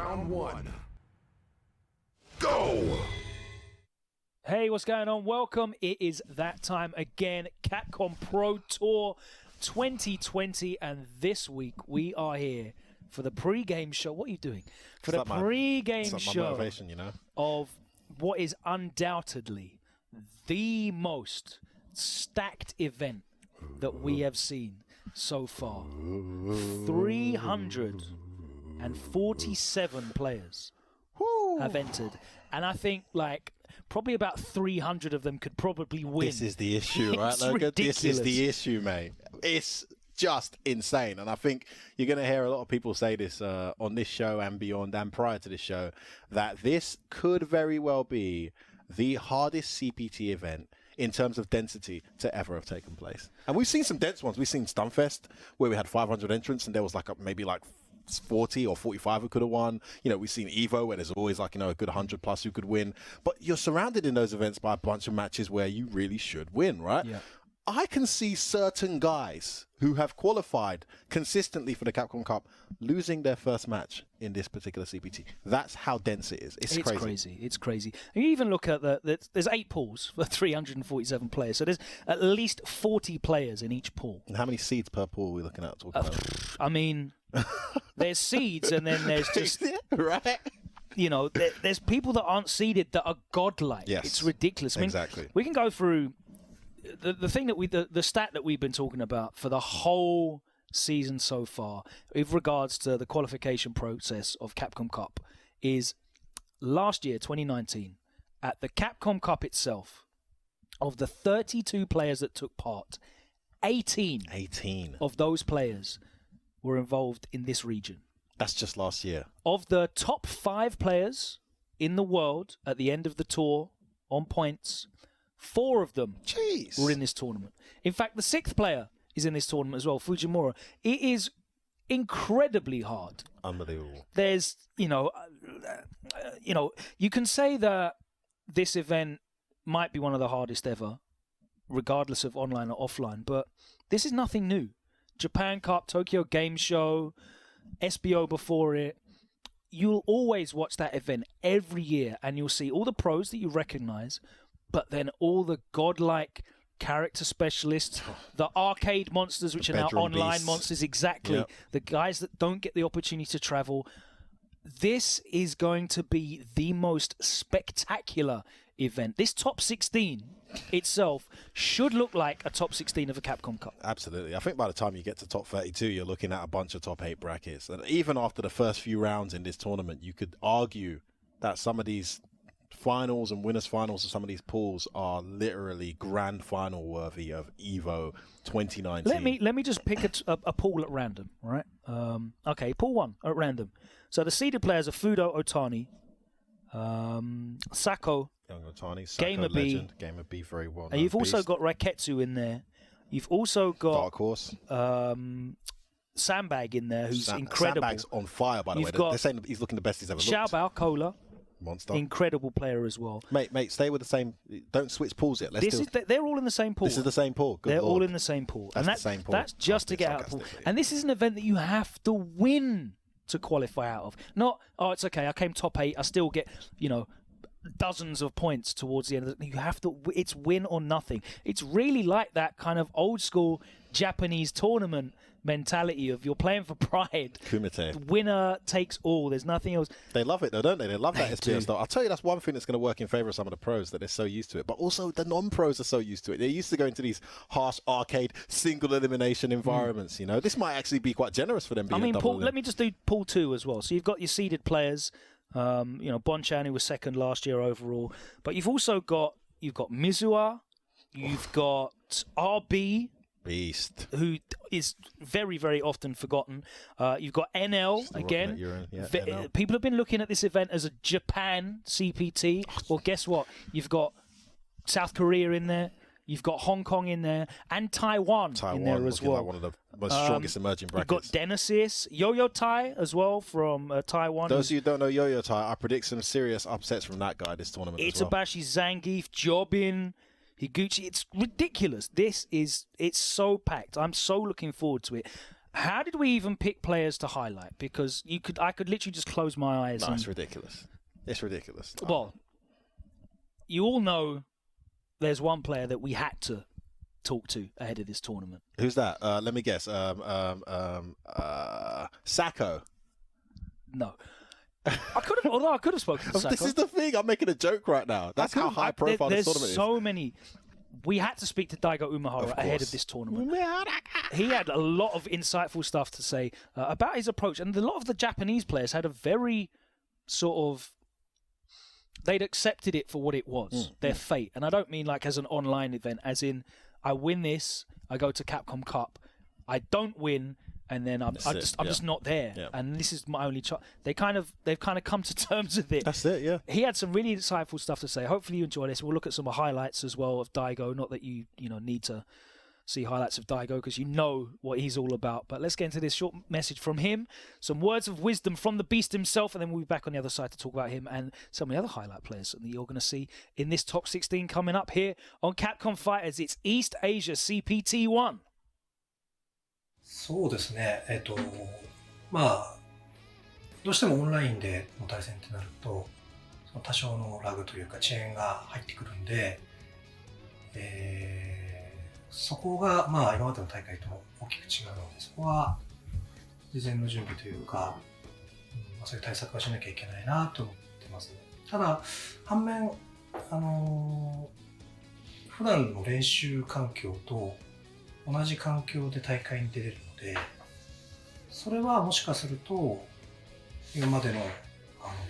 Round one. Go! Hey, what's going on? Welcome. It is that time again. Capcom Pro Tour 2020. And this week we are here for the pre-game show. What are you doing? For the pre-game show motivation, you know? Of what is undoubtedly the most stacked event that we have seen so far. 347 players have entered. And I think, like, probably about 300 of them could probably win. This is the issue, right, Logan? Ridiculous. This is the issue, mate. It's just insane. And I think you're going to hear a lot of people say this on this show and beyond and prior to this show, that this could very well be the hardest CPT event in terms of density to ever have taken place. And we've seen some dense ones. We've seen Stunfest, where we had 500 entrants, and there was like maybe 40 or 45 who could have won. You know, we've seen Evo, where there's always a good 100 plus who could win. But you're surrounded in those events by a bunch of matches where you really should win, right? Yeah. I can see certain guys who have qualified consistently for the Capcom Cup losing their first match in this particular CPT. That's how dense it is. It's crazy. It's crazy. And you even look at there's 8 pools for 347 players. So there's at least 40 players in each pool. And how many seeds per pool are we looking at? I mean, there's seeds, and then there's just right. You know, there's people that aren't seeded that are godlike. Yes, it's ridiculous. I mean, exactly. We can go through the thing that the stat that we've been talking about for the whole season so far, with regards to the qualification process of Capcom Cup, is last year, 2019, at the Capcom Cup itself, of the 32 players that took part, 18 of those players were involved in this region. That's just last year. Of the top 5 players in the world at the end of the tour on points, 4 of them were in this tournament. In fact, the 6th player is in this tournament as well, Fujimura. It is incredibly hard. Unbelievable. There's, you can say that this event might be one of the hardest ever, regardless of online or offline, but this is nothing new. Japan Cup, Tokyo Game Show, SBO before it. You'll always watch that event every year, and you'll see all the pros that you recognize, but then all the godlike character specialists, the arcade monsters, which are now online beasts. Monsters, exactly. Yep. The guys that don't get the opportunity to travel. This is going to be the most spectacular event. This top 16 itself should look like a top 16 of a Capcom Cup. Absolutely. I think by the time you get to top 32, you're looking at a bunch of top 8 brackets. And even after the first few rounds in this tournament, you could argue that some of these finals and winners finals of some of these pools are literally grand final worthy of Evo 2019. Let me just pick a pool at random, right? Okay, pool 1 at random. So the seeded players are Fudo, Otani, Sako, Young Otani, Sako, Gamer legend, Gamer B, very well. And you've also got Raiketsu in there. You've also got Dark Horse, Sandbag in there, who's incredible. Sandbag's on fire, by the way. They're saying he's looking the best he's ever looked. Xiaobao Cola. Monster. Incredible player as well. Mate, stay with the same. Don't switch pools yet. They're all in the same pool. This is the same pool. They're all in the same pool. That's the same pool. That's just to get out of the pool. And this is an event that you have to win to qualify out of. Not, it's okay, I came top 8, I still get, dozens of points towards the end of it. You have to, it's win or nothing. It's really like that kind of old school Japanese tournament mentality of you're playing for pride. Kumite. Winner takes all. There's nothing else. They love it though, don't they? They love that SPO style. I'll tell you, that's one thing that's going to work in favor of some of the pros, that they're so used to it. But also the non-pros are so used to it. They're used to going to these harsh arcade single elimination environments. This might actually be quite generous for them being let me just do pool 2 as well. So you've got your seeded players. Bonchan, who was second last year overall. But you've also got Mizuha. You've got RB. Beast. Who is very, very often forgotten. You've got NL again. NL. People have been looking at this event as a Japan CPT. Well, guess what? You've got South Korea in there. You've got Hong Kong in there. And Taiwan in there as well. Like one of the most strongest emerging brackets. You've got Genesis, Yo-Yo Tai as well from Taiwan. Those of you who don't know Yo-Yo Tai, I predict some serious upsets from that guy this tournament as well. Itabashi, Zangief, Jobin, Higuchi. It's ridiculous. It's so packed. I'm so looking forward to it. how did we even pick players to highlight? Because I could literally just close my eyes. No, it's ridiculous. It's ridiculous. Well, you all know there's one player that we had to talk to ahead of this tournament. Who's that? Let me guess. Sako. No. I could have spoken to Sako. This is the thing. I'm making a joke right now. That's how high profile this tournament is. There's so many. We had to speak to Daigo Umehara ahead of this tournament. He had a lot of insightful stuff to say about his approach. And a lot of the Japanese players had a very sort of... They'd accepted it for what it was, their fate. And I don't mean like as an online event, as in, I win this, I go to Capcom Cup, I don't win, and then I'm just not there. Yeah. And this is my only chance. They've kind of come to terms with it. That's it, yeah. He had some really insightful stuff to say. Hopefully you enjoy this. We'll look at some highlights as well of Daigo. Not that you need to see highlights of Daigo because you know what he's all about. But let's get into this short message from him. Some words of wisdom from the beast himself, and then we'll be back on the other side to talk about him and some of the other highlight players that you're going to see in this top 16 coming up here on Capcom Fighters. It's East Asia CPT 1. そうですね。まあ、どうしてもオンラインでの対戦ってなると、多少のラグというか遅延が入ってくるんで、そこがまあ今までの大会と大きく違うので、そこは事前の準備というか、そういう対策はしなきゃいけないなと思ってますね。ただ、反面、普段の練習環境と同じ環境で大会に出れるので、それはもしかすると今までの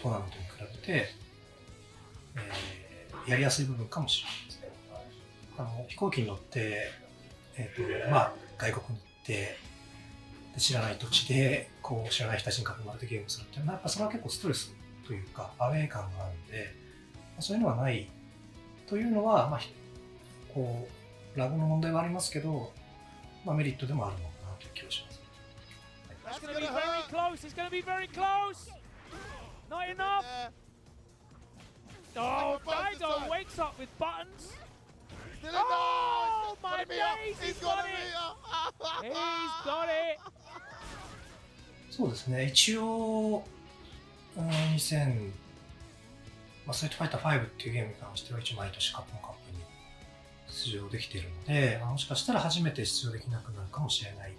トーナメントに比べて、やりやすい部分かもしれないですね。飛行機に乗って、まあ、外国に行ってで知らない土地でこう知らない人たちに囲まれてゲームするっていうのはやっぱそれは結構ストレスというかアウェー感があるんで、そういうのはないというのは、まあ、こうラグの問題はありますけど、まあ、メリットでもあるのかなという気がします。It's going to be very close. It's going to be very close. Not enough. Oh, Daigo wakes up with buttons. Oh, my days. He's got it. He's got it. そうですね。一応、2000、ストリートファイター5っていうゲームに関しては一応毎年カップのカップに出場できているので、もしかしたら初めて出場できなくなるかもしれない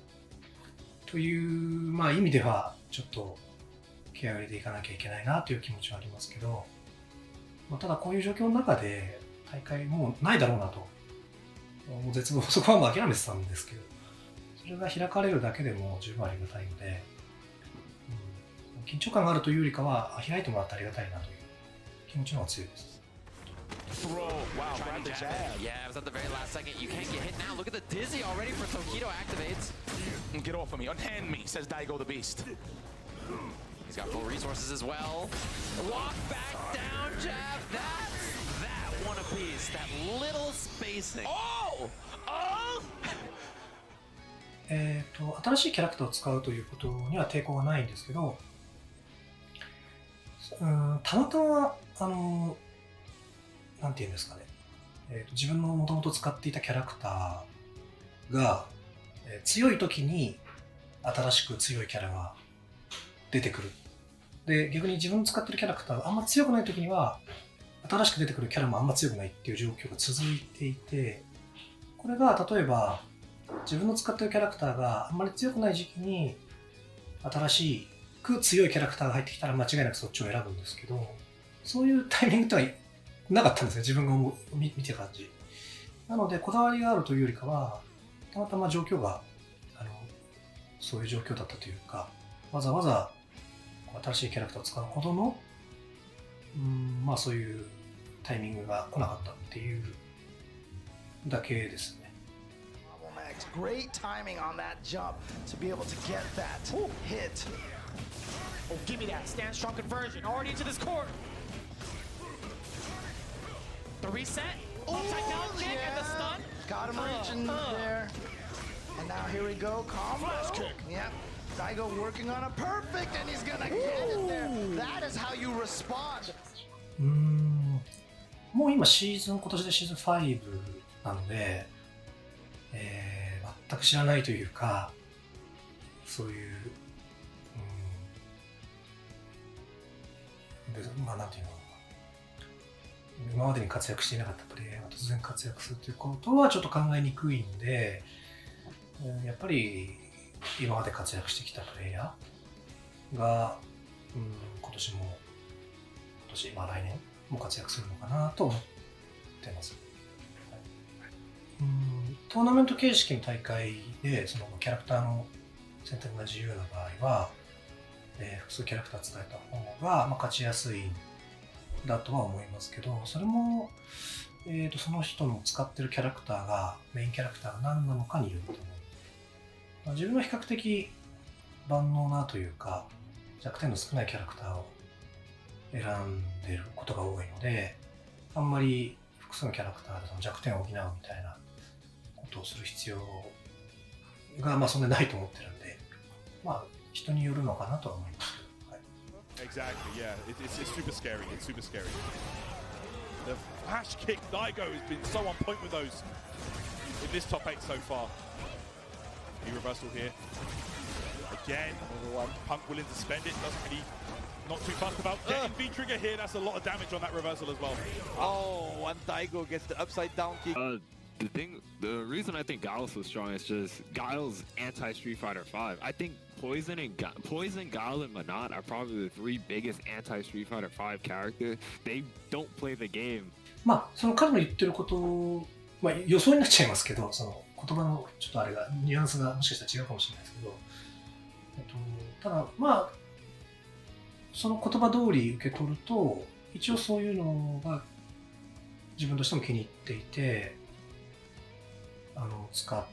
という、まあ、意味ではちょっと気合を入れていかなきゃいけないなという気持ちはありますけど、ただこういう状況の中で大会もうないだろうなと、もう絶望、そこはもう諦めてたんですけど、それが開かれるだけでも十分ありがたいので、緊張感があるというよりかは開いてもらってありがたいなという気持ちの方が強いです。Wow, grab the jab. Yeah, it was at the very last second. You can't get hit now. Look at the dizzy already for Tokido activates. Get off of me. Unhand me, says Daigo the Beast. He's got full resources as well. Walk back down jab. That one apiece. That little spacing. Oh! Oh! 新しいキャラクターを使うということには抵抗がないんですけど、たまたまなんていうんですかね、自分のもともと使っていたキャラクターが、強い時に新しく強いキャラが出てくる。で、逆に自分の使っているキャラクターがあんま強くない時には新しく出てくるキャラもあんま強くないっていう状況が続いていて、これが例えば自分の使っているキャラクターがあんまり強くない時期に新しく強いキャラクターが入ってきたら間違いなくそっちを選ぶんですけど、そういうタイミングってはなかったんですね、自分が見てた感じ。なのでこだわりがあるというよりかはたまたま状況がそういう状況だったというか、わざわざ新しいキャラクターを使うほどのまあそういうタイミングが来なかったっていうだけですね。Great timing on that jump to be able to get that hit. Oh, give me that. Stand strong conversion. Already into this court. The reset. Upside down kick and the stun. Got him reaching there. And now here we go. Combo kick. Yep. Daigo working on a perfect and he's gonna get it there. That is how you respond. もう今今年でシーズン5なので、全く知らないというか、そういう、まあなんていうのかな、今までに活躍していなかったプレイヤーが突然活躍するということはちょっと考えにくいんで、やっぱり今まで活躍してきたプレイヤーが、今年、まあ来年も活躍するのかなと思ってます。トーナメント形式の大会でそのキャラクターの選択が自由な場合は、複数キャラクター使えた方が、勝ちやすいんだとは思いますけど、それも、その人の使ってるキャラクターがメインキャラクターが何なのかによると思う。自分は比較的万能なというか弱点の少ないキャラクターを選んでることが多いので、あんまり複数のキャラクターでその弱点を補うみたいなことをする必要がそんなにないと思ってるんで、人によるのかなとは思いますけど。Exactly, yeah. It's super scary. It's super scary. The flash kick, Daigo has been so on point with those in this top 8 so far. New reversal here. Again, Punk willing to spend it. Doesn't really, not too fussed about getting V-trigger here. That's a lot of damage on that reversal as well. Oh, and Daigo gets the upside down kick. The reason I think Guile is so strong is just Guile's anti-Street Fighter V. I think Poison, Guile, and Manat are probably the 3 biggest anti-Street Fighter V characters. They don't play the game. その彼の言ってること、予想になっちゃいますけど、その言葉のちょっとあれがニュアンスがもしかしたら違うかもしれないですけど、ただその言葉通り受け取ると、一応そういうのが自分としても気に入っていて、使っ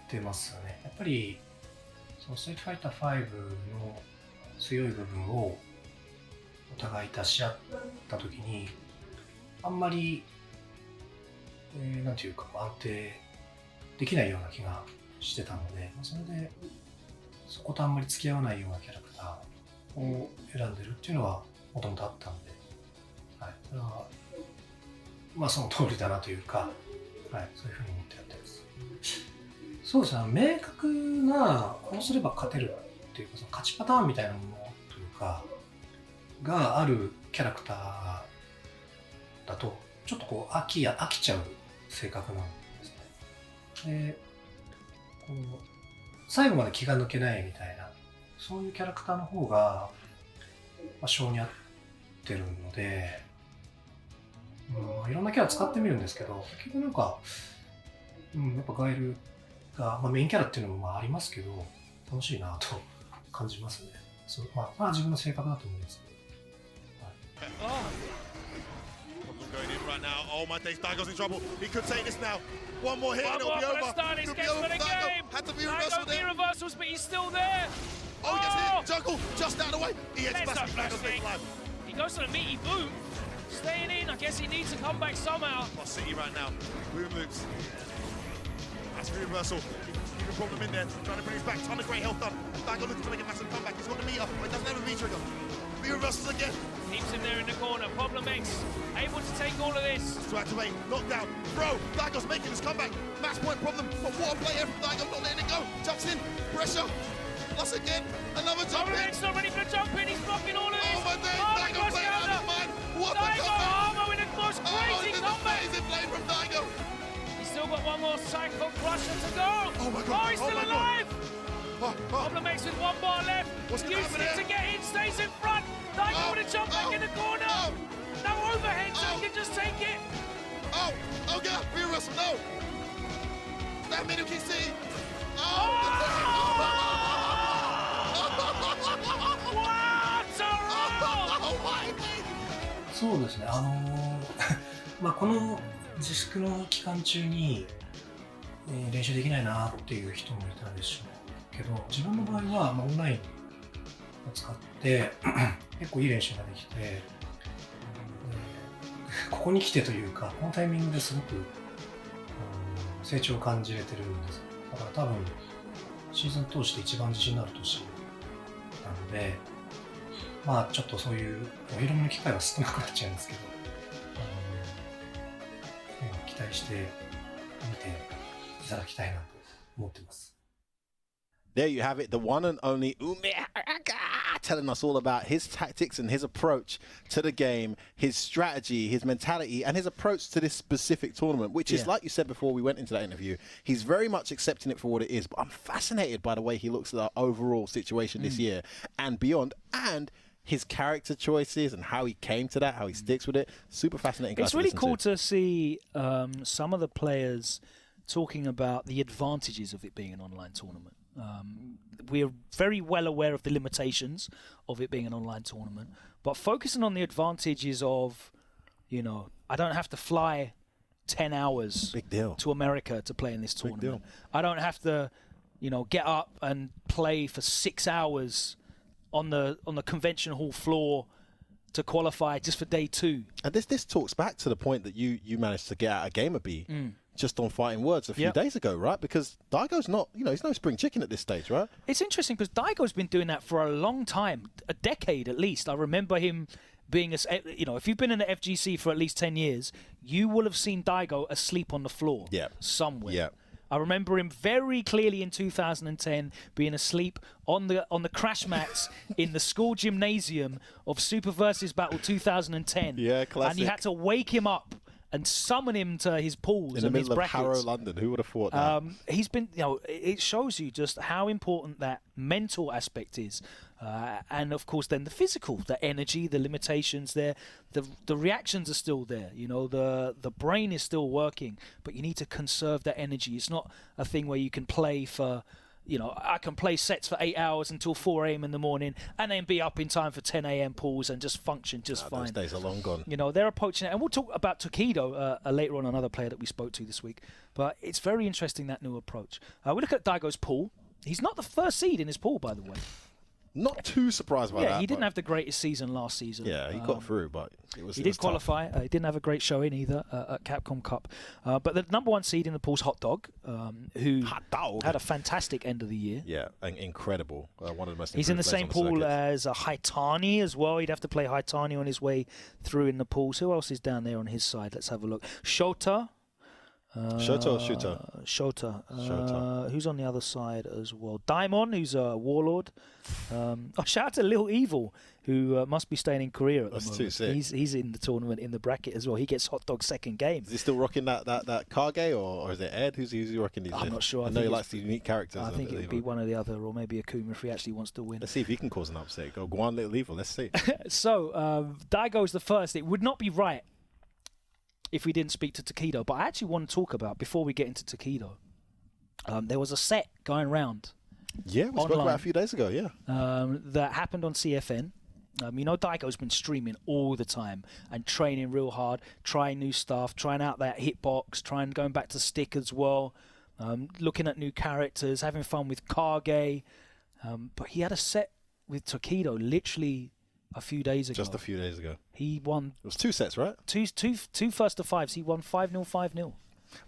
てますよね。やっぱりそのストリートファイター5の強い部分をお互い出し合った時にあんまり、なんていうか安定できないような気がしてたので、それでそことあんまり付き合わないようなキャラクターを選んでるっていうのはもともとあったので、それはその通りだなというか、そういうふうに思ってやってます。そうですね、明確なこうすれば勝てるっていうか、その勝ちパターンみたいなものというかがあるキャラクターだとちょっと飽きちゃう性格なんですね。で、最後まで気が抜けないみたいな、そういうキャラクターの方が性に合ってるので、いろんなキャラ使ってみるんですけど、結局やっぱガエルが、メインキャラっていうのもありますけど、楽しいなと感じますね。自分の性格だと思いますけど。Going in right now. Oh my days, Daigo's in trouble. He could take this now. One more hit and it'll be over. It'll be over for Daigo. Had to be reversal there. Reversals, but he's still there. Oh, he gets hit. Juggle just out of the way. He hits Daigo's live. He goes for the meaty boot. Staying in. I guess he needs to come back somehow. Plus City right now. Boom moves. That's the reversal. Keeping problem in there. Trying to bring his back. Ton of great health done. Daigo looking to make a massive comeback. He's got the meter, but he doesn't have a V-trigger. V-reversals again. Keeps him there in the corner. Problem X able to take all of this. To activate. Knockdown. Bro, Daigo's making his comeback. Match point problem. But what a play here from Daigo. Not letting it go. Jumps in. Pressure. Plus again. Another jump in. X not ready for jumping. He's blocking all of this. Oh my days. Daigo playing out of his mind. What the Daigo comeback. Armo in the most crazy comeback. Amazing play from Daigo. He's still got one more Sako crusher to go. Oh my god. He's still alive. Problem X with one bar left. What's going to Uses happen it to here? get in. Stays in front. Daigo with a jump back in the corner. No overhead, so he can just take it. Oh god, rear wrestle, no. That middle kick C.そうですね、この自粛の期間中に、練習できないなっていう人もいたでしょうけど、自分の場合は、オンラインを使って結構いい練習ができて、ここに来てというか、このタイミングですごく、成長を感じれてるんです。だから多分シーズン通して一番自信のある年なので、ちょっとそういうお披露目の機会は少なくなっちゃうんですけど、期待して見ていただきたいなと思ってます。There you have it, the one and only Umehara telling us all about his tactics and his approach to the game, his strategy, his mentality, and his approach to this specific tournament, which is, like you said before we went into that interview, he's very much accepting it for what it is. But I'm fascinated by the way he looks at the overall situation this year and beyond, and his character choices and how he came to that, how he sticks with it. Super fascinating guy. It's really cool to see some of the players talking about the advantages of it being an online tournament. We're very well aware of the limitations of it being an online tournament, but focusing on the advantages of, you know, I don't have to fly 10 hours to America to play in this tournament. I don't have to, you know, get up and play for 6 hours on the convention hall floor to qualify just for day 2. And this talks back to the point that you managed to get out a Gamer B just on Fighting Words a few days ago, right? Because Daigo's not, you know, he's no spring chicken at this stage, right? It's interesting because Daigo's been doing that for a long time, a decade at least. I remember him being, you know, if you've been in the FGC for at least 10 years, you will have seen Daigo asleep on the floor somewhere. Yeah. I remember him very clearly in 2010 being asleep on the crash mats in the school gymnasium of Super Versus Battle 2010. Yeah, classic. And you had to wake him up and summon him to his pools in the and his middle of brackets. Harrow, London. Who would have thought that? He's been, you know, it shows you just how important that mental aspect is, and of course then the physical, the energy, the limitations there, the reactions are still there. You know, the brain is still working, but you need to conserve that energy. It's not a thing where you can play for, you know, I can play sets for 8 hours until 4 a.m. in the morning and then be up in time for 10 a.m. pools and just function just fine. Those days are long gone. You know, they're approaching it. And we'll talk about Tokido later on, another player that we spoke to this week. But it's very interesting, that new approach. We look at Daigo's pool. He's not the first seed in his pool, by the way. Not too surprised by that. Yeah, he didn't have the greatest season last season. Yeah, he got through, but he did qualify. He didn't have a great showing either at Capcom Cup. But the number one seed in the pool's Hot Dog, who had a fantastic end of the year. Yeah, incredible. One of the most. He's in the same pool as Haitani as well. He'd have to play Haitani on his way through in the pools. Who else is down there on his side? Let's have a look. Shota. Shota or Shuto? Shota. Who's on the other side as well? Daimon, who's a warlord. Shout out to Little Evil, who must be staying in Korea at the moment. Too sick. He's in the tournament in the bracket as well. He gets Hot Dog's second game. Is he still rocking that Kage, or is it Ed? Who's rocking these days? I'm not sure. I know he likes the unique characters. I think it would be one or the other, or maybe Akuma if he actually wants to win. Let's see if he can cause an upset. Go on, Little Evil. Let's see. So, Daigo's the first. It would not be right if we didn't speak to Tokido, but I actually want to talk about, before we get into Tokido, there was a set going around. Yeah, we spoke about it a few days ago, that happened on CFN. You know, Daigo's been streaming all the time and training real hard, trying new stuff, trying out that hitbox, going back to stick as well, looking at new characters, having fun with Kage. But he had a set with Tokido literally a few days ago. Just a few days ago. He won. It was 2 sets, right? Two first to fives. He won 5-0, 5-0.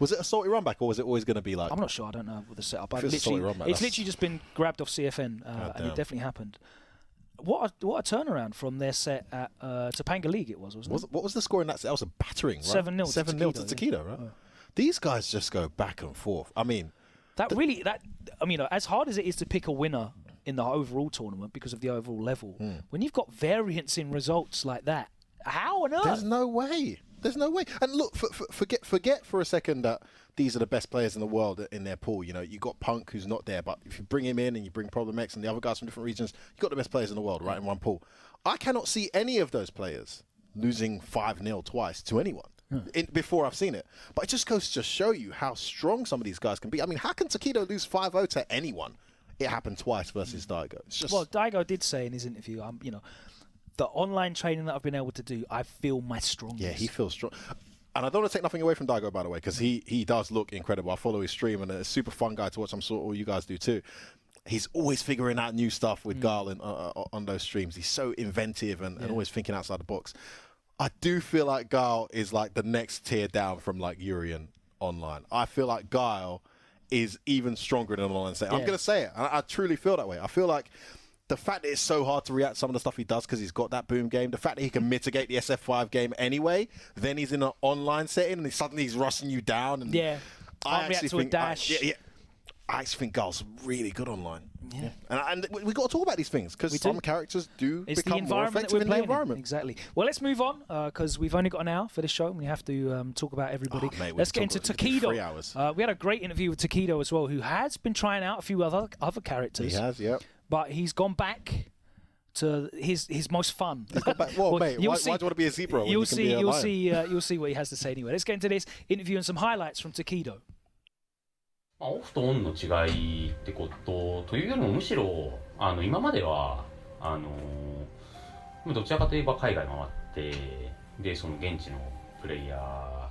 Was it a salty run back, or was it always going to be like? I'm not sure. I don't know what the setup. It's literally just been grabbed off CFN, and it definitely happened. What a turnaround from their set at Topanga League it was, wasn't it? What was the score in that set? That was a battering, right? 7-0 to Tokido, right? These guys just go back and forth. I mean, as hard as it is to pick a winner in the overall tournament because of the overall level, when you've got variance in results like that, how on earth? There's no way. And look, forget for a second that these are the best players in the world in their pool. You know, you got Punk, who's not there, but if you bring him in and you bring Problem X and the other guys from different regions, you got the best players in the world, right, in one pool. I cannot see any of those players losing 5-0 twice to anyone. Before I've seen it. But it just goes to show you how strong some of these guys can be. I mean, how can Tokido lose 5-0 to anyone? It happened twice versus Daigo. It's just... Well, Daigo did say in his interview, the online training that I've been able to do, I feel my strongest. Yeah, he feels strong. And I don't want to take nothing away from Daigo, by the way, because he does look incredible. I follow his stream, and a super fun guy to watch. I'm sure all you guys do too. He's always figuring out new stuff with Garland on those streams. He's so inventive and always thinking outside the box. I do feel like Guile is like the next tier down from like Urian online. I feel like Guile is even stronger than online. I'm going to say it. I truly feel that way. I feel like the fact that it's so hard to react to some of the stuff he does because he's got that boom game, the fact that he can mitigate the SF5 game anyway, then he's in an online setting and suddenly he's rushing you down. And I actually think, to a dash. I actually think Gull's really good online. Yeah. And we got to talk about these things because some characters do become more effective in the environment. Exactly. Well, let's move on because we've only got an hour for this show and we have to talk about everybody. Oh, mate, let's get into Tokido. 3 hours. We had a great interview with Tokido as well, who has been trying out a few other characters. He has, yeah. But he's gone back to his most fun. Well, mate, why do you want to be a zebra when you can be a lion? You'll see what he has to say anyway. Let's get into this interview and some highlights from Tokido. オフとオンの違いってことというよりもむしろ今まではどちらかといえば海外回ってでその現地のプレイヤー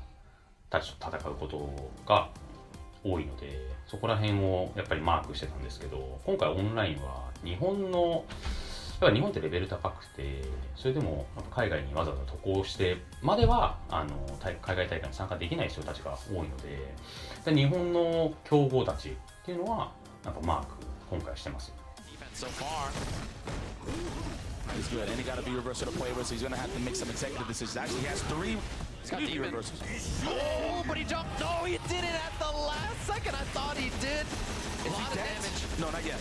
たちと戦うことが多いのでそこら辺をやっぱりマークしてたんですけど今回オンラインは日本ってレベル高くてそれでも海外にわざわざ渡航してまでは海外大会に参加できない人たちが多いので日本の強豪たちっていうのはなんかマーク今回してます。He's good, and he got to be reversal to play with, so he's going to have to make some executive decisions. Actually, he has 3. He's got D reversals. Oh, but he jumped. No, he did it at the last second. I thought he did. A lot of damage. No, not yet.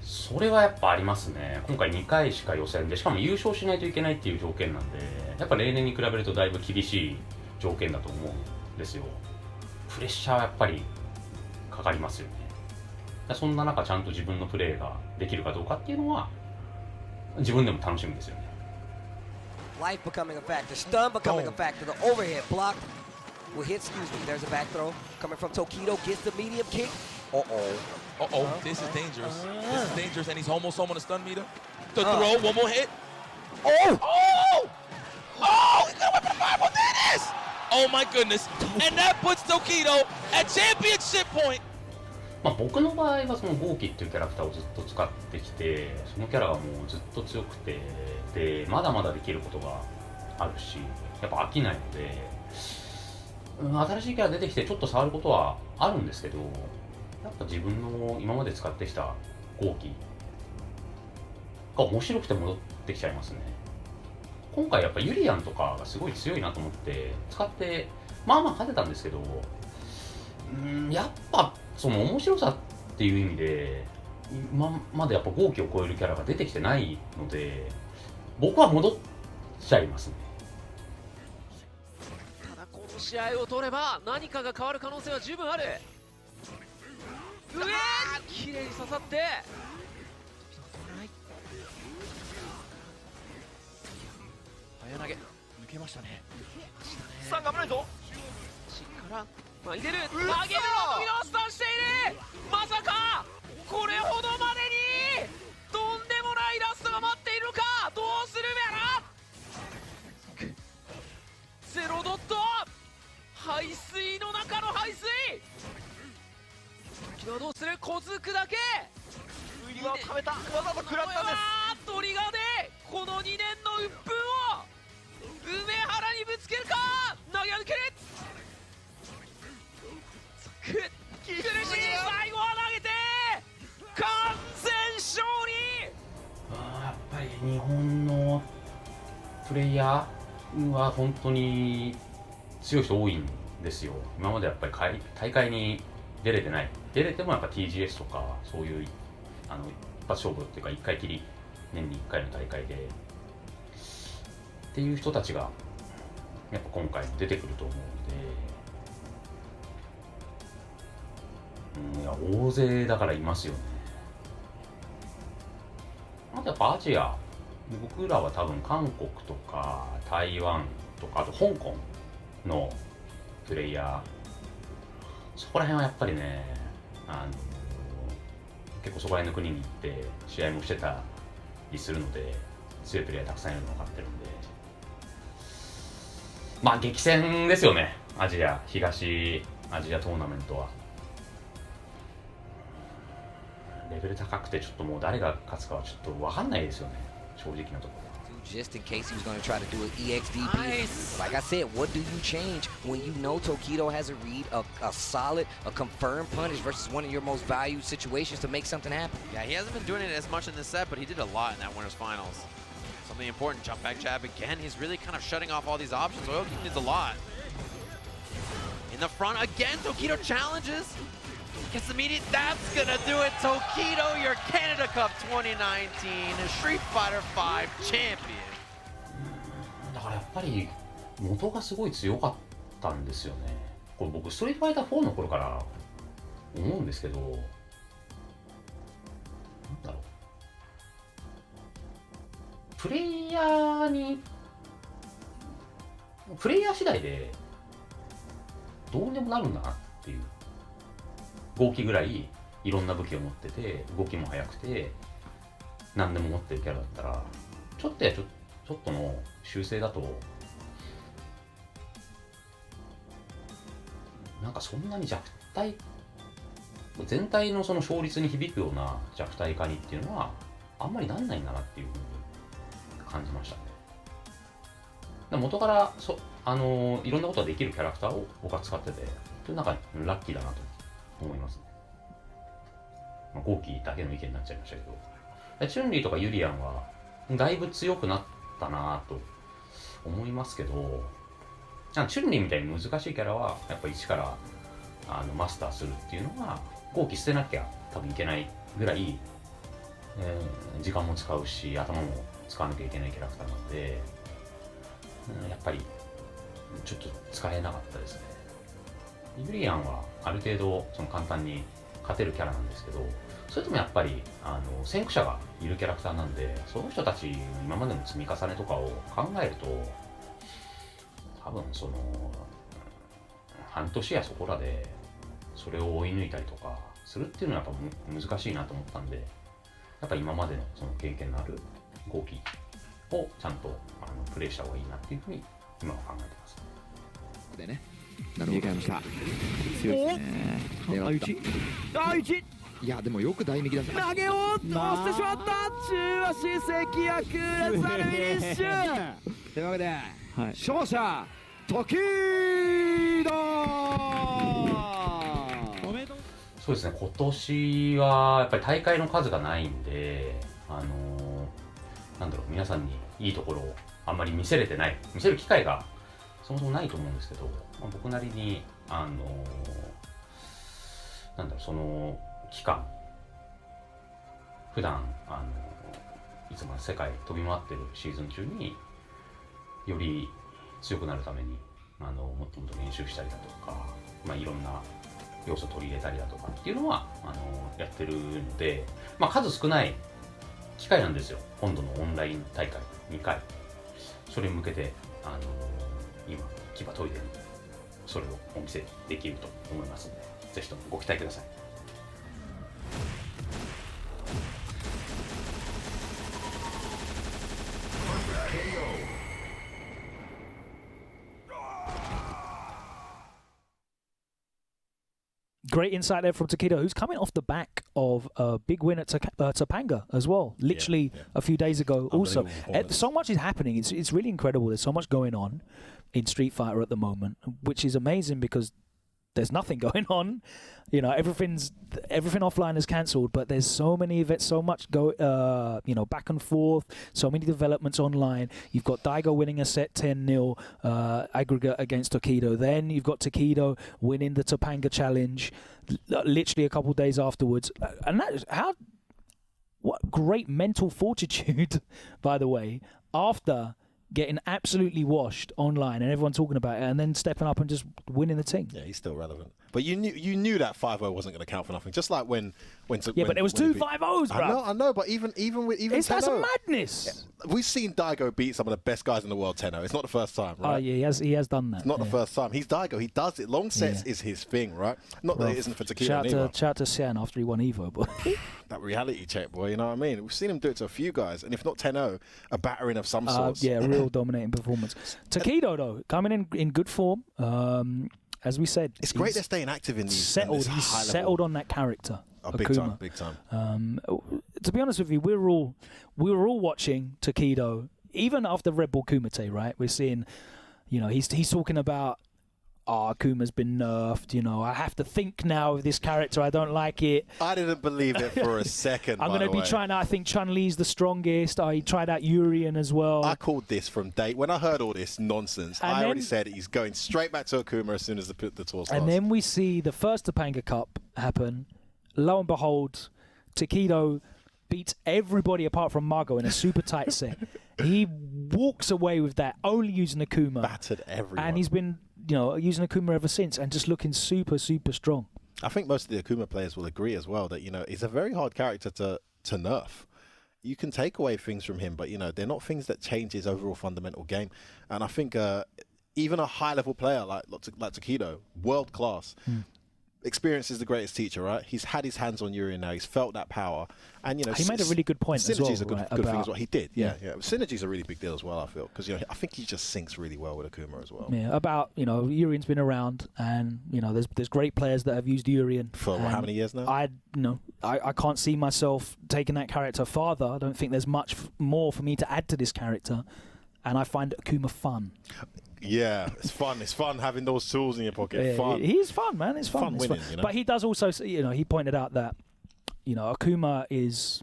それはやっぱありますね。今回2回しか予選で、しかも優勝しないといけないっていう条件なんで、やっぱ例年に比べるとだいぶ厳しい条件だと思うんですよ。プレッシャーはやっぱりかかりますよね。そんな中ちゃんと自分のプレーができるかどうかっていうのは自分でも楽しみですよね。Life becoming a factor, stun becoming a factor, the overhead block will hit, excuse me, there's a back throw coming from Tokido, gets the medium kick. This is dangerous. This is dangerous, and he's almost home on the stun meter. The throw, one more hit. He's gonna whip a 5 on this! Oh my goodness. And that puts Tokido at championship point. 僕の場合はそのゴーキっていうキャラクターをずっと使ってきてそのキャラがもうずっと強くてでまだまだできることがあるしやっぱ飽きないので、新しいキャラ出てきてちょっと触ることはあるんですけどやっぱ自分の今まで使ってきたゴーキが面白くて戻ってきちゃいますね。今回やっぱユリアンとかがすごい強いなと思って使ってまあ勝てたんですけどやっぱその面白さっていう意味で今までやっぱゴーキを超えるキャラが出てきてないので僕は戻っちゃいますね。ただこの試合を取れば何かが変わる可能性は十分ある。綺麗に刺さって早投げ抜けましたね。さあ危ないぞ。力入れる投げるの時のスタンしている。まさかこれほどまでにとんでもないラストが待っているのか。どうするメラゼロドット排水の中の排水。昨日どうする小づくだけウイリは食べたわざと食らったんです。トリガーでこの2年の鬱憤を梅原にぶつけるか。投げ抜ける苦しい。最後は投げて完全勝利。やっぱり日本のプレイヤーは本当に強い人多いんですよ。今までやっぱり大会に出れてない。出れてもやっぱ TGS とかそういう一発勝負っていうか1回きり年に1回の大会でっていう人たちがやっぱ今回出てくると思うので、いや大勢だからいますよね。あとやっぱアジア僕らは多分韓国とか台湾とかあと香港のプレイヤーそこら辺はやっぱりね結構そこら辺の国に行って試合もしてたりするので強いプレイヤーたくさんいるの分かってるんでまあ激戦ですよね。東アジアトーナメントはレベル高くてちょっともう誰が勝つかはちょっと分かんないですよね正直なところ。Just in case he was going to try to do an EXDP. Nice. Like I said, what do you change when you know Tokido has a read, a solid, a confirmed punish versus one of your most valued situations to make something happen? Yeah, he hasn't been doing it as much in this set, but he did a lot in that winners finals. Something important, jump back jab again. He's really kind of shutting off all these options. Oyoki needs a lot. In the front again, Tokido challenges. Gets immediate. That's gonna do it. Tokido, your Canada Cup 2019 Street Fighter V champion. だからやっぱり元がすごい強かったんですよね。これ僕ストリートファイター4の頃から思うんですけど、なんだろう、プレイヤー次第でどうにでもなるんだなっていう。5機ぐらいいろんな武器を持ってて、動きも速くて何でも持ってるキャラだったら、ちょっとの修正だとなんかそんなに弱体、全体のその勝率に響くような弱体化にっていうのはあんまりなんないんだなっていうふうに感じましたね。元からいろんなことができるキャラクターを僕は使ってて、なんかラッキーだなと思いますね。後期だけの意見になっちゃいましたけど、チュンリーとかユリアンはだいぶ強くなったなと思いますけど、チュンリーみたいに難しいキャラはやっぱ一からマスターするっていうのは後期捨てなきゃ多分いけないぐらい、時間も使うし頭も使わなきゃいけないキャラクターなので、やっぱりちょっと使えなかったですね。ユリアンはある程度その簡単に勝てるキャラなんですけど、それともやっぱり先駆者がいるキャラクターなんで、その人たち今までの積み重ねとかを考えると、多分その半年やそこらでそれを追い抜いたりとかするっていうのはやっぱ難しいなと思ったんで、やっぱ今までのその経験のある後期をちゃんとプレイした方がいいなっていうふうに今は考えてます。でね、なるほど。強いですね。相打ち。相打ち。いやでもよく大右だ。投げを押してしまった。中足関役レザルフィニッシュ。というわけで、勝者トキード。そうですね。今年はやっぱり大会の数がないんで、なんだろう、皆さんにいいところをあんまり見せれてない、見せる機会がそもそもないと思うんですけど、僕なりになんだろう、その期間、普段いつも世界飛び回ってるシーズン中により強くなるためにもっともっと練習したりだとか、いろんな要素を取り入れたりだとかっていうのはやってるので、数少ない機会なんですよ。今度のオンライン大会2回、それに向けて今牙研いでるので、それをお見せできると思いますので、ぜひともご期待ください。Great insight there from Tokido, who's coming off the back of a big win at Topanga as well, literally a few days ago also. So much is happening. It's really incredible. There's so much going on in Street Fighter at the moment, which is amazing because there's nothing going on. You know, everything offline is cancelled, but there's so many events, so much back and forth, so many developments online. You've got Daigo winning a set 10-0 aggregate against Tokido. Then you've got Tokido winning the Topanga Challenge literally a couple of days afterwards. And that is what great mental fortitude, by the way, after getting absolutely washed online and everyone talking about it, and then stepping up and just winning the thing. Yeah, he's still relevant. But you knew that 5-0 wasn't going to count for nothing. Just like when but there was two 5-0s, bro. I know, but even with 10-0, that's madness. We've seen Daigo beat some of the best guys in the world 10-0. It's not the first time, right? Oh yeah, he has done that. It's not the first time. He's Daigo. He does it. Long sets is his thing, right? Not that it isn't for Tokido. Shout out to Sian after he won Evo, but that reality check, boy. You know what I mean? We've seen him do it to a few guys, and if not 10-0, a battering of some sort. Yeah, real dominating performance. Tokido though, coming in good form. As we said, it's great they're staying active in these. He's settled on that character. Big time. To be honest with you, we were all watching Tokido even after Red Bull Kumite, right? We're seeing, he's talking about, Akuma's been nerfed, I have to think now of this character, I don't like it. I didn't believe it for a second. I'm going to be trying out, I think Chun-Li's the strongest. He tried out Urien as well. I called this from day, when I heard all this nonsense, I already said he's going straight back to Akuma as soon as the tour starts. And then we see the first Topanga Cup happen. Lo and behold, Tokido beats everybody apart from Margo in a super tight set. He walks away with that, only using Akuma. Battered everyone. And he's been, using Akuma ever since and just looking super, super strong. I think most of the Akuma players will agree as well that, he's a very hard character to nerf. You can take away things from him, but, they're not things that change his overall fundamental game. And I think even a high-level player like Tokido, world-class, experience is the greatest teacher, right? He's had his hands on Urien now. He's felt that power. And, he made a really good point as well. Synergy's a good thing as well. He did, yeah. Yeah. Synergy's a really big deal as well, I feel. Because, I think he just syncs really well with Akuma as well. Yeah, about, Urien's been around and, there's great players that have used Urien. For how many years now? I can't see myself taking that character farther. I don't think there's much more for me to add to this character. And I find Akuma fun. Yeah, it's fun. It's fun having those tools in your pocket. Yeah, Fun. He's fun, man. It's fun. Winning, But he does also, he pointed out that, Akuma is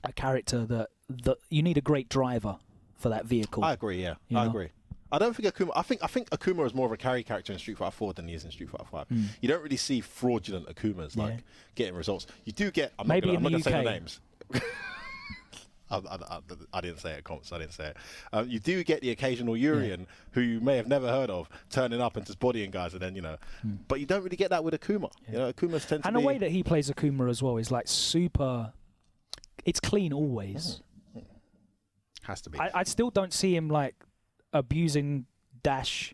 a character that you need a great driver for that vehicle. I agree, yeah. I agree. I don't think Akuma... I think Akuma is more of a carry character in Street Fighter 4 than he is in Street Fighter 5. You don't really see fraudulent Akumas, getting results. You do get... I'm not going to say the names. I didn't say it, Comps. I didn't say it. You do get the occasional Urien who you may have never heard of turning up and just bodying guys, and then but you don't really get that with Akuma. Akuma's tend to and the way that he plays Akuma as well is like super. It's clean always. Has to be. I still don't see him like abusing dash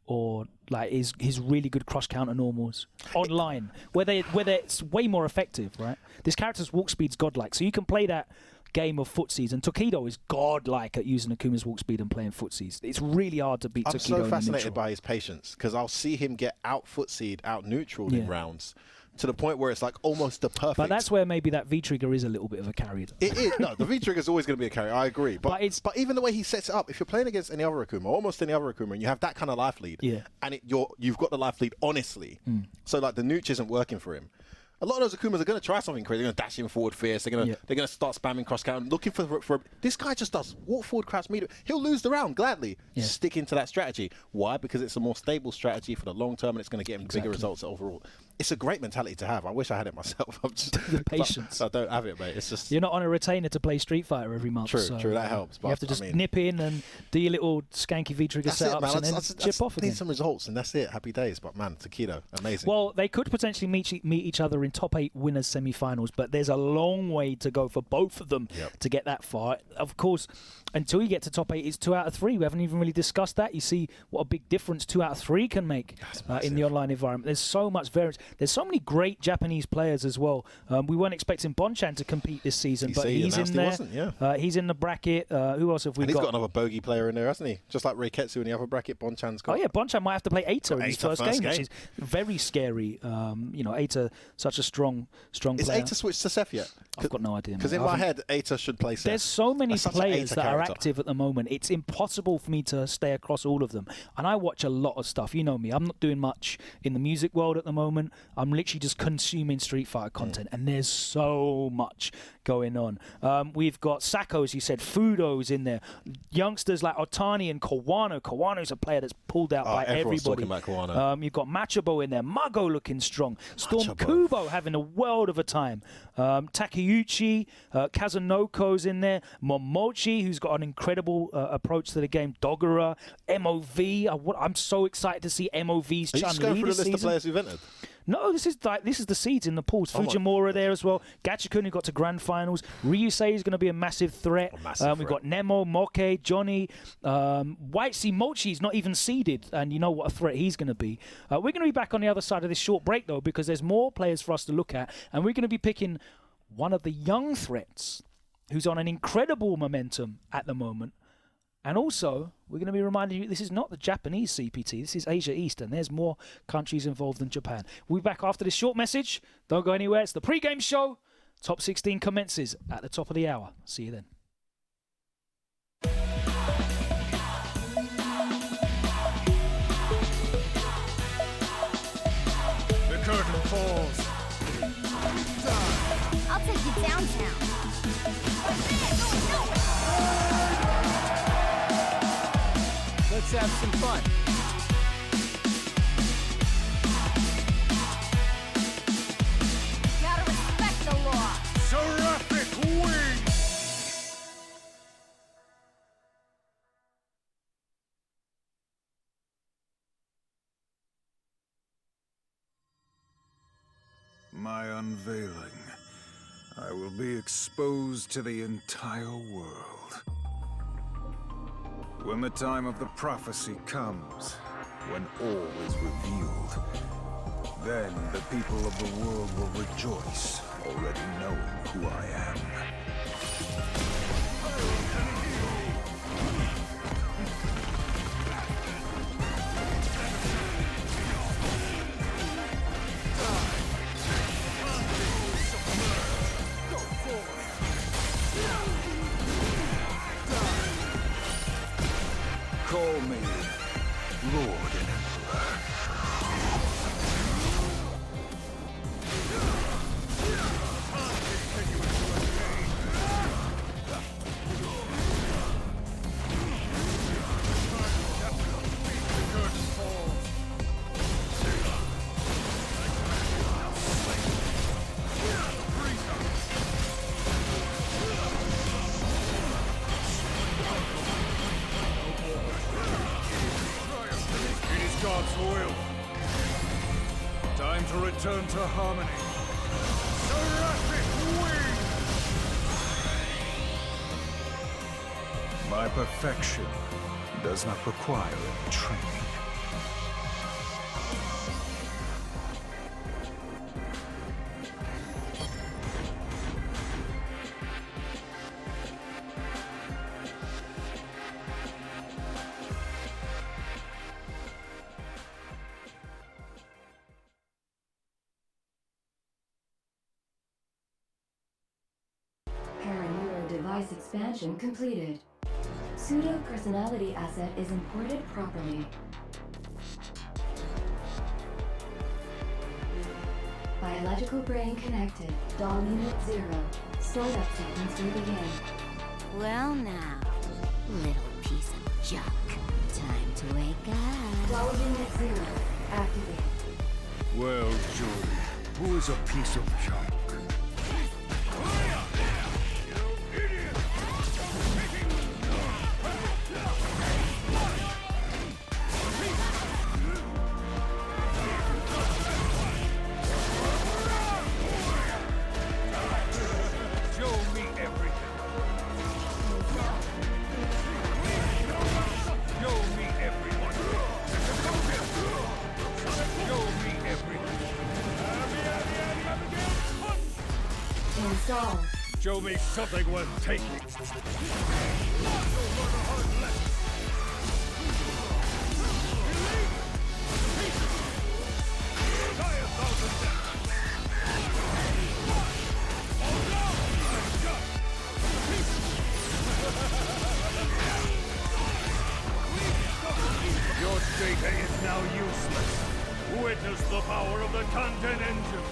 or like his really good cross counter normals online, where it's way more effective, right? This character's walk speed's godlike, so you can play that game of footsies, and Tokido is godlike at using Akuma's walk speed and playing footsies. It's really hard to beat Tokido. I'm so fascinated by his patience, because I'll see him get out footsied, out neutral in rounds, to the point where it's like almost the perfect. But that's where maybe that V-trigger is a little bit of a carry. It is. No, the V-trigger is always going to be a carry. I agree. But even the way he sets it up, if you're playing against any other Akuma, almost any other Akuma, and you have that kind of life lead, and you've got the life lead honestly, so like the nooch isn't working for him. A lot of those Akumas are going to try something crazy. They're going to dash in forward fierce. They're going to start spamming cross counter, looking for. This guy just does walk forward, crouch medium. He'll lose the round gladly. Stick into that strategy. Why? Because it's a more stable strategy for the long term, and it's going to get him bigger results overall. It's a great mentality to have. I wish I had it myself. I'm just the patience. I don't have it, mate. It's just you're not on a retainer to play Street Fighter every month. True, so true. That helps. But you have to just nip in and do your little skanky V-trigger setups and then chip off again. Need some results, and that's it. Happy days. But man, Tokido, amazing. Well, they could potentially meet each other in top 8 winners semi-finals, but there's a long way to go for both of them to get that far. Of course, until you get to top 8, it's 2 out of 3. We haven't even really discussed that. You see what a big difference 2 out of 3 can make in the online environment. There's so much variance. There's so many great Japanese players as well. We weren't expecting Bonchan to compete this season, but he's in there. He's in the bracket. Who else have we got? He's got another bogey player in there, hasn't he? Just like Reiketsu in the other bracket, Bonchan's got. Oh yeah, Bonchan might have to play Eita in his first game, which is very scary. Eita, such a strong player. Is Eita switched to Seth yet? I've got no idea. Because in my head, Eita should play Seth. There's so many players that are active at the moment. It's impossible for me to stay across all of them. And I watch a lot of stuff. You know me. I'm not doing much in the music world at the moment. I'm literally just consuming Street Fighter content, and there's so much going on. We've got Sako, as you said, Fudo's in there. Youngsters like Otani and Kawano. Kawano's a player that's pulled out by everybody. Talking about Kawano. You've got Machabo in there. Mago looking strong. Storm Kubo having a world of a time. Takeuchi, Kazunoko's in there. Momochi, who's got an incredible approach to the game. Dogura, MOV. I'm so excited to see MOV's Chun-Li this season. Are you just going through the list of players who've entered? No, this is the seeds in the pools. Fujimura there as well. Gachikun, who got to grand finals. Ryusei is going to be a massive threat. We've got Nemo, Moke, Johnny. White Sea Mochi's not even seeded, and you know what a threat he's going to be. We're going to be back on the other side of this short break, though, because there's more players for us to look at, and we're going to be picking one of the young threats who's on an incredible momentum at the moment. And also, we're going to be reminding you, this is not the Japanese CPT. This is Asia East, and there's more countries involved than Japan. We'll be back after this short message. Don't go anywhere. It's the pre-game show. Top 16 commences at the top of the hour. See you then. The curtain falls. I'll take you downtown. Let's have some fun. my unveiling, I will be exposed to the entire world. When the time of the prophecy comes, when all is revealed, then the people of the world will rejoice, already knowing who I am. Call me Lord and Emperor. God's will. Time to return to harmony. Seraphic wing! My perfection does not require any training. Device expansion completed. Pseudo personality asset is imported properly. Biological brain connected. Doll unit 0. Startup sequence to begin. Well now, little piece of junk. Time to wake up. Doll unit 0. Activate. Well, Jordan, who is a piece of junk? Install. Show me something worth taking. Your data is now useless. Witness the power of the content engine.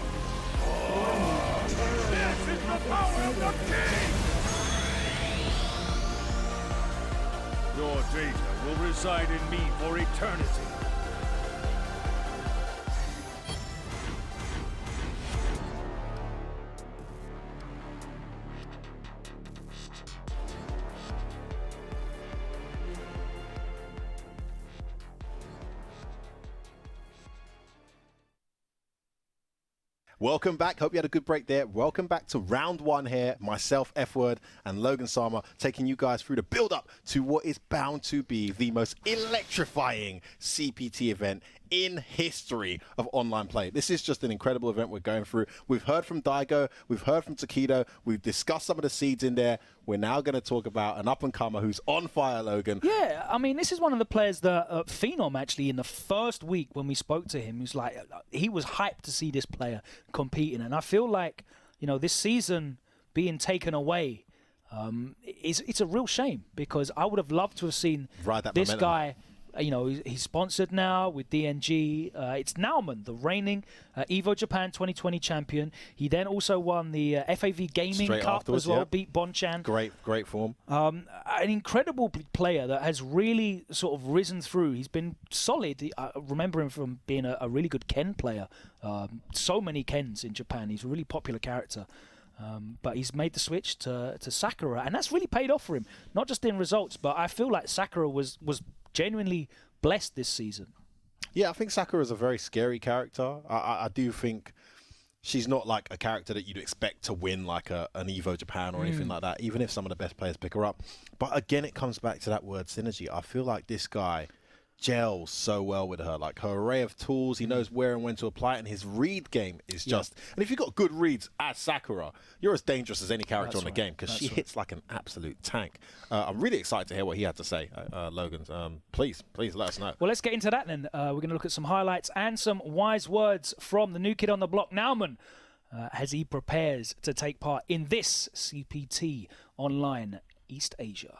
This is the power of the king! Your data will reside in me for eternity. Welcome back. Hope you had a good break there. Welcome back to round one here. Myself, F-Word, and Logan Sama taking you guys through the build-up to what is bound to be the most electrifying CPT event in history of online play. This is just an incredible event we're going through. We've heard from Daigo. We've heard from Tokido. We've discussed some of the seeds in there. We're now going to talk about an up-and-comer who's on fire, Logan. Yeah, I mean, this is one of the players that Phenom, actually, in the first week when we spoke to him, he was hyped to see this player competing. And I feel like, you know, this season being taken away, it's a real shame, because I would have loved to have seen this momentum. Guy. You know, he's sponsored now with DNG. It's Nauman, the reigning Evo Japan 2020 champion. He then also won the FAV Gaming Cup as well, beat Bonchan. Great form. An incredible player that has really sort of risen through. He's been solid. I remember him from being a really good Ken player. So many Kens in Japan. He's a really popular character. But he's made the switch to Sakura, and that's really paid off for him. Not just in results, but I feel like Sakura was genuinely blessed this season. Yeah, I think Sakura is a very scary character. I do think she's not like a character that you'd expect to win like an Evo Japan or anything like that, even if some of the best players pick her up. But again, it comes back to that word synergy. I feel like this guy gels so well with her, like her array of tools, he knows where and when to apply it, and his read game is just, and if you've got good reads as Sakura, you're as dangerous as any character on the game, because she hits like an absolute tank. I'm really excited to hear what he had to say, Logan. Please let us know. Well, let's get into that then. We're going to look at some highlights and some wise words from the new kid on the block, Nauman, as he prepares to take part in this CPT Online East Asia.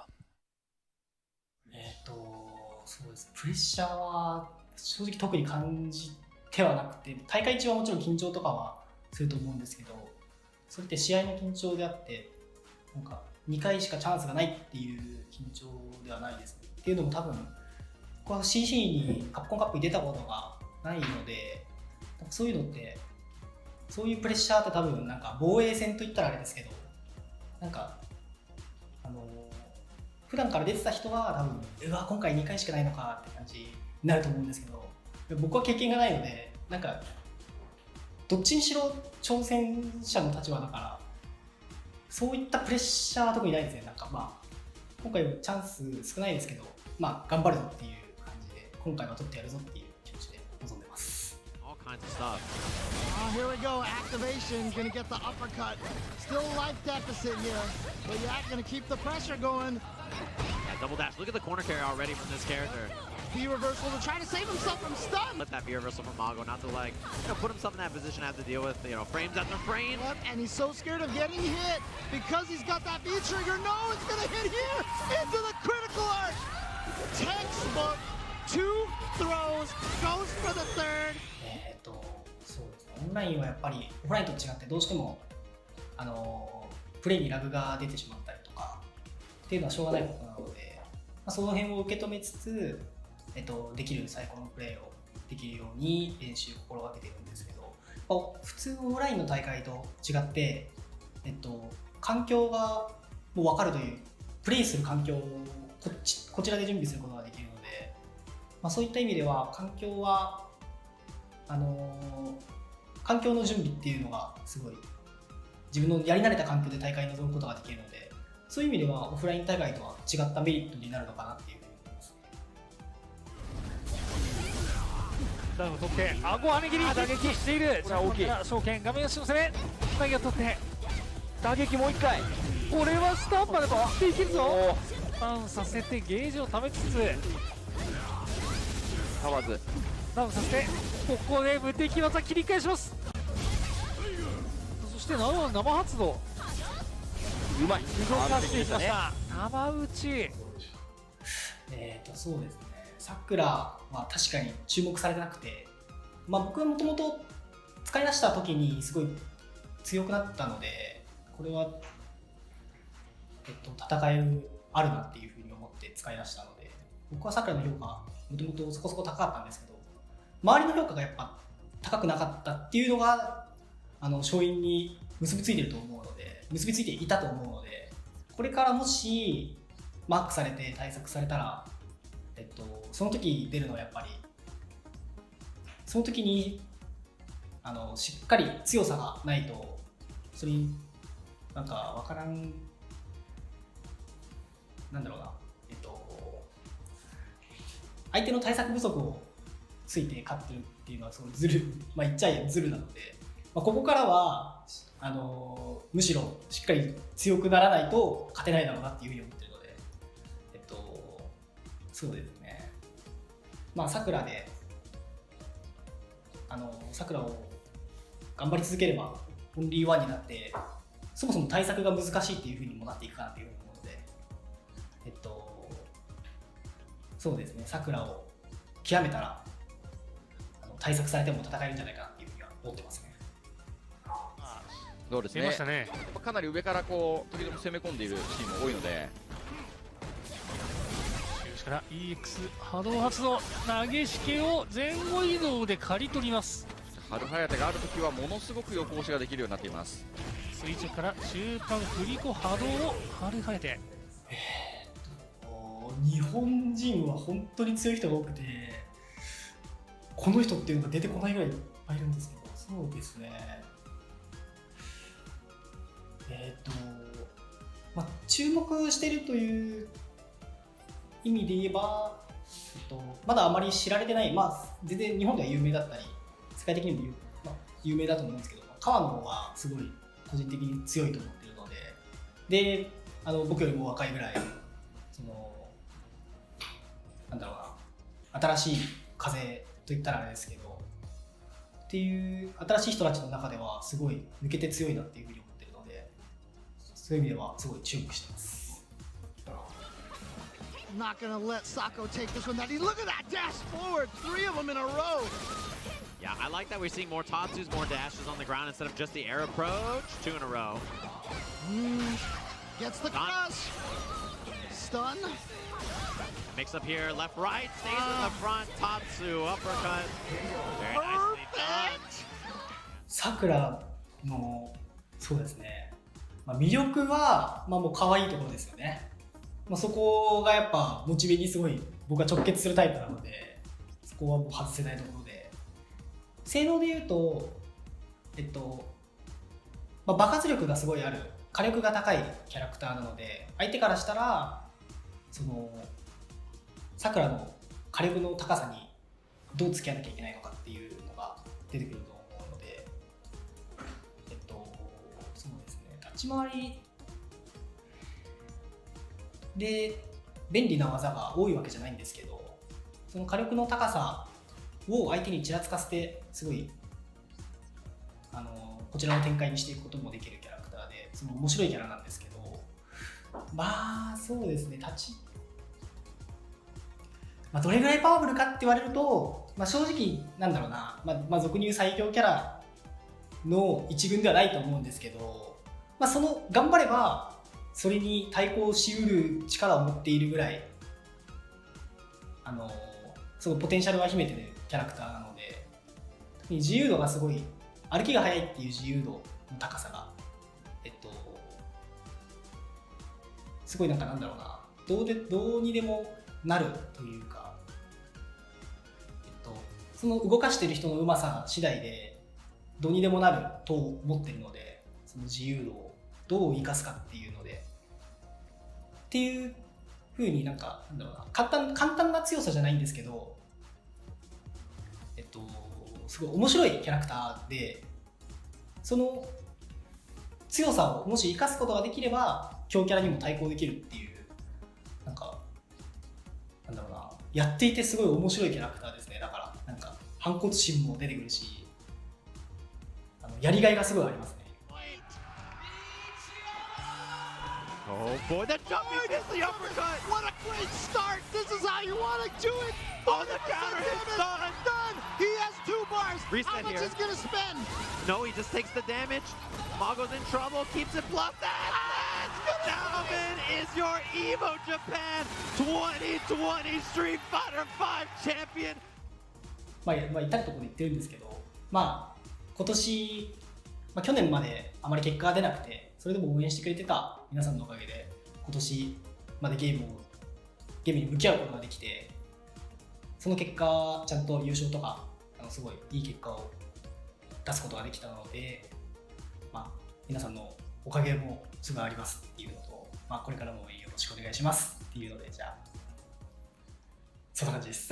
そうです。プレッシャーは正直特に感じてはなくて、大会中はもちろん緊張とかはすると思うんですけど、それって試合の緊張であって、なんか2回しかチャンスがないっていう緊張ではないですね。っていうのも多分、僕は CC にカプコンカップに出たことがないので、そういうのって、そういうプレッシャーって多分なんか防衛戦と言ったらあれですけど、なんか普段から出てた人は多分うわ今回2回しかないのかって感じになると思うんですけど、僕は経験がないので、なんかどっちにしろ挑戦者の立場だからそういったプレッシャーは特にないですね。なんかまあ今回はチャンス少ないですけど、まあ頑張るぞっていう感じで今回は取ってやるぞっていう気持ちで臨んでます。All kinds of stuff. Oh, here we go. Activation. Gonna get the uppercut. Still life deficit here. But yeah, gonna keep the pressure going. Yeah, double dash. Look at the corner carry already from this character. B reversal to try to save himself from stun. Let that B reversal from Mago, not to like, put himself in that position to have to deal with, frames after frame. Yep, and he's so scared of getting hit because he's got that B trigger. No, it's gonna hit here into the critical arc. Textbook. 2 throws, goes for the third. そうですね。オンラインはやっぱりオフラインと違ってどうしてもプレイにラグが出てしまったりとかっていうのはしょうがないことなので、その辺を受け止めつつ、できる最高のプレーをできるように練習を心がけているんですけど、普通オフラインの大会と違って、環境がもう分かるというプレイする環境をこちらで準備することができるので、そういった意味では環境は環境の準備っていうのがすごい自分のやり慣れた環境で大会に臨むことができるので、そういう意味ではオフライン大会とは違ったメリットになるのかなっていうふうに思います。ダウンを取って顎跳ね切り打撃している。じゃあ大きい証券画面足の攻め投げを取って打撃もう一回。これはスタンパーで回っていけるぞ。ターンさせてゲージを貯めつつかわずダウンさせてここで無敵技切り返します。そしてナウマン生発動うまい動かしていきました。生打ちそうですね。さくらは確かに注目されてなくて、僕はもともと使い出した時にすごい強くなったので、これは、戦えるあるなっていうふうに思って使い出したので、僕はさくらの評価はもともとそこそこ高かったんですけど、周りの評価がやっぱ高くなかったっていうのが勝因に結びついてると思うので、結びついていたと思うので、これからもしマークされて対策されたら、その時出るのはやっぱりその時にしっかり強さがないと、それになんか分からん、なんだろうな、相手の対策不足をついて勝ってるっていうのはそのずる、言っちゃえばずるなので、ここからはむしろしっかり強くならないと勝てないだろうなっていうふうに思ってるので、そうですね。さくらでさくらを頑張り続ければオンリーワンになって、そもそも対策が難しいっていうふうにもなっていくかなというふうに思うので、そうですね。さくらを極めたら対策されても戦えるんじゃないかなっていうふうには思ってますね。そうですね。かなり上からこう時々攻め込んでいるチームも多いので。から EX 波動発動投げしけを前後移動で刈り取ります。春ハヤテがあるときはものすごく横押しができるようになっています。垂直から中間振り子波動を春ハヤテ。日本人は本当に強い人が多くて、この人っていうのが出てこないぐらいいっぱいいるんですけど、そうですね。注目しているという意味で言えば、まだあまり知られてない、全然日本では有名だったり世界的にも有名だと思うんですけど、川野はすごい個人的に強いと思っているので、僕よりも若いぐらいなんだろうな、新しい風といったらあれですけどっていう新しい人たちの中ではすごい抜けて強いなっていうふうに思っているので、そういう意味ではすごい注目してます。Not gonna let Sako take this one. Look at that dash forward, 3 of them in a row. Yeah, I like that we're seeing more Tatsus, more dashes on the ground instead of just the air approach. 2 in a row. Gets the crush. Stun. Mix up here, left, right, stays in the front. Tatsu, uppercut. Very nicely done. 桜のそうですね、魅力は、もう可愛いところですよね。そこがやっぱモチベにすごい僕は直結するタイプなので、そこはもう外せないところで、性能で言うと爆発力がすごいある、火力が高いキャラクターなので、相手からしたらさくらの火力の高さにどう付き合わなきゃいけないのかっていうのが出てくると思うので、そうですね、立ち回りで便利な技が多いわけじゃないんですけど、その火力の高さを相手にちらつかせて、すごいこちらの展開にしていくこともできるキャラクターで、面白いキャラなんですけど、そうですね、どれぐらいパワフルかって言われると、正直なんだろうな、俗に言う最強キャラの一軍ではないと思うんですけど、頑張ればそれに対抗しうる力を持っているぐらい、そのポテンシャルは秘めてるキャラクターなので、自由度がすごい、歩きが速いっていう自由度の高さが、すごいなんだろうな、どうにでもなるというか、その動かしてる人のうまさ次第でどうにでもなると思ってるので、その自由度をどう生かすかっていうのでっていう風になんだろうな、簡単な強さじゃないんですけど、すごい面白いキャラクターで、その強さをもし生かすことができれば強キャラにも対抗できるっていう、なんだろうな、やっていてすごい面白いキャラクターですね。だから反骨心も出てくるし、やりがいがすごいありますね。Oh boy, the jumping is the uppercut! What a great start! This is how you want to do it! Oh, the counter hit! Done! He has 2 bars! Reset how much here. is gonna spend? No, he just takes the damage. Mago's in trouble, keeps it bluffed. Nauman is your Evo Japan 2020 Street Fighter 5 champion! 至るところで言ってるんですけど、今年、去年まであまり結果が出なくて、それでも応援してくれてた皆さんのおかげで今年までゲームに向き合うことができて、その結果ちゃんと優勝とかすごいいい結果を出すことができたので、皆さんのおかげもすごいありますっていうのと、これからもよろしくお願いしますっていうので、じゃあそんな感じです。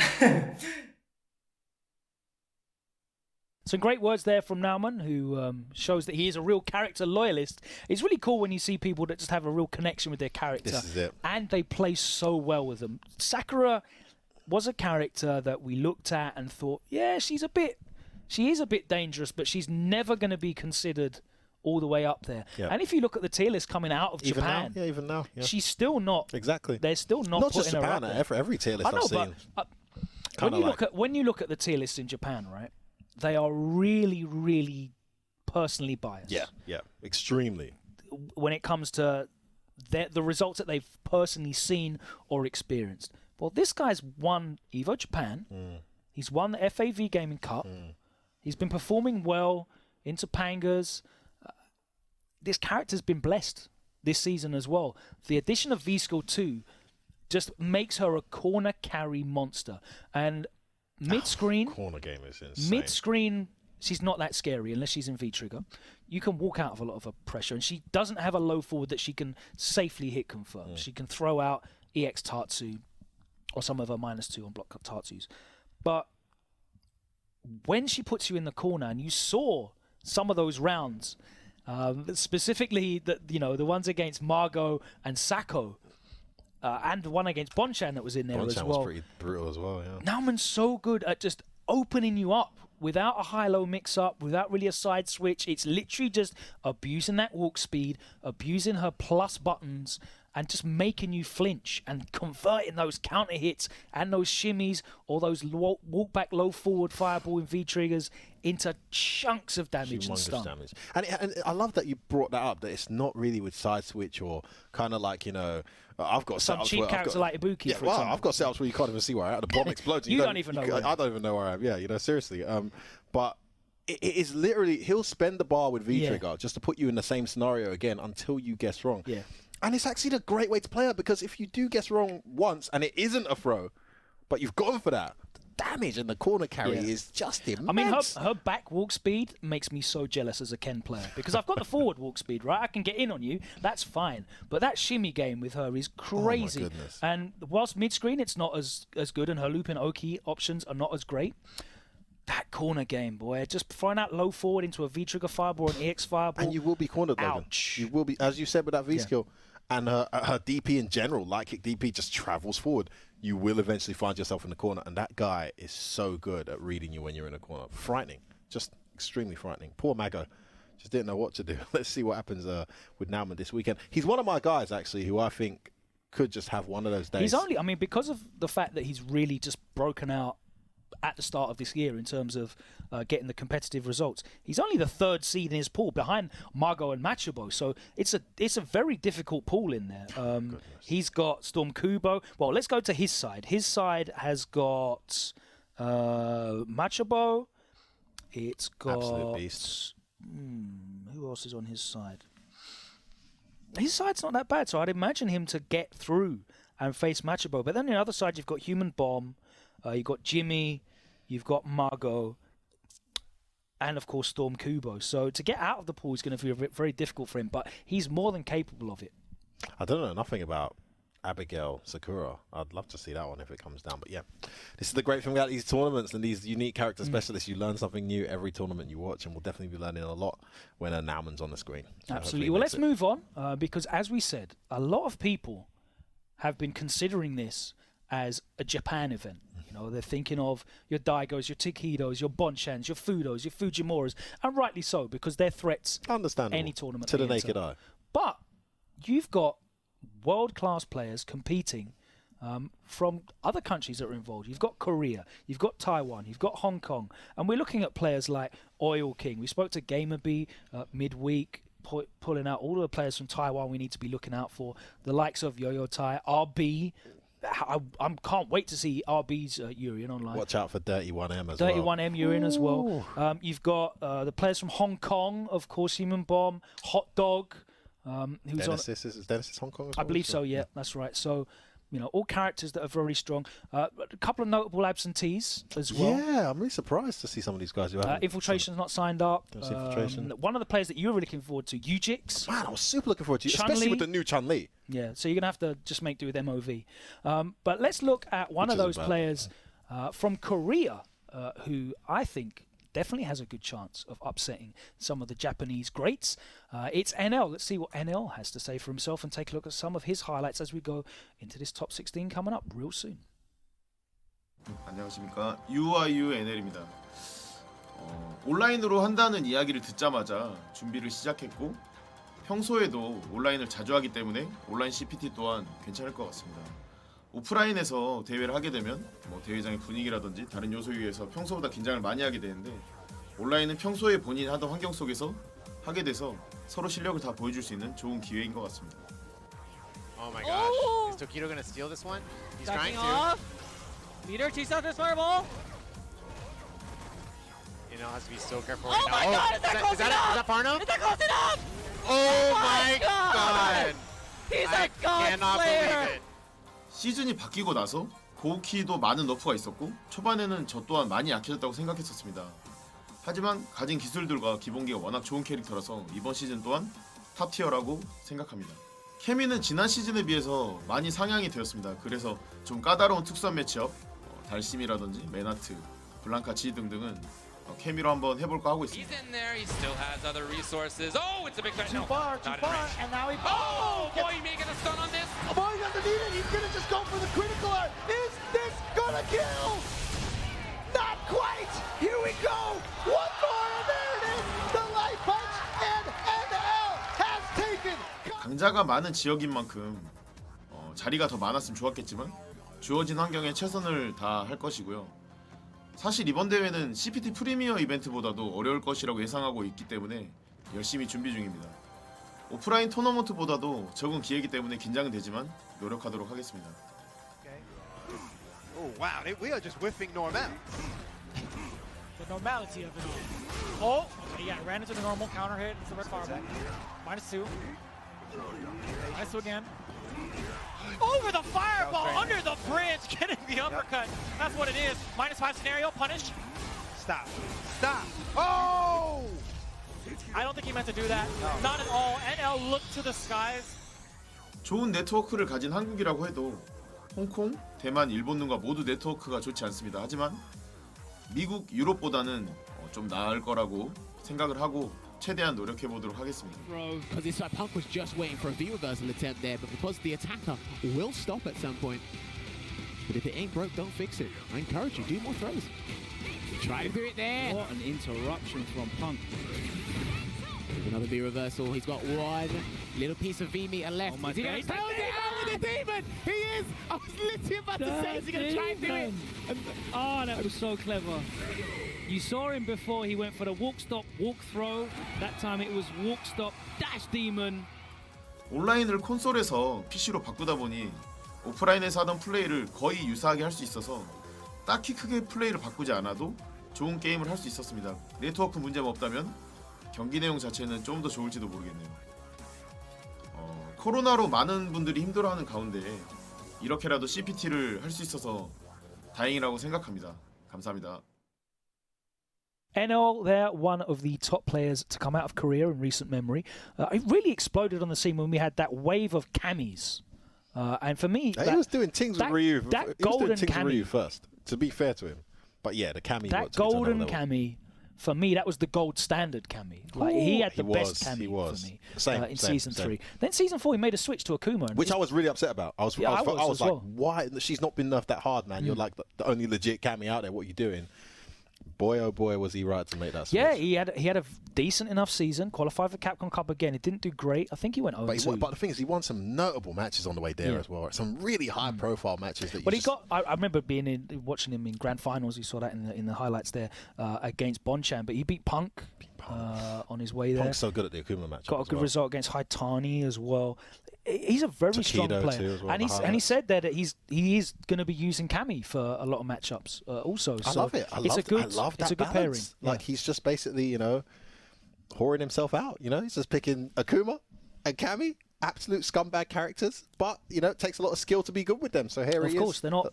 Some great words there from Nauman, who shows that he is a real character loyalist. It's really cool when you see people that just have a real connection with their character. This is it. And they play so well with them. Sakura was a character that we looked at and thought, yeah, she is a bit dangerous, but she's never going to be considered all the way up there. Yeah. And if you look at the tier list coming out of Japan, even now, she's still not. Exactly. They're still not just putting her Japan. up there. Every tier list I've seen. When you look at the tier list in Japan, right? They are really, really personally biased. Yeah, extremely. When it comes to the results that they've personally seen or experienced. Well, this guy's won Evo Japan. He's won the FAV Gaming Cup. He's been performing well in Topangas. This character's been blessed this season as well. The addition of V-Skill 2 just makes her a corner carry monster. And mid-screen, corner game is insane. Mid-screen, she's not that scary unless she's in V-trigger. You can walk out of a lot of her pressure, and she doesn't have a low forward that she can safely hit confirm. She can throw out EX Tatsu or some of her -2 on block Tatsus. But when she puts you in the corner, and you saw some of those rounds, specifically the ones against Margot and Sako, and the one against Bonchan that was in there as well. Was pretty brutal as well, yeah. Nauman's so good at just opening you up without a high-low mix-up, without really a side switch. It's literally just abusing that walk speed, abusing her plus buttons, and just making you flinch and converting those counter hits and those shimmies or those walk back low forward fireball in V triggers into chunks of damage and stun. Damage. And I love that you brought that up, that it's not really with side switch or kind of like, I've got some setups cheap where character like Ibuki, yeah, for well, example. I've got setups where you can't even see where I am. The bomb explodes. You don't even know where I am. I don't even know where I am. Yeah, seriously. But it is literally, he'll spend the bar with V-Trigger just to put you in the same scenario again until you guess wrong. Yeah. And it's actually a great way to play it, because if you do guess wrong once and it isn't a throw, but you've gone for that, the damage in the corner carry is just immense. I mean, her back walk speed makes me so jealous as a Ken player, because I've got the forward walk speed, right? I can get in on you, that's fine. But that shimmy game with her is crazy. Oh my goodness. And whilst mid-screen it's not as good, and her loop and Oki options are not as great, that corner game, boy, just throwing out low forward into a V-trigger fireball and EX fireball. And you will be cornered, Logan. You will be, as you said with that V-skill. And her DP in general, light kick DP, just travels forward. You will eventually find yourself in the corner. And that guy is so good at reading you when you're in a corner. Frightening. Just extremely frightening. Poor Mago. Just didn't know what to do. Let's see what happens with Nauman this weekend. He's one of my guys, actually, who I think could just have one of those days. He's only, I mean, because of the fact that he's really just broken out at the start of this year in terms of getting the competitive results. He's only the 3rd seed in his pool behind Margot and Machubo, so it's a very difficult pool in there. He's got Storm Kubo. Well, let's go to his side. His side has got Machubo. It's got Absolute beast. Who else is on his side? His side's not that bad, so I'd imagine him to get through and face Machubo. But then on the other side, you've got Human Bomb, you've got Jimmy, you've got Margot, and of course Storm Kubo. So to get out of the pool is going to be very difficult for him, but he's more than capable of it. I don't know nothing about Abigail Sakura. I'd love to see that one if it comes down. But yeah, this is the great thing about these tournaments and these unique character specialists. You learn something new every tournament you watch, and we'll definitely be learning a lot when Nauman's on the screen. So absolutely. Well, let's move on because, as we said, a lot of people have been considering this as a Japan event. They're thinking of your Daigos, your Tokidos, your Bonchans, your Fudos, your Fujimuras, and rightly so, because they're threats any tournament to the they naked enter. eye. But you've got world-class players competing from other countries that are involved. You've got Korea, you've got Taiwan, you've got Hong Kong, and we're looking at players like Oil King. We spoke to Gamerby midweek, pulling out all of the players from Taiwan we need to be looking out for. The likes of Yo-Yo Tai, RB. I can't wait to see RB's Urien online. Watch out for 31M as 31M Urien as well. You've got the players from Hong Kong, of course, Human Bomb, Hot Dog. Who's Genesis, is Genesis Hong Kong as well? I believe so, yeah, that's right. So, all characters that are very strong. A couple of notable absentees as well. Yeah, I'm really surprised to see some of these guys who haven't. Infiltration's not signed up. Infiltration. One of the players that you were really looking forward to, Ujix. Man, I was super looking forward to it, Chun-Li. especially with the new Chun-Li. Yeah, so you're going to have to just make do with MOV. But let's look at one of those players from Korea who I think definitely has a good chance of upsetting some of the Japanese greats. It's NL. Let's see what NL has to say for himself and take a look at some of his highlights as we go into this top 16 coming up real soon. 안녕하십니까. NL입니다. 온라인으로 한다는 이야기를 듣자마자 준비를 시작했고 평소에도 온라인을 자주 하기 때문에 온라인 CPT 또한 괜찮을 것 같습니다. 오프라인에서 대회를 하게 되면 대회장의 분위기라든지 다른 요소에 의해서 평소보다 긴장을 많이 하게 되는데 온라인은 평소에 본인이 하던 환경 속에서 하게 돼서 서로 실력을 다 보여줄 수 있는 좋은 기회인 것 같습니다. Oh my gosh. Is Tokido going to steal this one? He's trying to. Off. Meter takes out this fireball. Has to be so careful Oh right my now. god, is that close enough? Is that Parno? Is that close enough? Oh my god! He's I a god cannot player! believe it. 시즌이 바뀌고 나서 고우키도 많은 너프가 있었고 초반에는 저 또한 많이 약해졌다고 생각했었습니다. 하지만 가진 기술들과 기본기가 워낙 좋은 캐릭터라서 이번 시즌 또한 탑티어라고 생각합니다. 케미는 지난 시즌에 비해서 많이 상향이 되었습니다. 그래서 좀 까다로운 특수한 매치업, 달심이라든지 맨하트, 블랑카 지 등등은 케미로 한번 해볼까 하고 있습니다. He's in there. He still has other resources. Oh, it's a big threat. Too No, far, not in too far, range. and now he. Oh, boy, he may get a stun on this. Oh boy, he doesn't need it. He's gonna just go for the critical art. Is this gonna kill? Not quite. Here we go. One more, and there it is. The light punch, and NL has taken. 강자가 많은 지역인 만큼 자리가 더 많았으면 좋았겠지만 주어진 환경에 최선을 다할 것이고요. 사실 이번 대회는 CPT 프리미어 이벤트보다도 어려울 것이라고 예상하고 있기 때문에 열심히 준비 중입니다. 오프라인 토너먼트보다도 적은 기회이기 때문에 긴장은 되지만 노력하도록 하겠습니다. Oh wow, we are just whiffing Nauman. The normality of it all. Oh, okay, yeah, ran into the normal counter hit. It's a red fireball. -2. -2 again. Over the fireball, under the bridge, getting the uppercut. That's what it is. -5 scenario, punish. Stop. Oh! I don't think he meant to do that. Not at all. NL looked to the skies. 좋은 네트워크를 가진 한국이라고 해도 홍콩, 대만, 일본 등과 모두 네트워크가 좋지 않습니다. 하지만 미국, 유럽보다는 좀 나을 거라고 생각을 하고 최대한 노력해 보도록 하겠습니다. Because it's like Punk was just waiting for a V reversal attempt there, but because the attacker will stop at some point. But if it ain't broke, don't fix it. I encourage you, do more throws. Try to do it there. What an interruption from Punk. Another V reversal. He's got one little piece of V meter left. Oh my God. He's going to it out with a demon. He is. I was literally about to say, is he going to try and do it? Oh, that was so clever. You saw him before. He went for the walk stop, walk throw. That time it was walk stop, dash demon. 온라인을 콘솔에서 PC로 바꾸다 보니 오프라인에서 하던 플레이를 거의 유사하게 할 수 있어서 딱히 크게 플레이를 바꾸지 않아도 좋은 게임을 할 수 있었습니다. 네트워크 문제가 없다면 경기 내용 자체는 좀 더 좋을지도 모르겠네요. 코로나로 많은 분들이 힘들어하는 가운데 이렇게라도 CPT를 할 수 있어서 다행이라고 생각합니다. 감사합니다. NL, they're one of the top players to come out of Korea in recent memory. It really exploded on the scene when we had that wave of camis. And for me, he was doing things with Ryu. That golden Ryu first, to be fair to him. But yeah, the cami. That golden cami, for me, that was the gold standard cami. Like he had the best cami for me in season 3. Then season 4, he made a switch to Akuma, which I was really upset about. I was like, well. why? She's not been nerfed that hard, man. You're like the only legit cami out there. What are you doing? Boy, oh boy, was he right to make that switch. Yeah, he had a decent enough season. Qualified for Capcom Cup again. It didn't do great. I think he went 0-2. But the thing is, he won some notable matches on the way there as well. Some really high-profile matches that. But I remember watching him in grand finals. You saw that in the highlights there against Bonchan. But he beat Punk on his way there. Punk's so good at the Akuma match. Got a good result against Haitani as well. He's a very strong player, too, as well, and he said there that he is going to be using Kami for a lot of matchups also. I love it. I love that good pairing. Yeah. Like he's just basically whoring himself out. He's just picking Akuma and Kami, absolute scumbag characters. But it takes a lot of skill to be good with them. So here he is. Of course, they're not.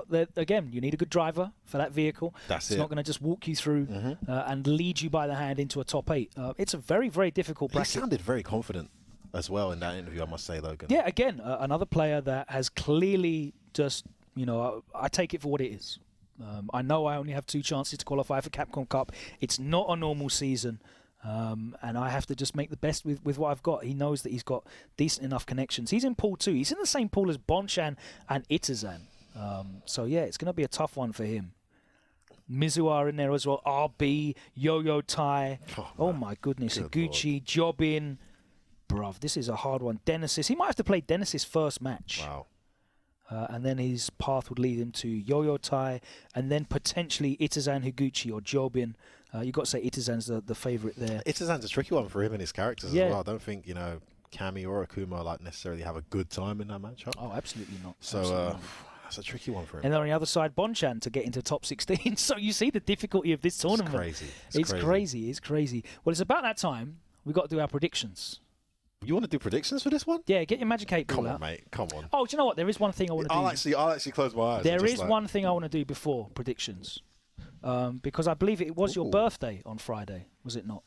They're again. You need a good driver for that vehicle. That's it's not going to just walk you through and lead you by the hand into a top 8. It's a very, very difficult bracket. He sounded very confident as well in that interview, I must say, Logan. Yeah, again, another player that has clearly just, I take it for what it is. I know I only have 2 chances to qualify for Capcom Cup. It's not a normal season, and I have to just make the best with what I've got. He knows that he's got decent enough connections. He's in Pool 2. He's in the same pool as Bonchan and Itazan. So, yeah, it's going to be a tough one for him. Mizuha in there as well. RB, Yo-Yo Tai. Oh my goodness. Iguchi, Jobin. Bruv, this is a hard one. Genesis. He might have to play Genesis' first match. Wow. And then his path would lead him to Yo-Yo Tai and then potentially Itazan Higuchi or Jobin. You've got to say Itazan's the favourite there. Itazan's a tricky one for him and his characters as well. I don't think, Kami or Akuma necessarily have a good time in that matchup. Oh, absolutely not. So that's a tricky one for him. And then on the other side, Bonchan to get into top 16. So you see the difficulty of this tournament. It's crazy. It's crazy. Well, it's about that time. We've got to do our predictions. You want to do predictions for this one? Yeah, get your Magic 8 ball out. Come on, mate. Come on. Oh, do you know what? There is one thing I want to do. I'll actually close my eyes. There is one thing I want to do before predictions. because I believe it was your birthday on Friday, was it not?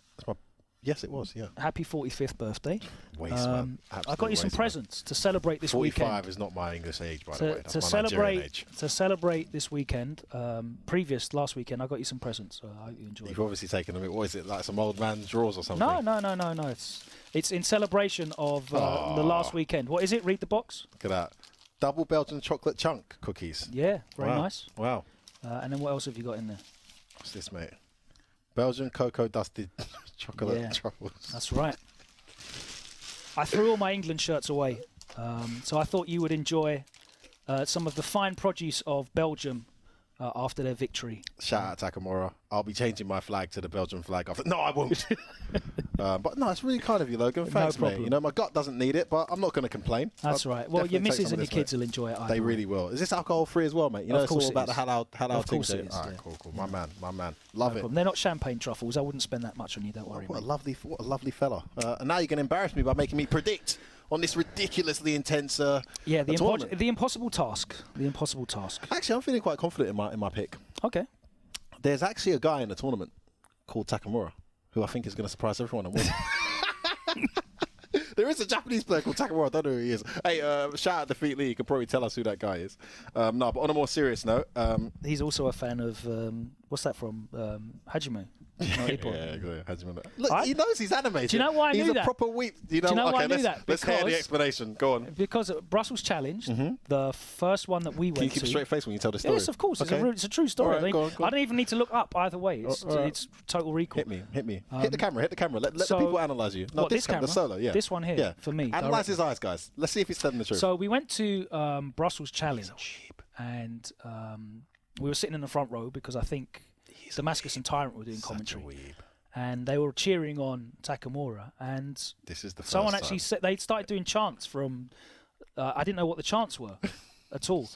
Yes, it was, yeah. Happy 45th birthday. Waste, man. I got you some presents to celebrate this 45 weekend. 45 is not my English age, by the way. That's to my Nigerian age. To celebrate this weekend, last weekend, I got you some presents. So I hope you enjoy. You've obviously taken them. What is it, like some old man's drawers or something? No. It's in celebration of the last weekend. What is it? Read the box. Look at that. Double Belgian chocolate chunk cookies. Yeah, very nice. Wow. And then what else have you got in there? What's this, mate? Belgian cocoa dusted chocolate truffles. That's right. I threw all my England shirts away, so I thought you would enjoy some of the fine produce of Belgium after their victory. Shout out Takamura. I'll be changing my flag to the Belgian flag after. No, I won't. But no, it's really kind of you, Logan. Thanks, mate. You know, my gut doesn't need it, but I'm not going to complain. That's right. Well, your missus and your kids will enjoy it. They really will. Is this alcohol-free as well, mate? You know, it's all about the halal things. All right, cool. My man. Love it. They're not champagne truffles. I wouldn't spend that much on you, don't worry. What a lovely fella. And now you're going to embarrass me by making me predict on this ridiculously intense tournament. The impossible task. Actually, I'm feeling quite confident in my pick. Okay. There's actually a guy in the tournament called Takamura who I think is going to surprise everyone and win. There is a Japanese player called Takamura. I don't know who he is. Hey, shout out Defeat Lee. You can probably tell us who that guy is. No, but on a more serious note, he's also a fan of what's that from? Hajime. Hajime. Look, he knows he's animated. Do you know why I knew that? He's a proper weep. Do you know why I knew that? Let's hear the explanation. Go on. Because at Brussels Challenge, the first one that we went to. Can you keep a straight face when you tell the story? Yes, of course. Okay. It's a true story. Right, go on. I don't even need to look up either way. It's total recall. Hit me. Hit the camera. Let the people analyse you. No, this camera? The solo, yeah. This one here, for me. Analyse his eyes, guys. Let's see if he's telling the truth. So we went to Brussels Challenge, and we were sitting in the front row because I think Damascus and Tyrant were doing commentary. And they were cheering on Takamura, and this is the first someone actually said they started doing chants from. I didn't know what the chants were at all,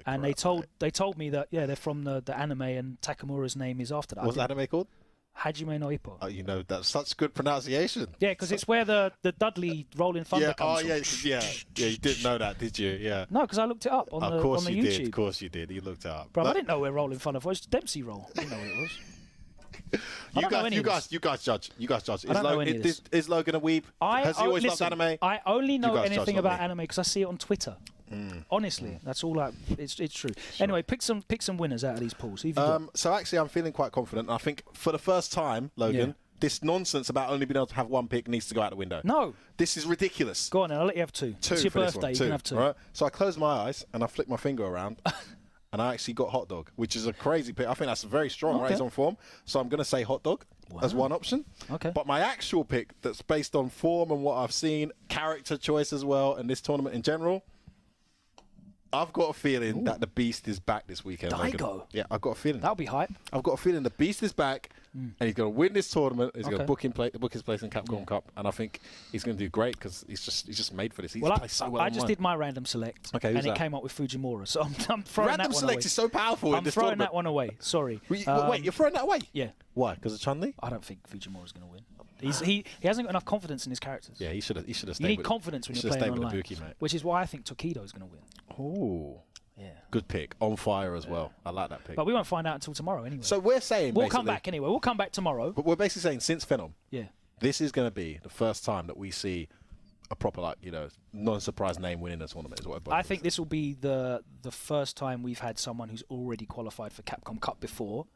and they told me that they're from the anime, and Takamura's name is after that. What's the anime called? Hajime no Ippo. Oh, you know, that's such good pronunciation. Yeah, because it's where the Dudley Rolling Thunder comes from. Yeah, you didn't know that, did you? Yeah. No, because I looked it up on the YouTube. Of course you did. You looked it up. Bro, I didn't know where Rolling Thunder was. It's Dempsey Roll. I didn't know what it was. You guys judge. Is Logan a weeb? Has he always loved anime? I only know anything about anime because I see it on Twitter. Honestly, that's all. It's true. Sure. Anyway, pick some winners out of these pools. So actually, I'm feeling quite confident. I think for the first time, Logan, this nonsense about only being able to have one pick needs to go out the window. No, this is ridiculous. Go on, then. I'll let you have two. It's your birthday. You can have two. Right? So I close my eyes and I flick my finger around. And I actually got hot dog, which is a crazy pick. I think that's very strong, right? It's on form. So I'm going to say hot dog as one option. Okay. But my actual pick that's based on form and what I've seen, character choice as well, and this tournament in general, I've got a feeling that the Beast is back this weekend. Daigo? Yeah, I've got a feeling. That'll be hype. I've got a feeling the Beast is back, and he's going to win this tournament. He's going to book his place in Capcom Cup, and I think he's going to do great because he's just made for this. He's played so well. I just did my random select, and it came up with Fujimura, so I'm throwing random that one select away. is so powerful in this tournament. I'm throwing that one away. Sorry. Wait, you're throwing that away? Yeah. Why? Because of Chun-Li? I don't think Fujimura's going to win. He hasn't got enough confidence in his characters. Yeah, he should have stayed. You need confidence when you're playing online, Ibuki, mate. which is why I think Tokido is going to win. Oh. Yeah. Good pick. On fire as well. I like that pick. But we won't find out until tomorrow anyway. So we're saying we'll come back anyway. We'll come back tomorrow. But we're basically saying since Phenom, this is going to be the first time that we see a proper, non-surprise name winning a tournament. Is what I think this will be the first time we've had someone who's already qualified for Capcom Cup before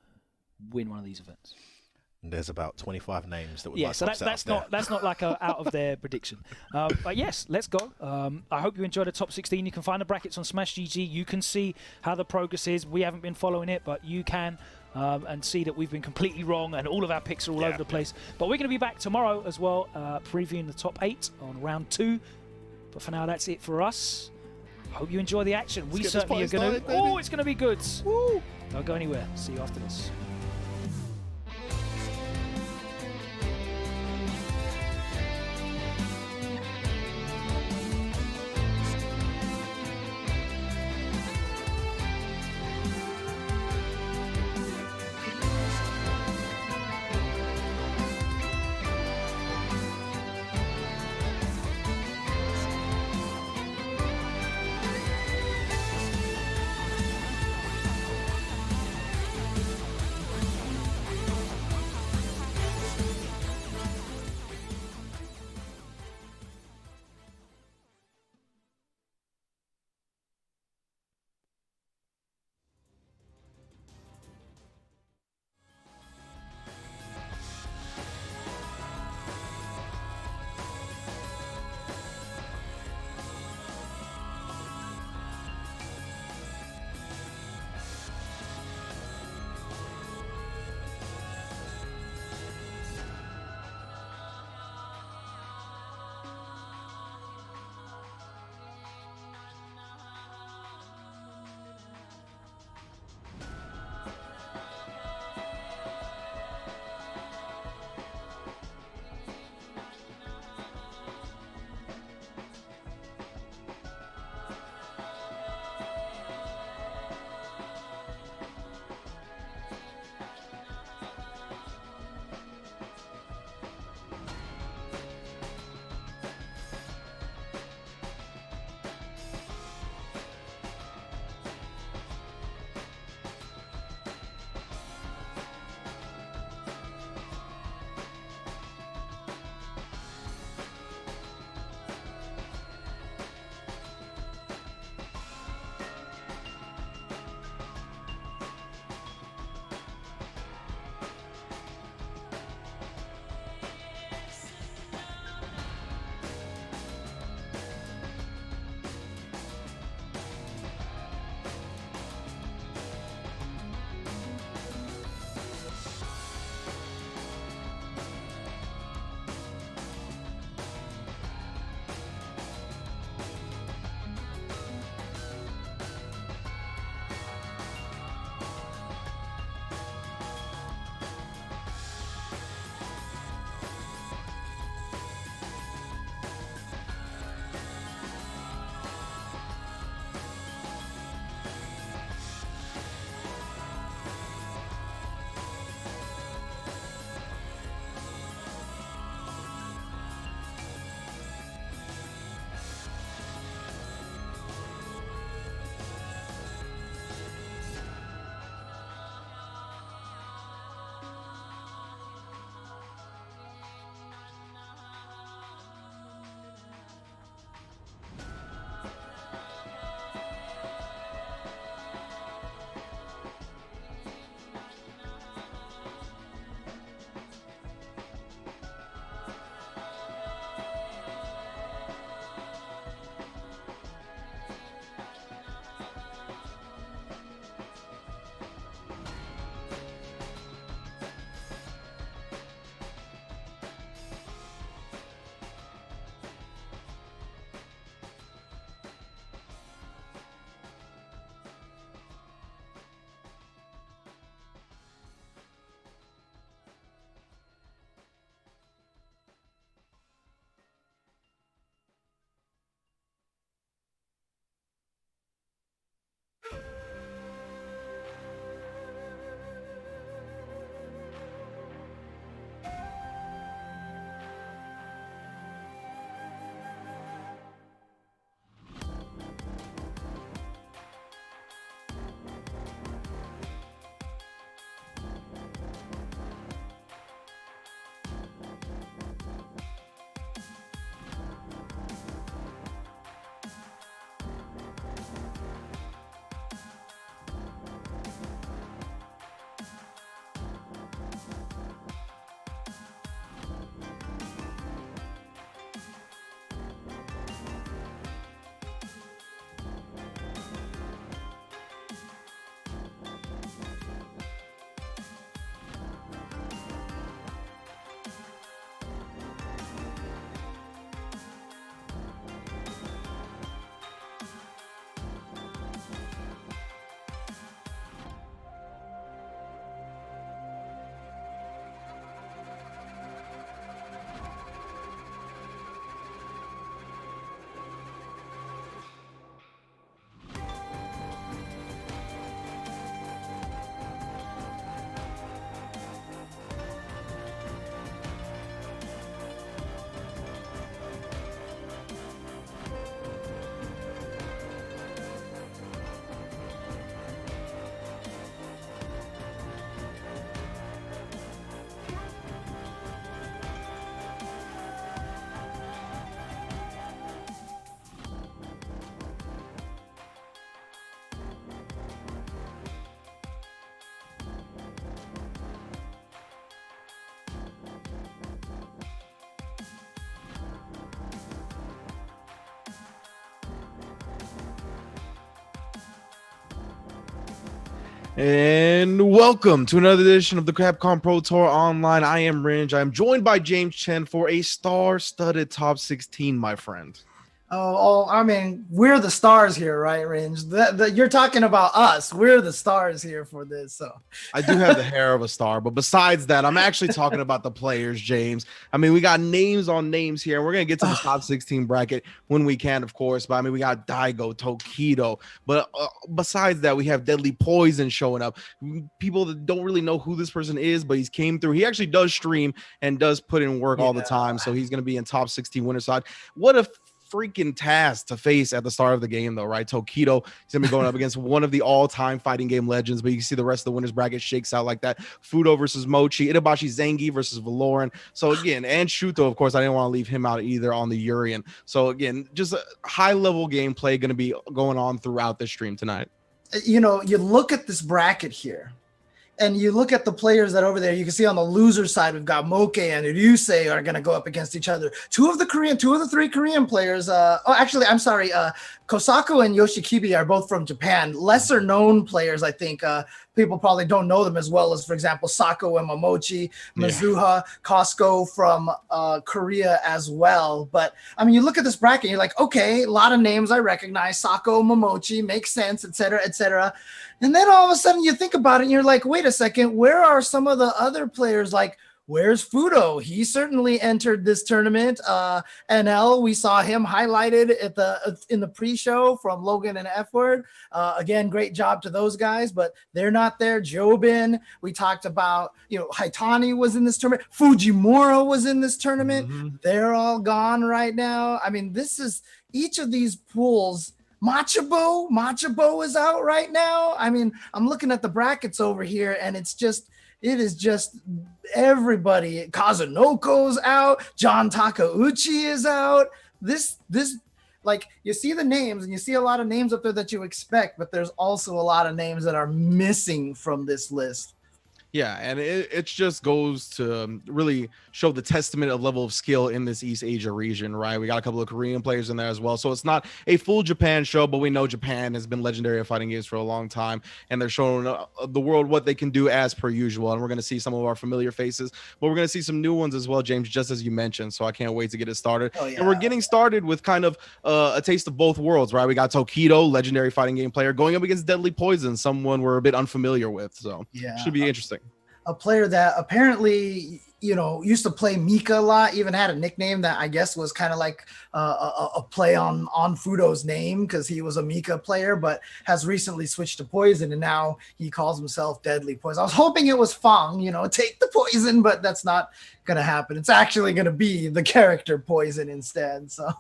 win one of these events. And there's about 25 names that would so that's not like a out of their prediction. But yes, let's go. I hope you enjoyed the top 16. You can find the brackets on Smash GG. You can see how the progress is. We haven't been following it, but you can and see that we've been completely wrong and all of our picks are all over the place. But we're going to be back tomorrow as well, previewing the top 8 on round 2. But for now, that's it for us. Hope you enjoy the action. We certainly are going to. Oh, it's going to be good. Woo! Don't go anywhere. See you after this. And welcome to another edition of the Capcom Pro Tour Online. I am Ringe. I am joined by James Chen for a star-studded top 16, my friend. I mean, we're the stars here, right, Ringe? You're talking about us. We're the stars here for this. So I do have the hair of a star, but besides that, I'm actually talking about the players, James. I mean, we got names on names here, and we're going to get to the top 16 bracket when we can, of course. But I mean, we got Daigo, Tokido. But besides that, we have Deadly Poison showing up. People that don't really know who this person is, but he's came through. He actually does stream and does put in work all the time. So he's going to be in top 16 winner side. What a freaking task to face at the start of the game, though, right? Tokido, he's gonna be going up against one of the all-time fighting game legends, but you can see the rest of the winners bracket shakes out like that. Fudo versus Mochi, Itabashi Zangi versus Verloren. So again, and Shuto, of course, I didn't want to leave him out either on the Urian. So again, just a high-level gameplay going to be going on throughout the stream tonight. You know, you look at this bracket here, and you look at the players that are over there, you can see on the loser side, we've got Moke and Ryusei are going to go up against each other. Two of the three Korean players, Kosako and Yoshikibi are both from Japan. Lesser known players, I think. People probably don't know them as well as, for example, Sako and Momochi, Mizuha, Costo from Korea as well. But I mean, you look at this bracket, you're like, okay, a lot of names I recognize. Sako, Momochi, makes sense, etc., etc. And then all of a sudden you think about it and you're like, wait a second, where are some of the other players? Like, where's Fudo? He certainly entered this tournament. NL, we saw him highlighted in the pre-show from Logan and F-Word. Again, great job to those guys, but they're not there. Jobin, we talked about, Haitani was in this tournament. Fujimura was in this tournament. Mm-hmm. They're all gone right now. I mean, this is each of these pools. Machabo is out right now. I mean, I'm looking at the brackets over here, and it is just everybody. Kazunoko's out. John Takeuchi is out. This like, you see the names, and you see a lot of names up there that you expect, but there's also a lot of names that are missing from this list. Yeah, and it just goes to really show the testament of level of skill in this East Asia region, right? We got a couple of Korean players in there as well. So it's not a full Japan show, but we know Japan has been legendary at fighting games for a long time, and they're showing the world what they can do as per usual. And we're going to see some of our familiar faces, but we're going to see some new ones as well, James, just as you mentioned. So I can't wait to get it started. Oh, yeah. And we're getting started with kind of a taste of both worlds, right? We got Tokido, legendary fighting game player, going up against Deadly Poison, someone we're a bit unfamiliar with. So it should be interesting. A player that apparently, used to play Mika a lot, even had a nickname that I guess was kind of like a play on Fudo's name because he was a Mika player, but has recently switched to Poison, and now he calls himself Deadly Poison. I was hoping it was Fong, take the poison, but that's not going to happen. It's actually going to be the character Poison instead. So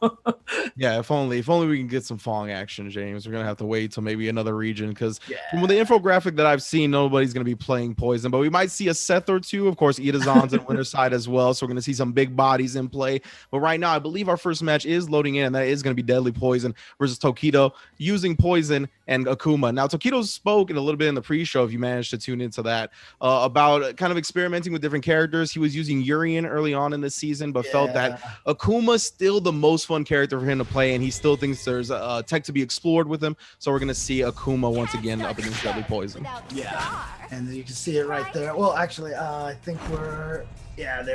yeah, if only we can get some Fong action, James. We're going to have to wait till maybe another region because from the infographic that I've seen, nobody's going to be playing Poison, but we might see a Seth or two. Of course, Itazan's in winner side as well, so we're going to see some big bodies in play. But right now, I believe our first match is loading in, and that is going to be Deadly Poison versus Tokido using Poison and Akuma. Now, Tokido spoke a little bit in the pre-show, if you managed to tune into that, about kind of experimenting with different characters. He was using Urian early on in the season, but felt that Akuma's still the most fun character for him to play, and he still thinks there's tech to be explored with him. So we're going to see Akuma once again up against Deadly Poison. Yeah, and you can see it right there. Well, actually, I think there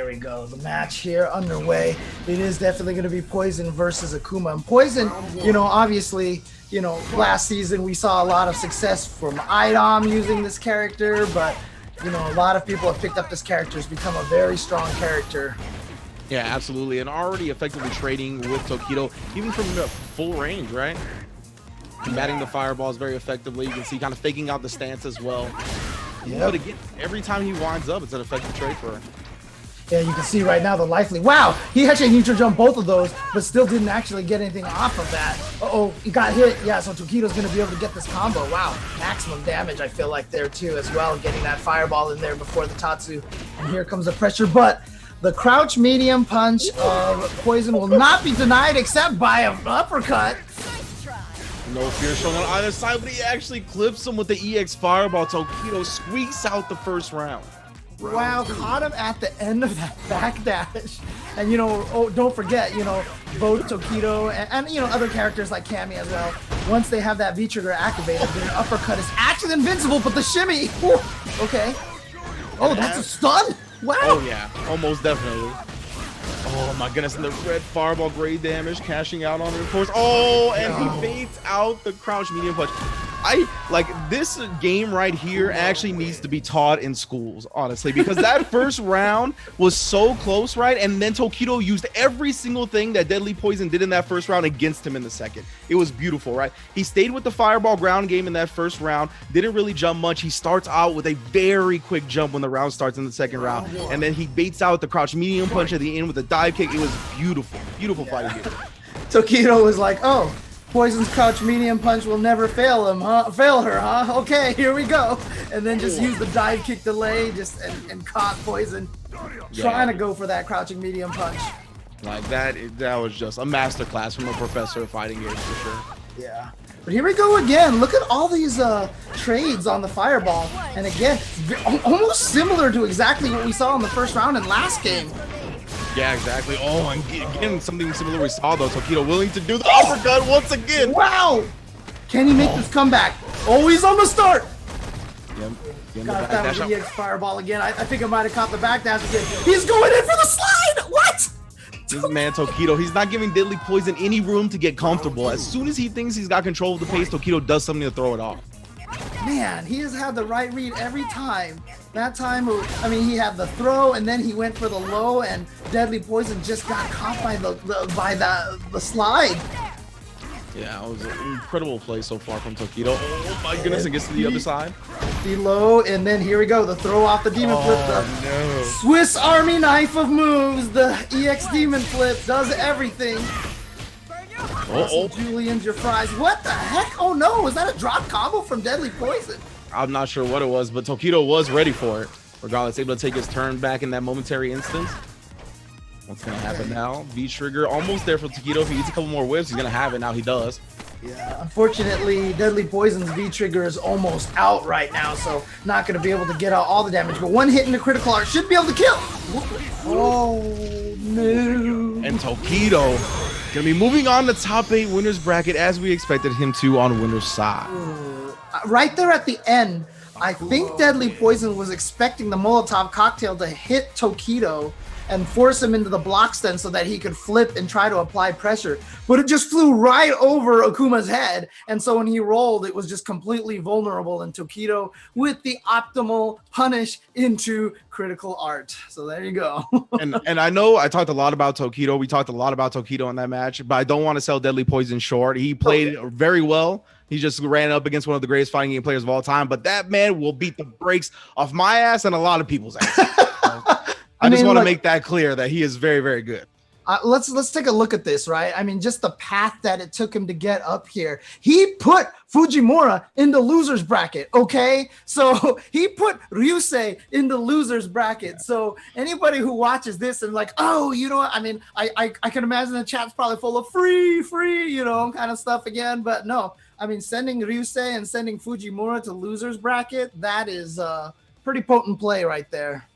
we go. The match here underway. It is definitely going to be Poison versus Akuma. And Poison, obviously, last season we saw a lot of success from Idom using this character, but a lot of people have picked up this character. It's become a very strong character. Yeah, absolutely. And already effectively trading with Tokido, even from the full range, right? Combating the fireballs very effectively. You can see kind of faking out the stance as well. Yeah. But again, every time he winds up, it's an effective trade for her. Yeah, you can see right now the lively. Wow, he actually neutral jumped both of those, but still didn't actually get anything off of that. Uh-oh, he got hit. Yeah, so Tokido's going to be able to get this combo. Wow, maximum damage, I feel like, there too as well, getting that fireball in there before the Tatsu. And here comes the pressure, but the crouch medium punch of Poison will not be denied except by an uppercut. No fear shown on either side, but he actually clips him with the EX fireball. Tokido squeaks out the first round. Wow, caught him at the end of that backdash. And, don't forget, both Tokido and other characters like Cammy as well once they have that V-trigger activated, their uppercut is actually invincible, but the shimmy, whew, okay. Oh, that's a stun? Wow. Oh, yeah, almost definitely. Oh, my goodness, and the red fireball, great damage, cashing out on it, of course. Oh, and he baits out the crouch medium punch. This game right here actually needs to be taught in schools, honestly, because that first round was so close, right? And then Tokido used every single thing that Deadly Poison did in that first round against him in the second. It was beautiful, right? He stayed with the fireball ground game in that first round, didn't really jump much. He starts out with a very quick jump when the round starts in the second round, and then he baits out the crouch medium punch at the end with a dive kick. It was beautiful, beautiful fight here. Tokido was like, oh, Poison's crouch medium punch will never fail him, huh? Fail her, huh? Okay, here we go. And then just use the dive kick delay and caught Poison trying to go for that crouching medium punch. Like that was just a masterclass from a professor of fighting games for sure. Yeah. But here we go again. Look at all these trades on the fireball. And again, almost similar to exactly what we saw in the first round and last game. Yeah, exactly. Oh, and again, something similar we saw, though. Tokido willing to do the uppercut once again. Wow! Can he make this comeback? Oh, he's on the start! Yep. Got that with the EX fireball again. I think I might have caught the backdash again. He's going in for the slide! What? This man, Tokido, he's not giving Deadly Poison any room to get comfortable. As soon as he thinks he's got control of the pace, Tokido does something to throw it off. Man, he has had the right read every time. That time, I mean, he had the throw, and then he went for the low, and Deadly Poison just got caught by the slide. Yeah, it was an incredible play so far from Tokido. Oh my goodness, it gets to the other side. The low, and then here we go, the throw off the Demon Flip. No. Swiss Army knife of moves. The EX Demon Flip does everything. Julian's your fries. What the heck? Oh no, was that a drop combo from Deadly Poison? I'm not sure what it was, but Tokido was ready for it. Regardless, able to take his turn back in that momentary instance. What's going to happen now? V-trigger almost there for Tokido. If he eats a couple more whips, he's going to have it. Now he does. Yeah, unfortunately, Deadly Poison's V-trigger is almost out right now, so not going to be able to get out all the damage. But one hit in the critical art should be able to kill. Oh, no. And Tokido going to be moving on the top 8 winners bracket as we expected him to on winner's side. Right there at the end, I think Deadly Poison was expecting the Molotov cocktail to hit Tokido and force him into the block stun so that he could flip and try to apply pressure. But it just flew right over Akuma's head. And so when he rolled, it was just completely vulnerable. And Tokido with the optimal punish into critical art. So there you go. and I know I talked a lot about Tokido. We talked a lot about Tokido in that match, but I don't want to sell Deadly Poison short. He played very well. He just ran up against one of the greatest fighting game players of all time. But that man will beat the brakes off my ass and a lot of people's ass. I just want to make that clear that he is very, very good. Let's take a look at this, right? I mean, just the path that it took him to get up here. He put Fujimura in the loser's bracket, okay? So he put Ryusei in the loser's bracket. So anybody who watches this and like, oh, you know what? I mean, I can imagine the chat's probably full of free, you know, kind of stuff again. But no, I mean, sending Ryusei and sending Fujimura to loser's bracket, that is a pretty potent play right there.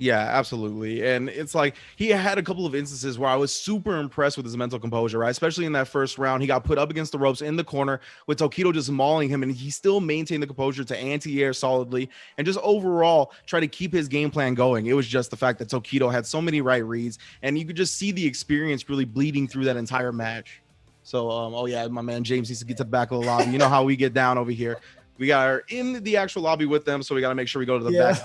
Yeah, absolutely. And it's like he had a couple of instances where I was super impressed with his mental composure, right? Especially in that first round. He got put up against the ropes in the corner with Tokido just mauling him, and he still maintained the composure to anti-air solidly and just overall try to keep his game plan going. It was just the fact that Tokido had so many right reads, and you could just see the experience really bleeding through that entire match. So, oh yeah, my man James needs to get to the back of the lobby. You know how we get down over here. We are in the actual lobby with them, so we got to make sure we go to the back.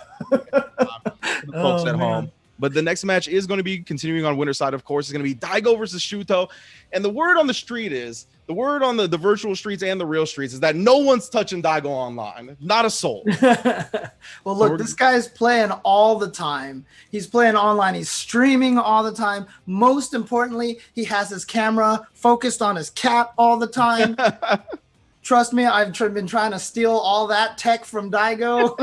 The folks at home. But the next match is going to be continuing on winner's side, of course. It's going to be Daigo versus Shuto. And the word on the street is, the word on the virtual streets and the real streets is that no one's touching Daigo online. Not a soul. Well, look, this guy's playing all the time. He's playing online. He's streaming all the time. Most importantly, he has his camera focused on his cap all the time. Trust me, I've been trying to steal all that tech from Daigo.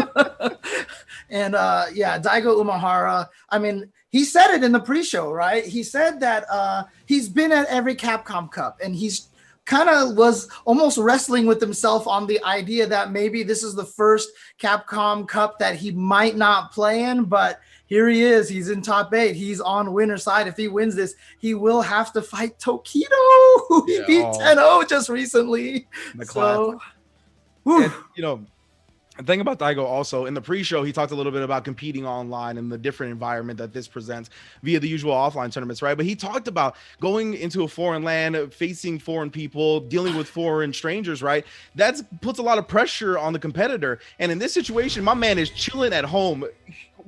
And yeah, Daigo Umehara, I mean, he said it in the pre-show, right? He said that he's been at every Capcom Cup, and he's kind of was almost wrestling with himself on the idea that maybe this is the first Capcom Cup that he might not play in, but Here he is. He's in top 8. He's on winner's side. If he wins this, he will have to fight Tokido, who he beat 10-0 just recently. So, and, you know, the thing about Daigo also, in the pre-show, he talked a little bit about competing online and the different environment that this presents via the usual offline tournaments, right? But he talked about going into a foreign land, facing foreign people, dealing with foreign strangers, right? That puts a lot of pressure on the competitor. And in this situation, my man is chilling at home.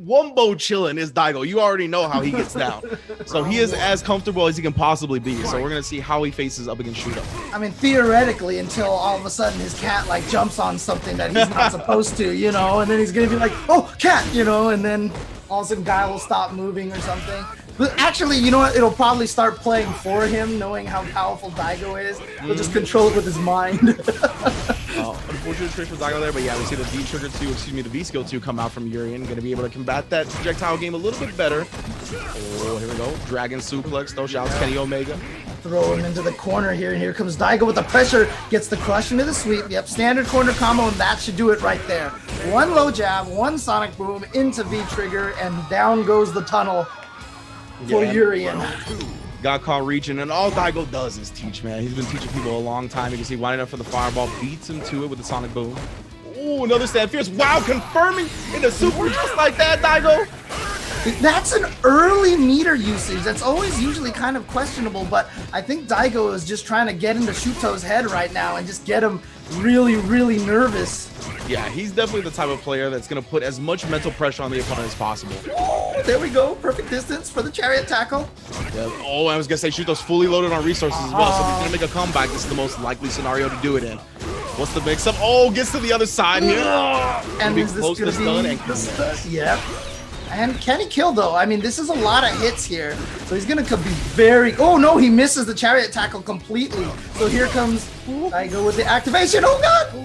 Wumbo chilling is Daigo. You already know how he gets down. So he is as comfortable as he can possibly be. So we're going to see how he faces up against Shuto. I mean, theoretically, until all of a sudden his cat like jumps on something that he's not supposed to, you know, and then he's going to be like, oh, cat, you know, and then all of a sudden guy will stop moving or something. But actually, you know what? It'll probably start playing for him, knowing how powerful Daigo is. He'll just control it with his mind. Unfortunate trick for Daigo there, but yeah, we see the V trigger 2, excuse me, the V skill 2 come out from Urien. Going to be able to combat that projectile game a little bit better. Oh, here we go. Dragon suplex, throw shouts, Kenny Omega. Throw him into the corner here, and here comes Daigo with the pressure. Gets the crush into the sweep. Yep, standard corner combo, and that should do it right there. One low jab, one sonic boom into V trigger, and down goes the tunnel for Urien. Got caught reaching, and all Daigo does is teach, man. He's been teaching people a long time. You can see winding up for the fireball, beats him to it with the sonic boom. Ooh, another stand fierce. Wow, confirming in a super just like that, Daigo. That's an early meter usage. That's always usually kind of questionable, but I think Daigo is just trying to get into Shuto's head right now and just get him really, really nervous. Yeah, he's definitely the type of player that's going to put as much mental pressure on the opponent as possible. Oh, there we go. Perfect distance for the chariot tackle. Yeah. Oh, I was going to say Shuto's fully loaded on resources as well, so if he's going to make a comeback, this is the most likely scenario to do it in. What's the mix-up? Oh, gets to the other side here. And is this going to be the stun? Yep. And can he kill, though? I mean, this is a lot of hits here. So he's going to be very... Oh, no, he misses the chariot tackle completely. So here comes Daigo with the activation. Oh, God! Oh,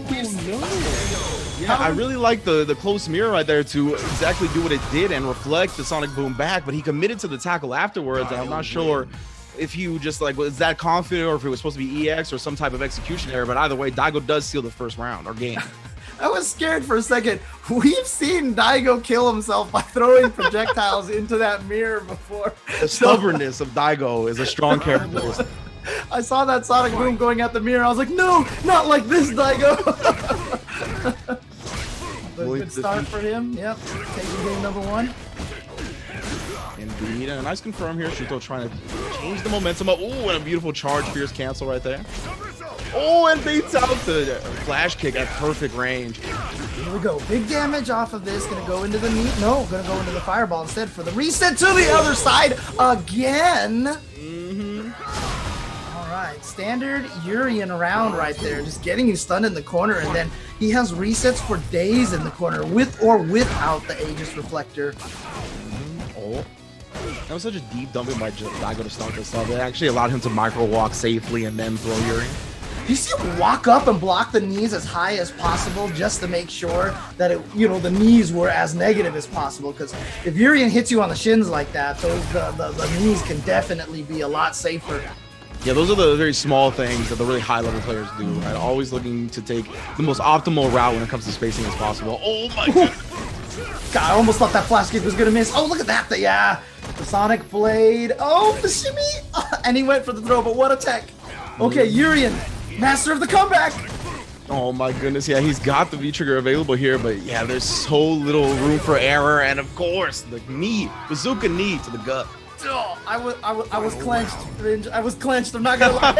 no. Yeah, I really like the close mirror right there to exactly do what it did and reflect the sonic boom back, but he committed to the tackle afterwards, and I'm not sure if he just like was that confident or if it was supposed to be EX or some type of execution error, but either way, Daigo does seal the first round or game. I was scared for a second. We've seen Daigo kill himself by throwing projectiles into that mirror before. The stubbornness of Daigo is a strong character. I saw that sonic boom going at the mirror. I was like, no, not like this, Daigo. Good start for him. Yep, taking game number 1. Indeed, and a nice confirm here. Shuto trying to change the momentum up. Ooh, and a beautiful charge, fierce cancel right there. Oh, and beats out the flash kick at perfect range. Here we go. Big damage off of this. Gonna go into the knee. No, gonna go into the fireball instead for the reset to the other side again. All right, standard Urien round right there. Just getting you stunned in the corner, and then he has resets for days in the corner with or without the Aegis Reflector. Oh. That was such a deep dumping by Daigo to start this off. It actually allowed him to micro walk safely and then throw Urien. You see him walk up and block the knees as high as possible just to make sure that it, you know, the knees were as negative as possible. Because if Urien hits you on the shins like that, those the knees can definitely be a lot safer. Yeah, those are the very small things that the really high-level players do, right? Always looking to take the most optimal route when it comes to spacing as possible. Oh my god! God, I almost thought that flash kick was gonna miss. Oh, look at that! Yeah, the Sonic Blade. Oh, the shimmy! And he went for the throw, but what a tech! Okay, Urien, master of the comeback. Oh my goodness, yeah, he's got the V-trigger available here, but yeah, there's so little room for error, and of course, the knee, bazooka knee to the gut. Oh, I was clenched. I was clenched. I'm not gonna lie.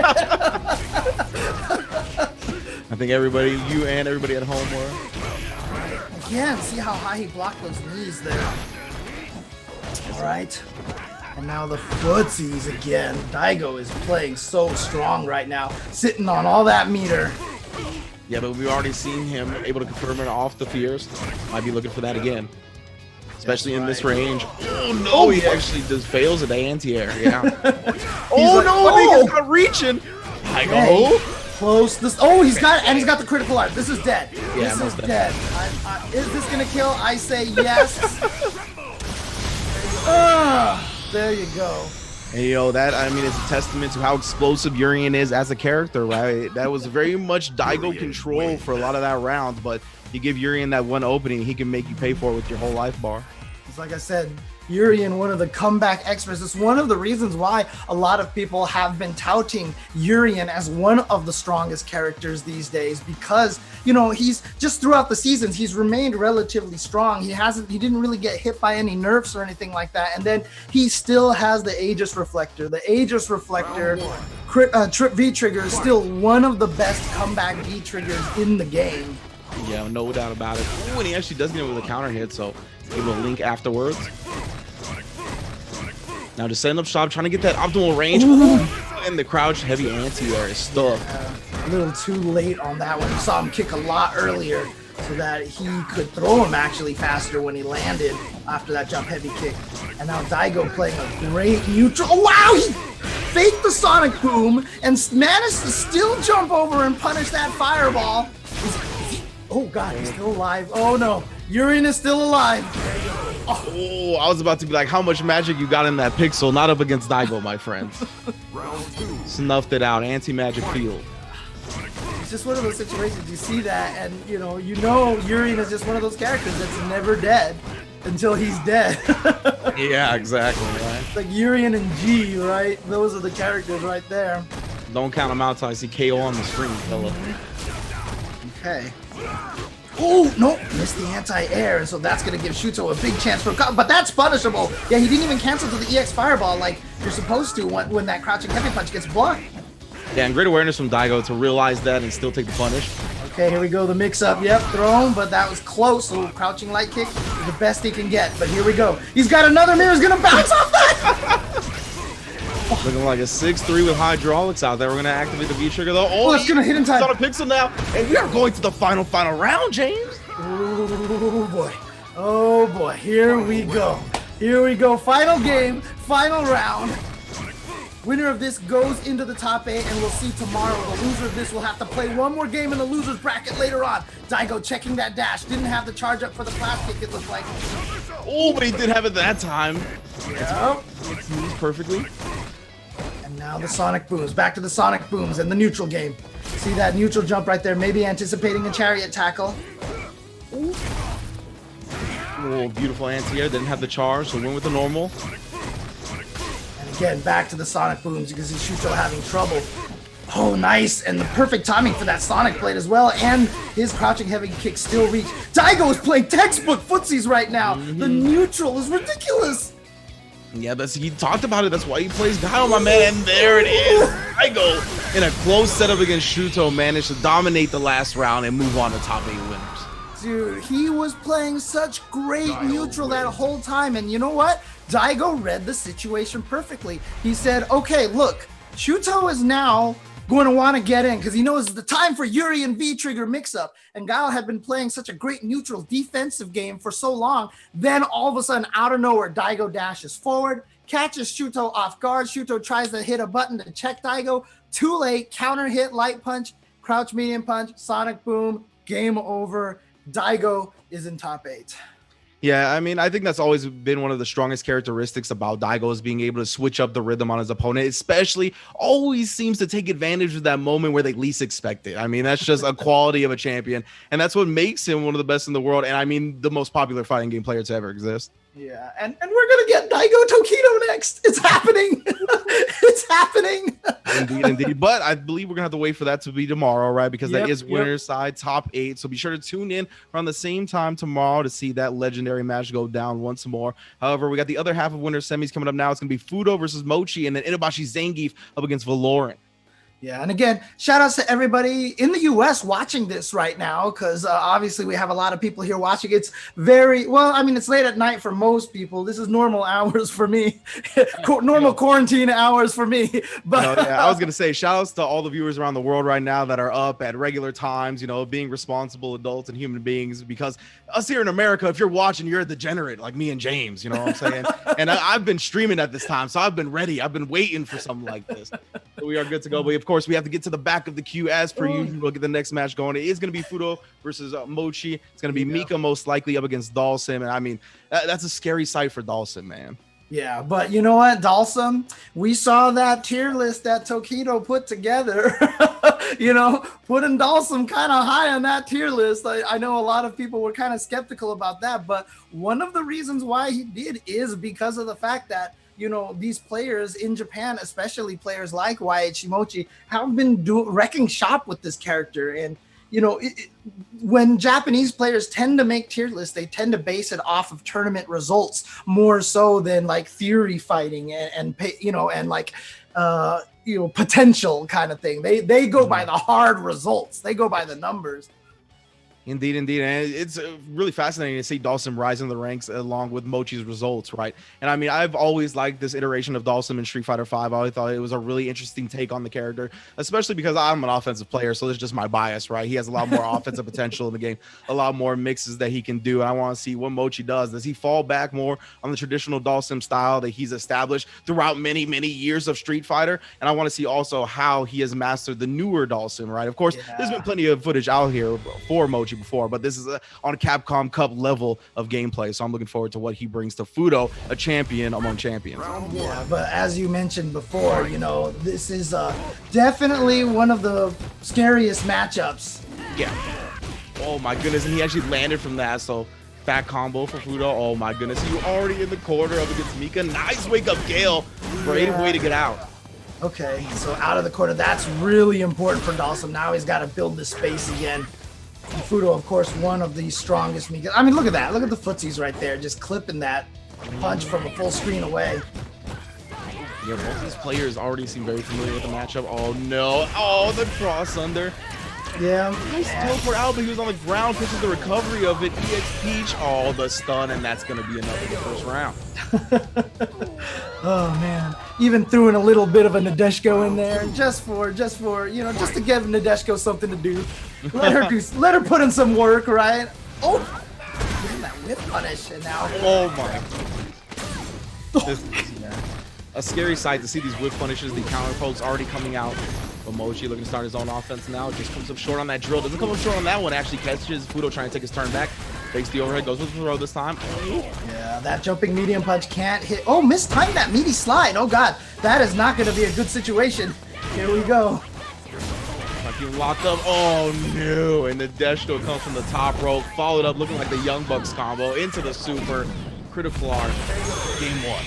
I think everybody, you and everybody at home were. Again, see how high he blocked those knees there. All right. And now the footsies again. Daigo is playing so strong right now, sitting on all that meter. Yeah, but we've already seen him able to confirm it off the fears. Might be looking for that again. Especially in this range. Oh no, he actually just fails at the anti-air. Yeah. Oh no, he's not reaching. Daigo. Close this. Oh, he's got it, and he's got the critical art. This is dead. Yeah, this is dead. Is this gonna kill? I say yes. There you go. And you know that, I mean, it's a testament to how explosive Urien is as a character, right? That was very much Daigo control for a lot of that round, but you give Urien that one opening, he can make you pay for it with your whole life bar. like I said, Urien, one of the comeback experts. It's one of the reasons why a lot of people have been touting Urien as one of the strongest characters these days, because, you know, he's just throughout the seasons, he's remained relatively strong. He didn't really get hit by any nerfs or anything like that. And then he still has the Aegis Reflector. The Aegis Reflector trip V-Trigger is still one of the best comeback V-Triggers in the game. Yeah, no doubt about it. Ooh, and he actually does get it with a counter hit, so able to link afterwards. Now just setting up shop, trying to get that optimal range. Ooh. And the crouch heavy anti-air is stuck. A little too late on that one. You saw him kick a lot earlier so that he could throw him actually faster when he landed after that jump heavy kick. And now Daigo playing a great neutral. Oh, wow! He faked the Sonic Boom and managed to still jump over and punish that fireball. Oh god, he's still alive. Oh no, Urien is still alive. Oh, I was about to be like, how much magic you got in that pixel? Not up against Daigo, my friends. Snuffed it out, anti-magic field. It's just one of those situations, you see that, and you know Urien is just one of those characters that's never dead until he's dead. Yeah, exactly, right? It's like Urien and G, right? Those are the characters right there. Don't count them out till I see KO on the screen, fella. Okay. Oh, no, missed the anti-air, and so that's going to give Shuto a big chance for a cut, but that's punishable. Yeah, he didn't even cancel to the EX Fireball like you're supposed to when that crouching heavy punch gets blocked. Yeah, and great awareness from Daigo to realize that and still take the punish. Okay, here we go, the mix-up. Yep, thrown, but that was close. So crouching light kick is the best he can get, but here we go. He's got another mirror, he's going to bounce off that! Looking like a 6-3 with hydraulics out there. We're going to activate the V-Trigger, though. Oh, it's going to hit in time. He's on a pixel now, and we are going to the final round, James. Oh, boy. Oh, boy. Here we go. Here we go. Final game, final round. Winner of this goes into the top 8, and we'll see tomorrow. The loser of this will have to play one more game in the loser's bracket later on. Daigo checking that dash. Didn't have the charge up for the blast kick, it looked like. Oh, but he did have it that time. Yep. It's used perfectly. And now the Sonic Booms. Back to the Sonic Booms and the neutral game. See that neutral jump right there, maybe anticipating a chariot tackle. Ooh. Oh, beautiful anti-air. Didn't have the charge, so went with the normal. And again, back to the Sonic Booms. You can see Shuto having trouble. Oh, nice. And the perfect timing for that Sonic Blade as well. And his crouching heavy kick still reached. Daigo is playing textbook footsies right now. The neutral is ridiculous. Yeah, he talked about it. That's why he plays Daigo, my man. And there it is. Daigo, in a close setup against Shuto, managed to dominate the last round and move on to top 8 winners. Dude, he was playing such great neutral that whole time. And you know what? Daigo read the situation perfectly. He said, okay, look, Shuto is now going to want to get in because he knows it's the time for Urien V-Trigger mix-up. And Guile had been playing such a great neutral defensive game for so long. Then all of a sudden, out of nowhere, Daigo dashes forward, catches Shuto off guard. Shuto tries to hit a button to check Daigo. Too late, counter hit, light punch, crouch medium punch, Sonic Boom, game over. Daigo is in top 8. Yeah, I mean, I think that's always been one of the strongest characteristics about Daigo is being able to switch up the rhythm on his opponent, especially always seems to take advantage of that moment where they least expect it. I mean, that's just a quality of a champion, and that's what makes him one of the best in the world, and I mean, the most popular fighting game player to ever exist. Yeah, and we're going to get Daigo Tokido next. It's happening. It's happening. Indeed. But I believe we're going to have to wait for that to be tomorrow, right? Because that is winner's side, top 8. So be sure to tune in around the same time tomorrow to see that legendary match go down once more. However, we got the other half of winner's semis coming up now. It's going to be Fudo versus Mochi, and then Itabashi Zangief up against Verloren. Yeah, and again, shout outs to everybody in the U.S. watching this right now, because obviously we have a lot of people here watching. It's it's late at night for most people. This is normal hours for me, normal quarantine hours for me. But I was gonna say shout outs to all the viewers around the world right now that are up at regular times, being responsible adults and human beings. Because us here in America, if you're watching, you're a degenerate like me and James. You know what I'm saying? And I've been streaming at this time, so I've been ready. I've been waiting for something like this. So we are good to go. But of course, we have to get to the back of the queue as per usual. We'll get the next match going. It is going to be Fudo versus Mochi. It's going to be Mika most likely up against Dawson. And I mean, that's a scary sight for Dawson, man. Yeah, but you know what, Dalsum? We saw that tier list that Tokido put together. Putting Dalsum kind of high on that tier list. I know a lot of people were kind of skeptical about that, but one of the reasons why he did is because of the fact that these players in Japan, especially players like Mochi, have been wrecking shop with this character. And when Japanese players tend to make tier lists, they tend to base it off of tournament results more so than like theory fighting and potential kind of thing. They go by the hard results. They go by the numbers. Indeed. And it's really fascinating to see Dalsum rise in the ranks along with Mochi's results, right? And I mean, I've always liked this iteration of Dalsum in Street Fighter V. I always thought it was a really interesting take on the character, especially because I'm an offensive player, so it's just my bias, right? He has a lot more offensive potential in the game, a lot more mixes that he can do. And I want to see what Mochi does. Does he fall back more on the traditional Dalsum style that he's established throughout many, many years of Street Fighter? And I want to see also how he has mastered the newer Dalsum, right? Of course, there's been plenty of footage out here for Mochi before, but this is on a Capcom Cup level of gameplay, so I'm looking forward to what he brings to Fudo, a champion among champions. Yeah, but as you mentioned before, this is definitely one of the scariest matchups. Yeah. Oh my goodness, and he actually landed from that, so fat combo for Fudo. Oh my goodness, you already in the corner up against Mika. Nice wake up Gale. Great way to get out. Okay, so out of the corner, that's really important for Dalsum. Now he's got to build the space again. And Fudo, of course, one of the strongest Mika. I mean, look at that. Look at the footsies right there, just clipping that punch from a full screen away. Yeah, both of these players already seem very familiar with the matchup. Oh no. Oh, the cross under. Yeah. Nice teleport out, but he was on the ground, pitches the recovery of it. EX Peach. Oh, the stun, and that's going to be enough in the first round. Oh man, even threw in a little bit of a Nadeshko in there just to give Nadeshko something to do. Let her put in some work, right? Oh, getting that whip punish, and now. Oh my. This is a scary sight to see these whip punishes, the counter pokes already coming out. But Mochi looking to start his own offense now. Just comes up short on that drill. Doesn't come up short on that one. Actually catches Fudo trying to take his turn back. Fakes the overhead, goes with the throw this time. Yeah, that jumping medium punch can't hit. Oh, mistimed that meaty slide. Oh god, that is not going to be a good situation. Here we go. Fucking locked up. Oh no, and the Deshto comes from the top rope, followed up looking like the Young Bucks combo into the super. Critical art. Game one.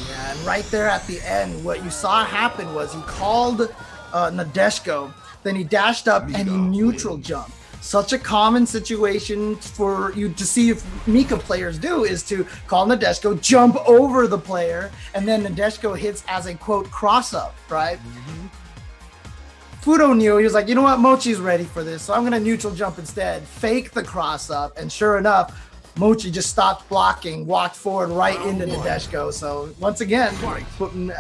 Yeah, and right there at the end, what you saw happen was he called Nadeshko, then he dashed up and he neutral jumped. Such a common situation for you to see if Mika players do is to call Nadeshko, jump over the player, and then Nadeshko hits as a quote cross up, right? Fudo knew, he was like, you know what, Mochi's ready for this, so I'm gonna neutral jump instead, fake the cross up, and sure enough, Mochi just stopped blocking, walked forward right into Nadeshko. So once again,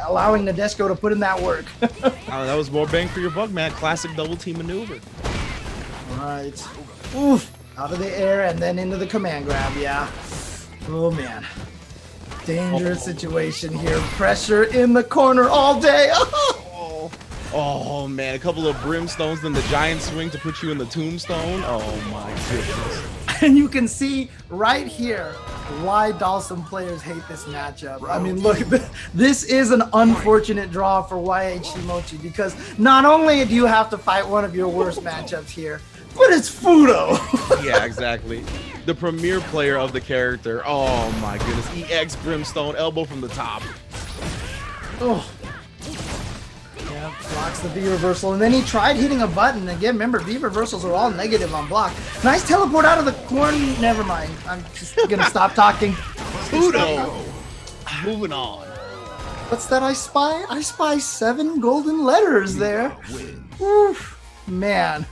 allowing Nadeshko to put in that work. That was more bang for your buck, man. Classic double team maneuver. Right. Oof. Out of the air and then into the command grab. Yeah. Oh man. Dangerous situation here. Pressure in the corner all day. Oh man, a couple of brimstones, then the giant swing to put you in the tombstone. Oh my goodness. And you can see right here why Dalsum players hate this matchup. I mean, look, this is an unfortunate draw for YH Mochi because not only do you have to fight one of your worst matchups here, but it's Fudo. Yeah, exactly. The premier player of the character. Oh my goodness. EX Brimstone, elbow from the top. Oh. Yeah, blocks the V reversal, and then he tried hitting a button. Again, remember, V reversals are all negative on block. Nice teleport out of the corner. Never mind. I'm just gonna stop talking. Fudo. Moving on. What's that I spy? I spy 7 golden letters there. Oof, man.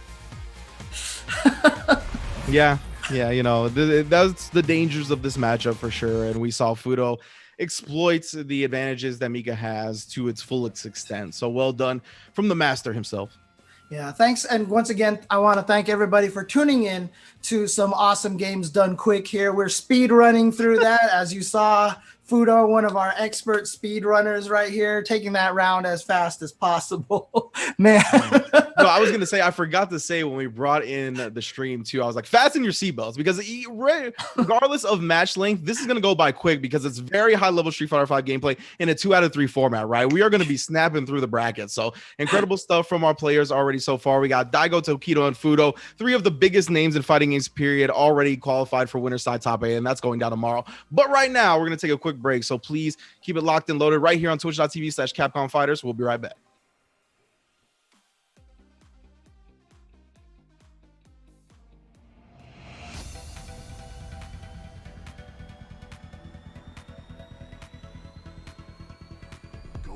Yeah, you know, that's the dangers of this matchup for sure. And we saw Fudo exploits the advantages that Mika has to its fullest extent. So well done from the master himself. Yeah, thanks. And once again, I want to thank everybody for tuning in to some awesome games done quick here. We're speed running through that. As you saw, Fudo, one of our expert speed runners right here, taking that round as fast as possible. Man, No, I was gonna say I forgot to say when we brought in the stream too. I was like, fasten your seatbelts because regardless of match length, this is gonna go by quick because it's very high level Street Fighter 5 gameplay in a 2 out of 3 format. Right, we are gonna be snapping through the bracket. So incredible stuff from our players already so far. We got Daigo, Tokido, and Fudo, 3 of the biggest names in fighting games. Period, already qualified for winner side top 8, and that's going down tomorrow. But right now, we're gonna take a quick break. So please keep it locked and loaded right here on Twitch.tv/Capcom Fighters. We'll be right back.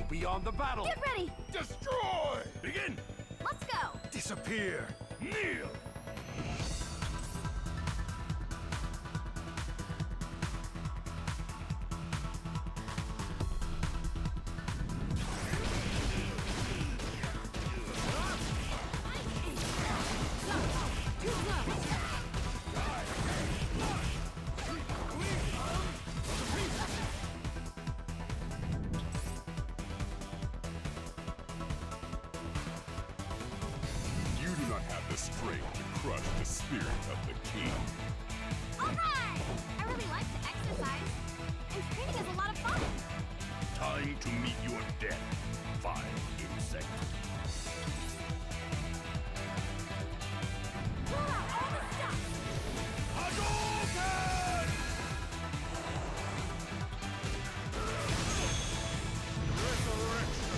Beyond the battle. Get ready. Destroy. Begin. Let's go. Disappear. Kneel. The strength to crush the spirit of the king. Alright! I really like to exercise. And training is a lot of fun. Time to meet your death, vile insect. Pull out all the stuff! Hadouken! Resurrection!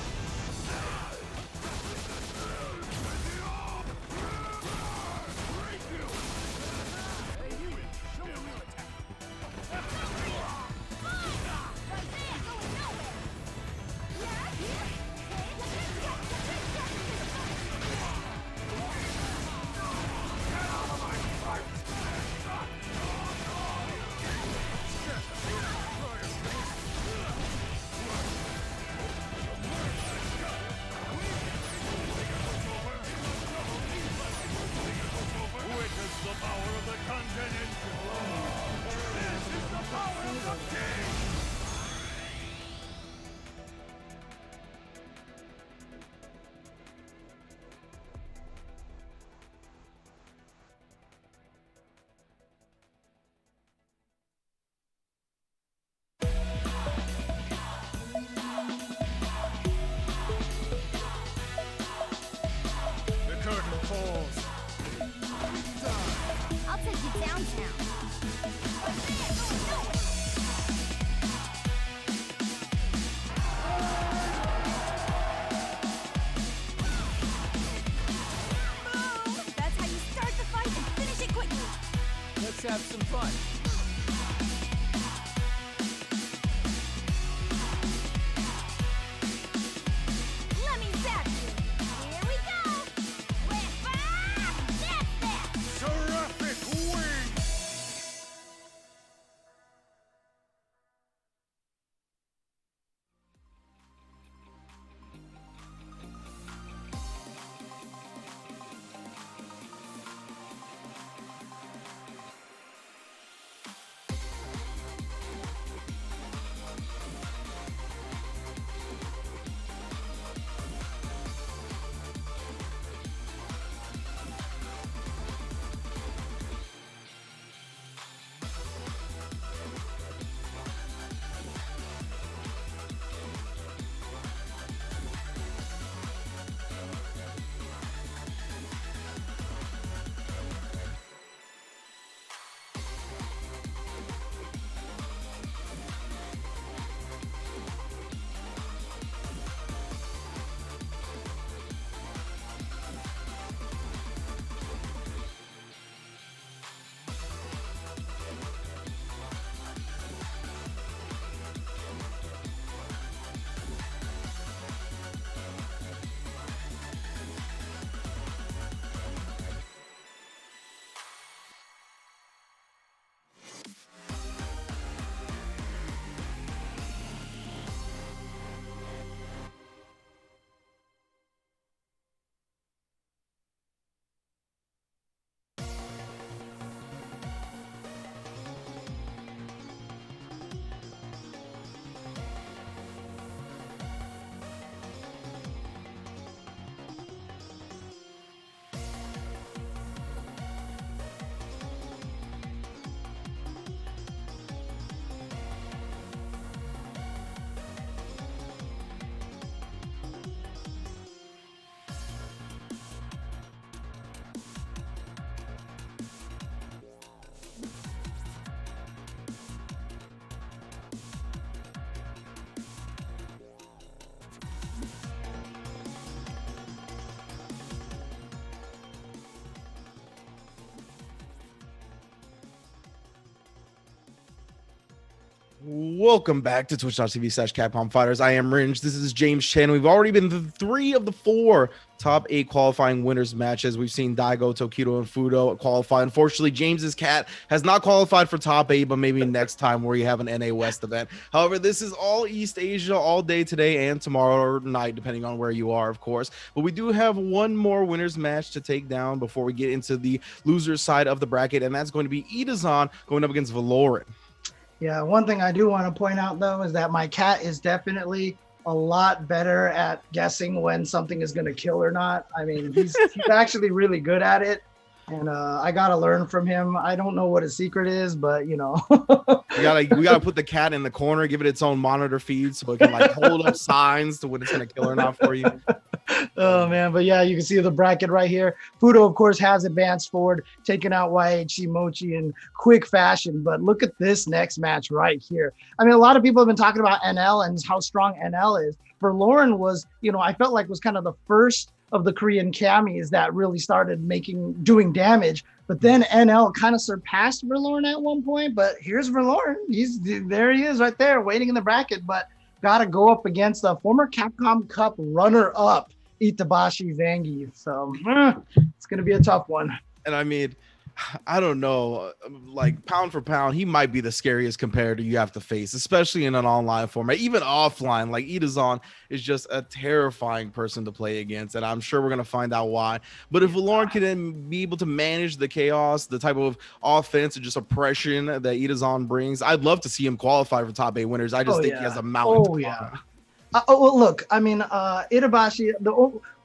I'll take you downtown. That's how you start the fight and finish it quickly. Let's have some fun. Let me zap you. Here we go. Whip, that's that. Terrific wing! Welcome back to twitch.tv/Capcom Fighters. I am Ringe. This is James Chen. We've already been to 3 of the 4 top 8 qualifying winners matches. We've seen Daigo, Tokido, and Fudo qualify. Unfortunately, James's cat has not qualified for top 8, but maybe next time where you have an NA West event. However, this is all East Asia all day today and tomorrow night, depending on where you are, of course. But we do have one more winners match to take down before we get into the loser side of the bracket, and that's going to be Itabashi going up against Verloren. Yeah, one thing I do want to point out, though, is that my cat is definitely a lot better at guessing when something is going to kill or not. I mean, he's actually really good at it. And I got to learn from him. I don't know what his secret is, but, you know. we gotta put the cat in the corner, give it its own monitor feed so it can like hold up signs to when it's going to kill or not for you. Oh, man. But yeah, you can see the bracket right here. Fudo, of course, has advanced forward, taking out YHC Mochi in quick fashion. But look at this next match right here. I mean, a lot of people have been talking about NL and how strong NL is. Verloren was, you know, I felt like was kind of the first of the Korean camis that really started doing damage. But then NL kind of surpassed Verloren at one point. But here's Verloren. There he is right there waiting in the bracket. But got to go up against the former Capcom Cup runner-up, Itabashi Zangief. So it's going to be a tough one. And I mean, I don't know, like pound for pound, he might be the scariest competitor you have to face, especially in an online format, even offline. Like Itabashi is just a terrifying person to play against, and I'm sure we're going to find out why. But if Verloren can then be able to manage the chaos, the type of offense and just oppression that Itabashi brings, I'd love to see him qualify for top 8 winners. I just think he has a mountain. Oh, yeah. Well, look, I mean, Itabashi, the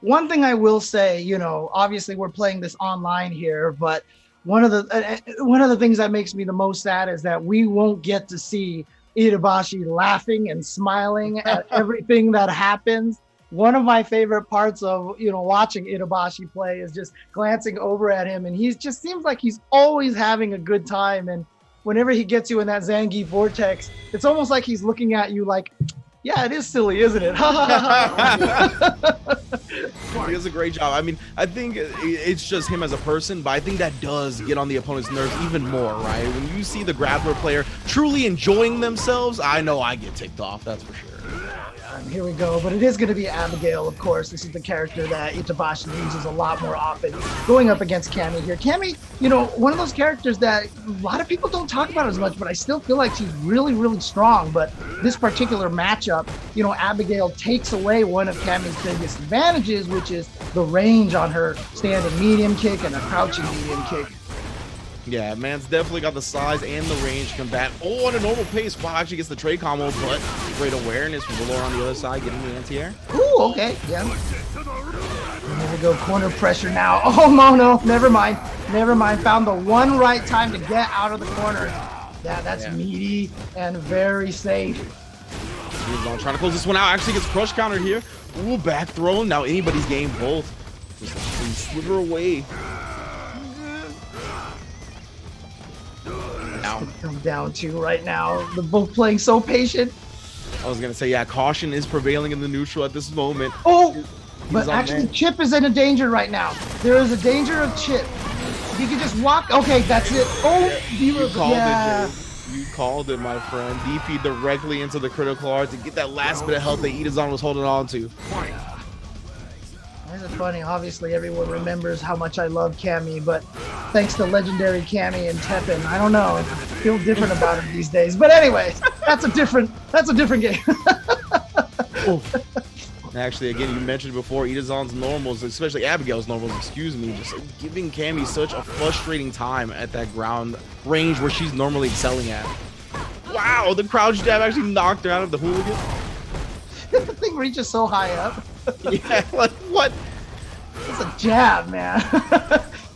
one thing I will say, you know, obviously we're playing this online here, but one of the things that makes me the most sad is that we won't get to see Itabashi laughing and smiling at everything that happens. One of my favorite parts of, you know, watching Itabashi play is just glancing over at him, and he just seems like he's always having a good time. And whenever he gets you in that Zangief vortex, it's almost like he's looking at you like, yeah, it is silly, isn't it? He does a great job. I mean, I think it's just him as a person, but I think that does get on the opponent's nerves even more, right? When you see the grappler player truly enjoying themselves, I know I get ticked off, that's for sure. Here we go, but it is going to be Abigail, of course. This is the character that Itabashi uses a lot more often, going up against Cammy here. Cammy, you know, one of those characters that a lot of people don't talk about as much, but I still feel like she's really, really strong. But this particular matchup, you know, Abigail takes away one of Cammy's biggest advantages, which is the range on her standing medium kick and a crouching medium kick. Yeah, man's definitely got the size and the range to combat. Oh, on a normal pace. Wow, actually gets the trade combo, but great awareness from Verloren on the other side, getting the anti-air. Ooh, okay, yeah. Here we go, corner pressure now. Oh, no, never mind. Found the one right time to get out of the corner. Yeah, that's meaty and very safe. He's trying to close this one out. Actually gets crush countered here. Ooh, back throw. Now anybody's game both. Just slither away. Come down to right now. They're both playing so patient. I was gonna say, yeah, caution is prevailing in the neutral at this moment. Oh, but actually, Chip is in a danger right now. There is a danger of Chip. He can just walk. Okay, that's it. Oh, you called it, Jay. You called it, my friend. DP directly into the critical art to get that last bit of health that Itabashi was holding on to. This is funny. Obviously, everyone remembers how much I love Cammy, but thanks to legendary Cammy and Teppen, I don't know. I feel different about it these days. But anyway, that's a different game. Actually, again, you mentioned before Itazan's normals, especially Abigail's normals, excuse me, just giving Cammy such a frustrating time at that ground range where she's normally excelling at. Wow, the crouch jab actually knocked her out of the hooligan. The thing reaches so high up. Yeah, like what? It's a jab, man.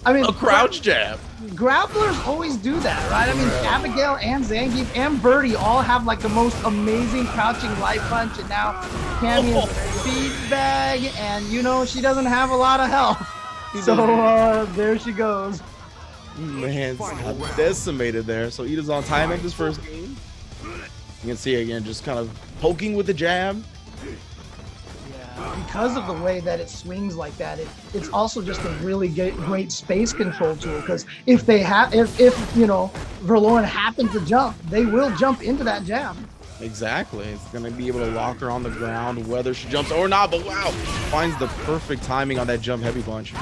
I mean, a crouch jab. Grapplers always do that, right? I mean, Abigail and Zangief and Birdie all have like the most amazing crouching light punch, and now Cammy is a speed bag, and you know she doesn't have a lot of health. So there she goes. Man, decimated there. So Itabashi tying up this first game. You can see again, just kind of poking with the jab. because of the way that it swings like that, it's also just a really great space control tool. Because if Verloren happens to jump, they will jump into that jam. Exactly. It's going to be able to lock her on the ground, whether she jumps or not. But wow, finds the perfect timing on that jump heavy punch.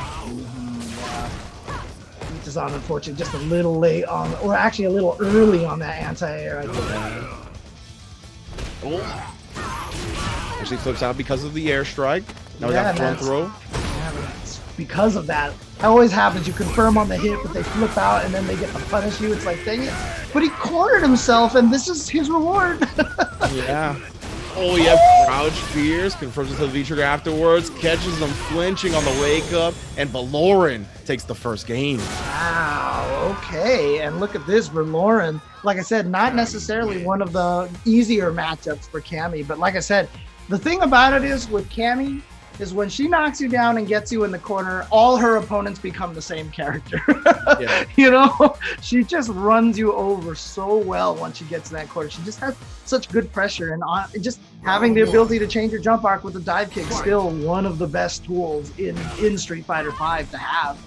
Itazan, unfortunately, just a little late on, or actually a little early on that anti-air. I think. Actually flips out because of the airstrike. Now we got front throw. Yeah, because of that. That always happens. You confirm on the hit, but they flip out and then they get to punish you. It's like, dang it. But he cornered himself, and this is his reward. Yeah. Oh, yeah. Crouch Fierce confirms it to the V-trigger afterwards, catches them flinching on the wake up, and Verloren takes the first game. Wow. Okay. And look at this, Verloren. Like I said, not necessarily one of the easier matchups for Cammy, but like I said, the thing about it is with Cammy is when she knocks you down and gets you in the corner, all her opponents become the same character. Yeah. You know, she just runs you over so well once she gets in that corner. She just has such good pressure, and just having the ability to change your jump arc with a dive kick is still one of the best tools in Street Fighter V to have.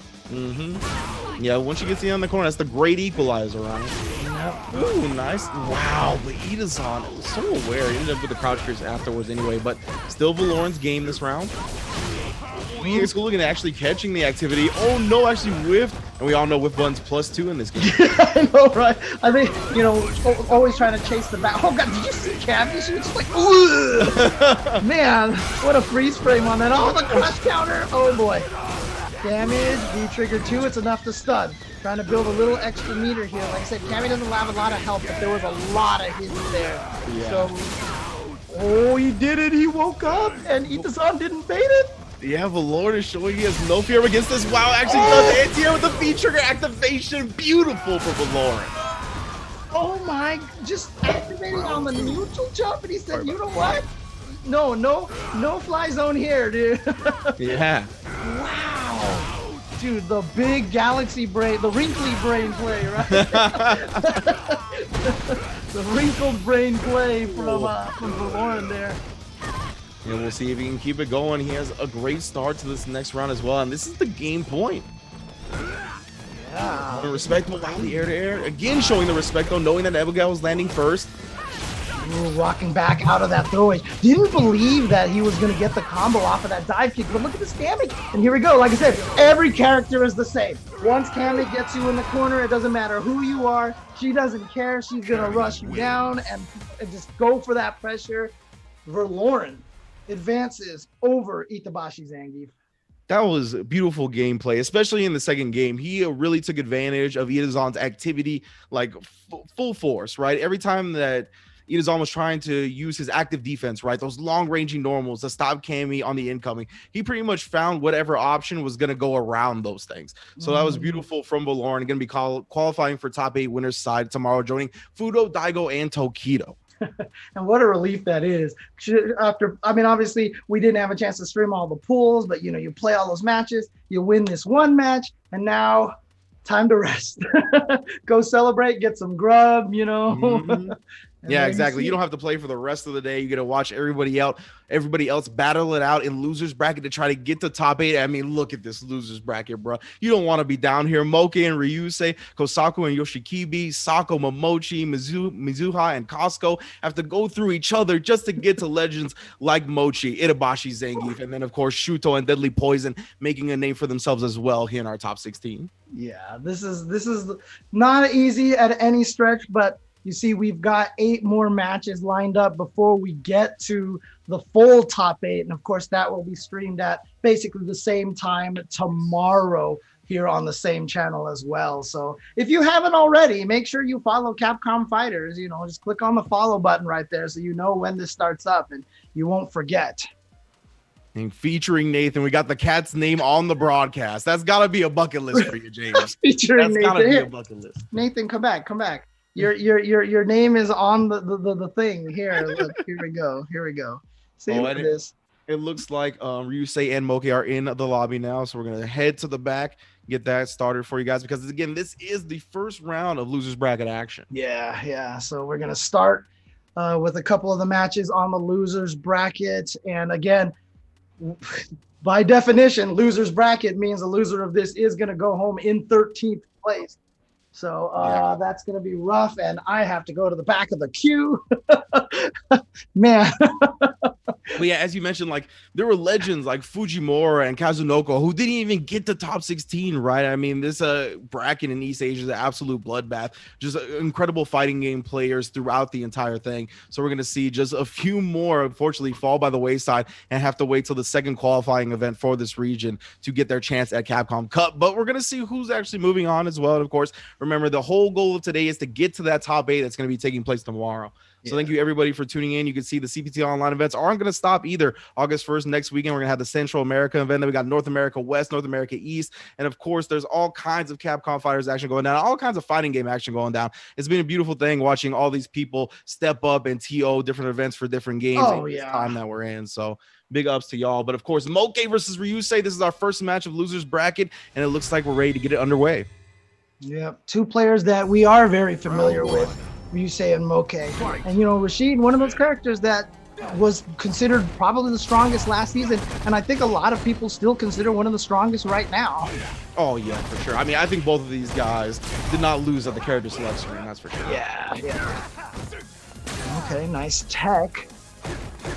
Yeah, once she gets in the corner, that's the great equalizer on it. Ooh, nice. Wow, but Itazan was so aware. He ended up with the crouch fierce afterwards anyway, but still Verloren's game this round. Weird school looking at actually catching the activity. Oh no, actually whiffed. And we all know whiff buttons +2 in this game. I know, right? I think, always trying to chase the back. Oh god, did you see Cammy? She was just like, ugh! Man, what a freeze frame on that. Oh, the crush counter. Oh boy. Damage, V-trigger 2, it's enough to stun. Trying to build a little extra meter here. Like I said, Cammy doesn't have a lot of health, but there was a lot of hits there. Yeah. So, oh, he did it. He woke up, and Itazan didn't bait it. Yeah, Verloren is showing he has no fear against this. Wow, actually does anti-air with the V-trigger activation. Beautiful for Verloren. Oh my, just activating on the neutral jump, and he said, you know what? No fly zone here, dude. Yeah. Wow. Dude, the big galaxy brain, the wrinkly brain play, right? The wrinkled brain play from Verloren there. Yeah, we'll see if he can keep it going. He has a great start to this next round as well, and this is the game point. Yeah. Respect, wow, the air-to-air. Again, showing the respect, though, knowing that Abigail was landing first. Ooh, rocking back out of that throw. Didn't believe that he was going to get the combo off of that dive kick, but look at this damage. And here we go. Like I said, every character is the same. Once Cammy gets you in the corner, it doesn't matter who you are. She doesn't care. She's going to rush you down and just go for that pressure. Verloren advances over Itabashi Zangief. That was beautiful gameplay, especially in the second game. He really took advantage of Itazan's activity, like full force, right? Every time that Itazan was trying to use his active defense, right? Those long-ranging normals to stop Cammy on the incoming. He pretty much found whatever option was going to go around those things. So that was beautiful from Verloren. Going to be qualifying for top 8 winners side tomorrow, joining Fudo, Daigo, and Tokido. And what a relief that is. Obviously, we didn't have a chance to stream all the pools, but you play all those matches, you win this one match, and now time to rest. Go celebrate, get some grub, Yeah, exactly. You don't have to play for the rest of the day. You get to watch everybody else battle it out in losers bracket to try to get to top 8. I mean, look at this losers bracket, bro. You don't want to be down here. Moke and Ryusei, Kosako and Yoshikibi, Sako, Momochi, Mizuha, and Costo have to go through each other just to get to legends like Mochi, Itabashi, Zangief, and then of course Shuto and Deadly Poison making a name for themselves as well here in our top 16. Yeah, this is not easy at any stretch, but you see, we've got 8 more matches lined up before we get to the full top 8. And of course, that will be streamed at basically the same time tomorrow here on the same channel as well. So if you haven't already, make sure you follow Capcom Fighters. Just click on the follow button right there so you know when this starts up and you won't forget. And featuring Nathan, we got the cat's name on the broadcast. That's got to be a bucket list for you, James. Featuring Nathan. That's got to be a bucket list. Nathan, come back. Your name is on the thing here. Look, here we go. See what it is. It looks like Ryusei and Moke are in the lobby now, so we're gonna head to the back, get that started for you guys, because again, this is the first round of losers bracket action. Yeah. So we're gonna start with a couple of the matches on the losers bracket, and again, by definition, loser's bracket means the loser of this is going to go home in 13th place. So that's going to be rough, and I have to go to the back of the queue. Man. But yeah, as you mentioned, like there were legends like Fujimura and Kazunoko who didn't even get to top 16, right? I mean, this bracket in East Asia is an absolute bloodbath. Just incredible fighting game players throughout the entire thing. So we're going to see just a few more, unfortunately, fall by the wayside and have to wait till the second qualifying event for this region to get their chance at Capcom Cup. But we're going to see who's actually moving on as well. And of course, remember, the whole goal of today is to get to that top 8 that's going to be taking place tomorrow. So thank you everybody for tuning in. You can see the CPT online events aren't going to stop either. August 1st, next weekend, we're going to have the Central America event. Then we got North America West, North America East. And of course, there's all kinds of Capcom Fighters action going down, all kinds of fighting game action going down. It's been a beautiful thing watching all these people step up and TO different events for different games in this time that we're in. So big ups to y'all. But of course, Moke versus Ryusei. This is our first match of Losers Bracket, and it looks like we're ready to get it underway. Yep, two players that we are very familiar with, Ryusei and Moke. And, you know, Rashid, one of those characters that was considered probably the strongest last season, and I think a lot of people still consider one of the strongest right now. Oh, yeah, for sure. I mean, I think both of these guys did not lose at the character select screen, that's for sure. Yeah. Okay, nice tech.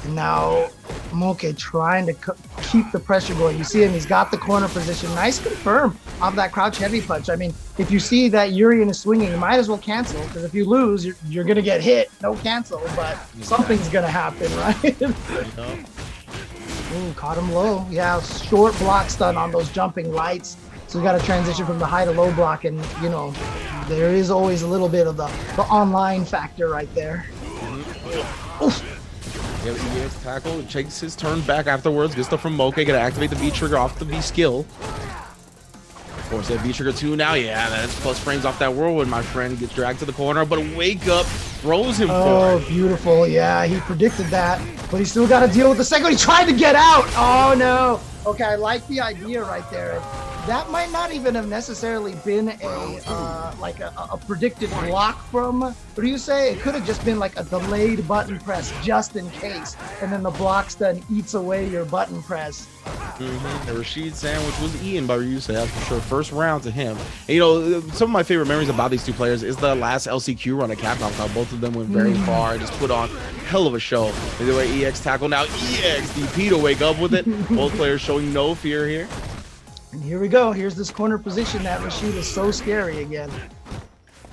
And now Moke trying to keep the pressure going. You see him, he's got the corner position. Nice confirm of that crouch heavy punch. I mean, if you see that Urien is swinging, you might as well cancel, because if you lose, you're going to get hit. No cancel, but something's going to happen, right? Ooh, caught him low. Yeah, short block stun on those jumping lights. So we got to transition from the high to low block, and, you know, there is always a little bit of the online factor right there. Oof. Yeah, EX tackle, takes his turn back afterwards, gets stuff from Moke, gonna activate the V trigger off the V skill. Of course, that V trigger 2 now, yeah, that's plus frames off that whirlwind, my friend. Gets dragged to the corner, but a wake up throws him forward. Oh, beautiful, yeah, he predicted that, but he still got to deal with the second. He tried to get out. Oh, no. Okay, I like the idea right there. That might not even have necessarily been a predicted block from Ryusei. It could have just been like a delayed button press just in case, and then the block stun eats away your button press. The Rashid sandwich was eaten by Ryusei, that's for sure. First round to him. And, you know, some of my favorite memories about these two players is the last LCQ run at Capcom Cup. Both of them went very far, just put on hell of a show. The way EX tackle, now EX DP to wake up with it. Both players showing no fear here. And here we go. Here's this corner position that Rashid is so scary again.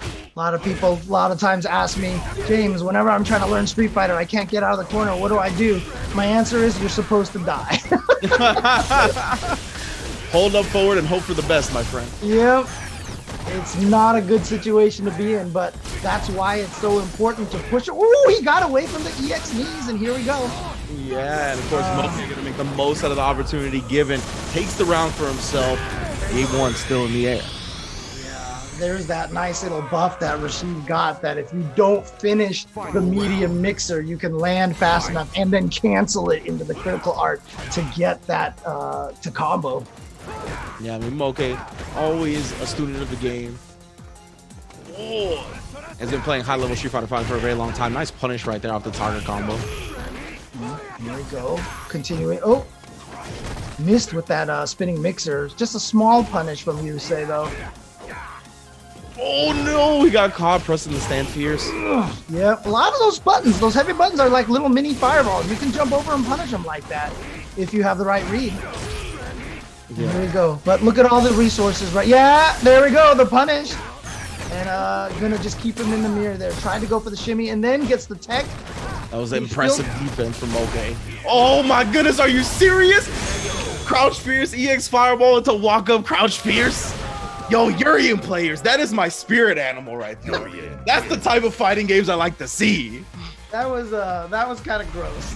A lot of people, a lot of times ask me, James, whenever I'm trying to learn Street Fighter, I can't get out of the corner. What do I do? My answer is you're supposed to die. Hold up forward and hope for the best, my friend. Yep. It's not a good situation to be in, but that's why it's so important to push it. Ooh, he got away from the EX knees, and here we go. Yeah, and of course, Mochi going to make the most out of the opportunity given. Takes the round for himself. Game 1 still in the air. Yeah, there's that nice little buff that Rashid got, that if you don't finish the medium mixer, you can land fast enough and then cancel it into the critical art to get that to combo. Yeah, I mean, Moke, always a student of the game. Oh, has been playing high-level Street Fighter V for a very long time. Nice punish right there off the target combo. Here we go. Continuing. Oh, missed with that spinning mixer. Just a small punish from Ryusei, though. Oh, no. He got caught pressing the stand fierce. Yeah, a lot of those buttons, those heavy buttons are like little mini fireballs. You can jump over and punish them like that if you have the right read. Yeah. Here we go. But look at all the resources, right? Yeah, there we go. The punish. And gonna just keep him in the mirror there. Trying to go for the shimmy and then gets the tech. That was impressive defense from Moke. Oh my goodness, are you serious? Crouch Fierce, EX Fireball into walk up Crouch Fierce. Yo, Urien players, that is my spirit animal right there. Yeah. That's the type of fighting games I like to see. That was kind of gross.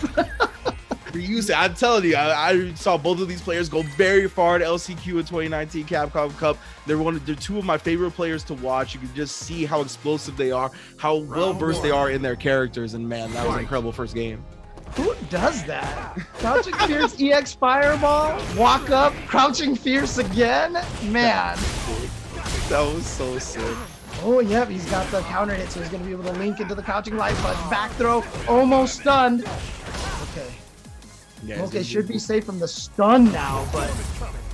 Ryusei, I'm telling you, I saw both of these players go very far at LCQ in 2019 Capcom Cup. They're two of my favorite players to watch. You can just see how explosive they are, how well versed they are in their characters, and man, that was an incredible first game. Who does that? Crouching Fierce EX Fireball, walk up, Crouching Fierce again? Man. That was so sick. Oh, yep, he's got the counter hit, so he's going to be able to link into the Crouching Light Punch. Back throw, almost stunned. Okay. Yeah, Moke should be safe from the stun now, but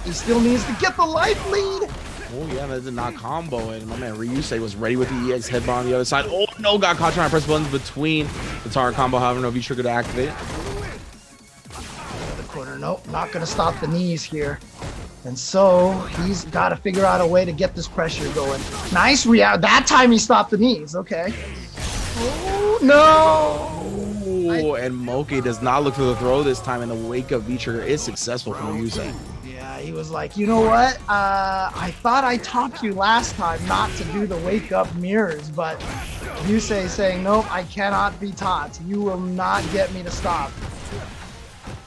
he still needs to get the life lead. Oh yeah, that did not combo, and my man Ryusei was ready with the EX headbutt on the other side. Oh no, got caught trying to press buttons between the target combo. However, no V-trigger to activate. The corner, nope, not gonna stop the knees here. And so he's got to figure out a way to get this pressure going. Nice react. That time he stopped the knees. Okay. Oh no! Ooh, and Moke does not look for the throw this time, and the wake up V-trigger is successful from Ryusei. Yeah, he was like, you know what? I thought I taught you last time not to do the wake up mirrors, but Ryusei saying, nope, I cannot be taught. You will not get me to stop.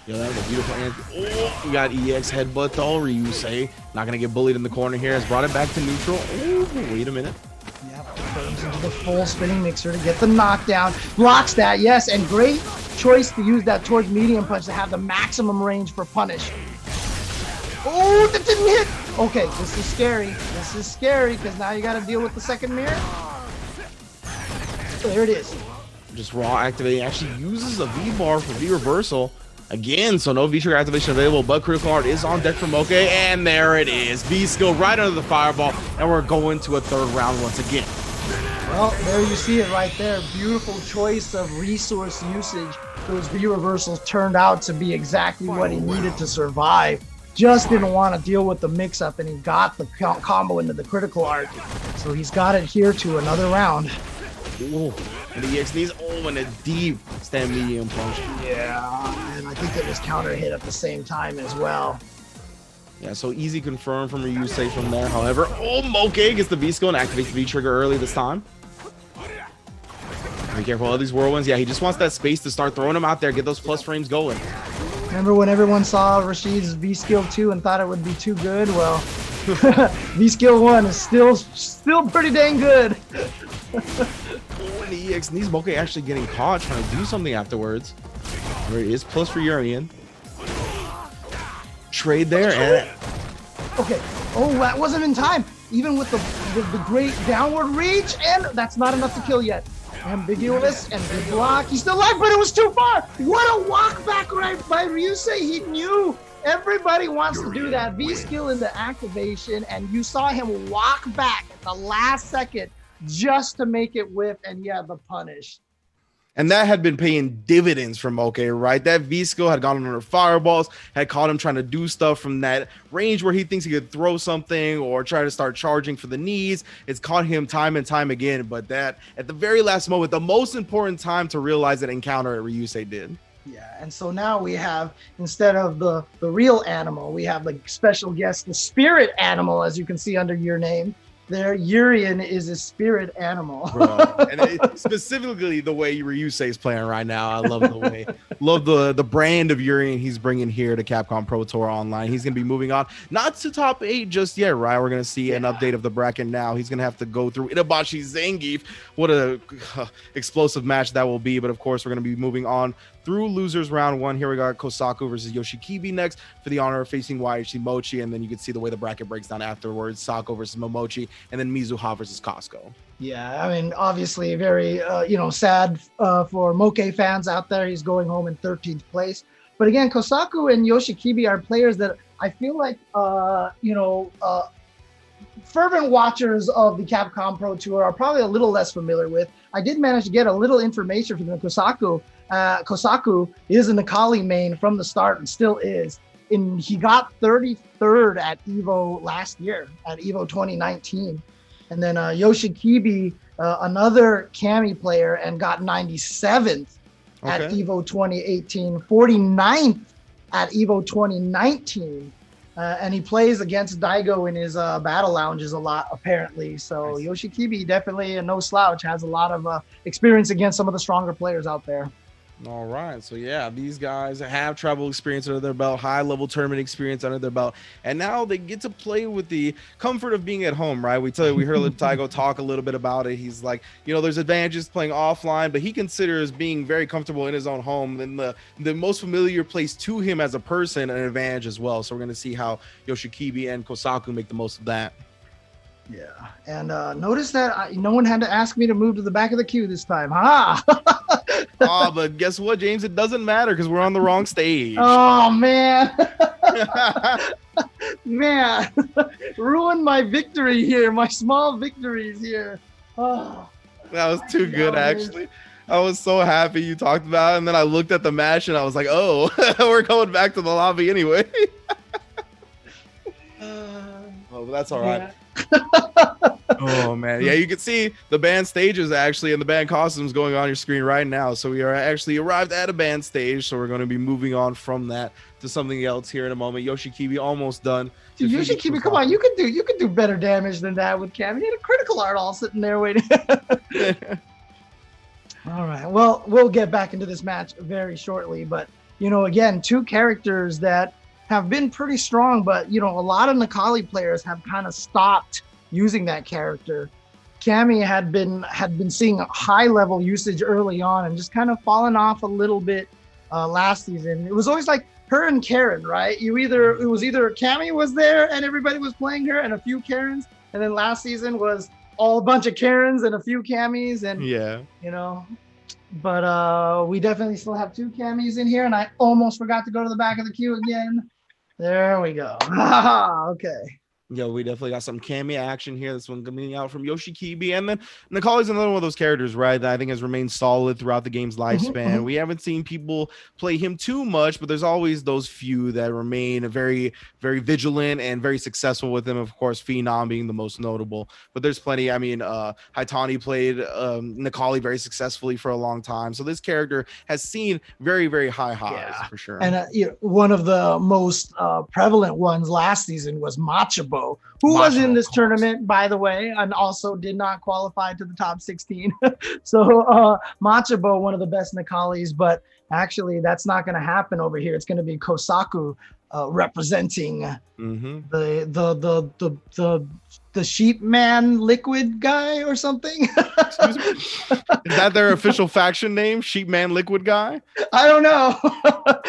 Yeah, that was a beautiful answer. Oh, we got EX headbutt though. Ryusei not gonna get bullied in the corner here. Has brought it back to neutral. Ooh, wait a minute. Yep, turns into the full spinning mixer to get the knockdown. Blocks that, yes, and great choice to use that towards medium punch to have the maximum range for punish. Oh, that didn't hit. Okay, this is scary. This is scary because now you got to deal with the second mirror. There it is. Just raw activating. Actually uses a V-bar for V-reversal. Again, so no V-trigger activation available, but critical art is on deck for Moke, and there it is. V-skill right under the fireball, and we're going to a third round once again. Well, there you see it right there. Beautiful choice of resource usage. Those V-reversals turned out to be exactly what he needed to survive. Just didn't want to deal with the mix-up, and he got the combo into the critical art. So he's got it here to another round. Ooh, and the EX knees, and a deep stand medium punch. Yeah, and I think it was counter hit at the same time as well. Yeah, so easy confirm from Ryusei from there. However, Moke gets the V-skill and activates the V-trigger early this time. Be careful of these whirlwinds. Yeah, he just wants that space to start throwing them out there, get those plus frames going. Remember when everyone saw Rashid's V-skill 2 and thought it would be too good? Well, V-skill 1 is still pretty dang good. And the EX knees, Moke actually getting caught trying to do something afterwards. There it is, plus for Urian. Trade there, and okay. Oh, that wasn't in time. Even with the great downward reach, and that's not enough to kill yet. Ambiguous and good block. He's still alive, but it was too far. What a walk back right by Ryusei. He knew everybody wants to do that V-skill into activation, and you saw him walk back at the last second just to make it whiff, and he had the punish. And that had been paying dividends for Moke, right? That V-skill had gone under fireballs, had caught him trying to do stuff from that range where he thinks he could throw something or try to start charging for the knees. It's caught him time and time again, but that at the very last moment, the most important time to realize that encounter at Ryusei did. Yeah, and so now we have, instead of the real animal, we have the special guest, the spirit animal, as you can see under your name. There, Urian is a spirit animal. And specifically the way Ryusei is playing right now. I love the way, love the brand of Urian he's bringing here to Capcom Pro Tour Online. He's going to be moving on, not to top 8 just yet, right? We're going to see an update of the bracket now. He's going to have to go through Itabashi Zangief. What a explosive match that will be. But of course, we're going to be moving on through losers round 1. Here we got Kosaku versus Yoshikibi next for the honor of facing YHC Mochi, and then you can see the way the bracket breaks down afterwards. Sako versus Momochi, and then Mizuha versus Costo. Yeah, I mean, obviously very sad for Moke fans out there. He's going home in 13th place. But again, Kosaku and Yoshikibi are players that I feel like fervent watchers of the Capcom Pro Tour are probably a little less familiar with. I did manage to get a little information from the Kosaku. Kosaku is a Nakali main from the start and still is. And he got 33rd at EVO last year, at EVO 2019. And then Yoshikibi, another Kami player, and got 97th at EVO 2018, 49th at EVO 2019. And he plays against Daigo in his battle lounges a lot, apparently. So Yoshikibi, definitely no slouch, has a lot of experience against some of the stronger players out there. All right, so yeah, these guys have travel experience under their belt, high-level tournament experience under their belt, and now they get to play with the comfort of being at home, right? We heard Daigo talk a little bit about it. He's like, there's advantages playing offline, but he considers being very comfortable in his own home, and the most familiar place to him as a person, an advantage as well. So we're going to see how Yoshikibi and Kosaku make the most of that. Yeah, and notice that no one had to ask me to move to the back of the queue this time. Ha! Oh, but guess what, James? It doesn't matter because we're on the wrong stage. Oh man. Man, ruined my victory here, my small victories here. Oh, that was too good, actually. I was so happy you talked about it, and then I looked at the match and I was like, oh, we're going back to the lobby anyway. Oh, but that's all right. Oh man, yeah, you can see the band stages actually and the band costumes going on your screen right now. So we are actually arrived at a band stage, so we're going to be moving on from that to something else here in a moment. Yoshikibi almost done. Dude, Yoshikibi, come on, you can do better damage than that with Cam. You had a critical art all sitting there waiting. All right, well, we'll get back into this match very shortly, but you know, again, two characters that have been pretty strong, but you know, a lot of Necalli players have kind of stopped using that character. Cammy had been seeing a high level usage early on and just kind of fallen off a little bit last season. It was always like her and Karen, right? It was either Cammy was there and everybody was playing her and a few Karens, and then last season was all a bunch of Karens and a few Cammies, and yeah, you know. But we definitely still have two Cammies in here, and I almost forgot to go to the back of the queue again. There we go. Okay. Yeah, we definitely got some Cammy action here. This one coming out from Yoshikibi. And then Necalli's another one of those characters, right, that I think has remained solid throughout the game's lifespan. We haven't seen people play him too much, but there's always those few that remain very, very vigilant and very successful with him. Of course, Phenom being the most notable. But there's plenty. I mean, Haitani played Necalli very successfully for a long time. So this character has seen very, very high highs for sure. And you know, one of the most prevalent ones last season was Machabo, who was in this tournament, by the way, and also did not qualify to the top 16. So Machabo, one of the best Necallis, but actually that's not going to happen over here. It's going to be Kosaku representing the sheep man liquid guy or something. Excuse me? Is that their official faction name? Sheep man liquid guy? I don't know.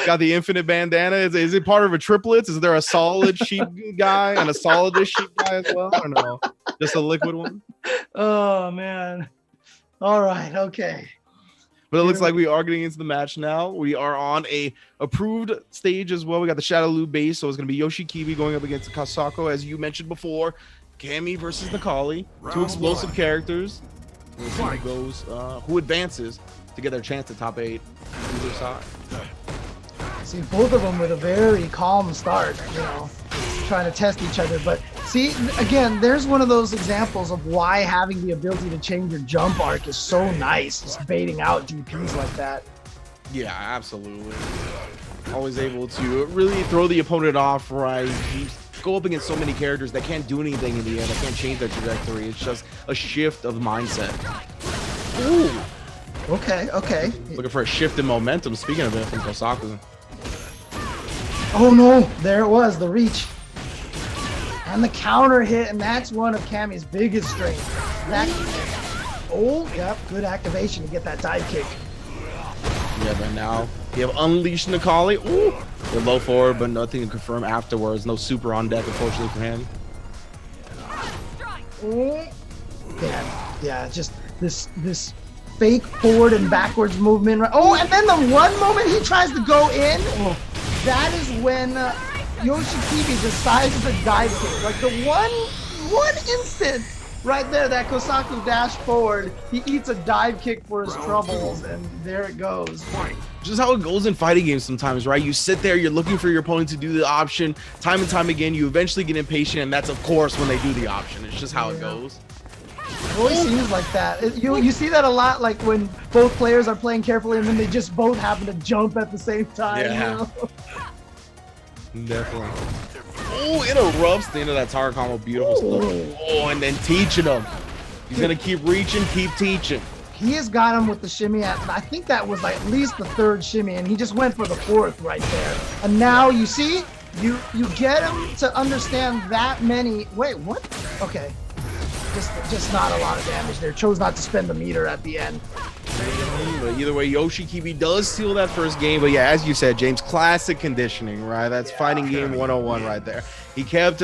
Got the infinite bandana. Is it part of a triplets? Is there a solid sheep guy and a solidish sheep guy as well? I don't know. Just a liquid one? Oh man. All right, okay. But it looks like we are getting into the match now. We are on a approved stage as well. We got the Shadowloo base, so it's going to be Yoshikibi going up against Kasako, as you mentioned before. Cammy versus Necalli, two explosive characters. We'll see who advances to get their chance to top 8 on either side. See, both of them with a very calm start, you know, trying to test each other. But see, again, there's one of those examples of why having the ability to change your jump arc is so nice, just baiting out DPs like that. Yeah, absolutely. Always able to really throw the opponent off, right? You go up against so many characters that can't do anything in the end, that can't change their trajectory. It's just a shift of mindset. Ooh. Okay. Looking for a shift in momentum, speaking of it, from Kosaku. Oh no, there it was, the reach. And the counter hit, and that's one of Cammy's biggest strengths. Good activation to get that dive kick. Yeah, but now you have unleashed Necalli. Ooh, they're low forward, but nothing to confirm afterwards. No super on deck, unfortunately, for him. Yeah, just this fake forward and backwards movement. Oh, and then the one moment he tries to go in, that is when Yoshikibi decides to dive kick. Like the one instant right there that Kosaku dashed forward, he eats a dive kick for his troubles, and there it goes. Just how it goes in fighting games sometimes, right? You sit there, you're looking for your opponent to do the option time and time again. You eventually get impatient, and that's of course when they do the option. It's just how it goes. It always seems like that. You see that a lot, like when both players are playing carefully and then they just both happen to jump at the same time. Yeah. You know? Definitely. Oh, interrupts the end of that tower combo. Beautiful stuff. Oh, and then teaching him. He's going to keep reaching, keep teaching. He has got him with the shimmy. I think that was like at least the third shimmy, and he just went for the fourth right there. And now you see, you get him to understand that many. Wait, what? Okay. Just not a lot of damage there. Chose not to spend the meter at the end. But either way, Yoshikibi does steal that first game. But yeah, as you said, James, classic conditioning, right? That's fighting game 101 right there. He kept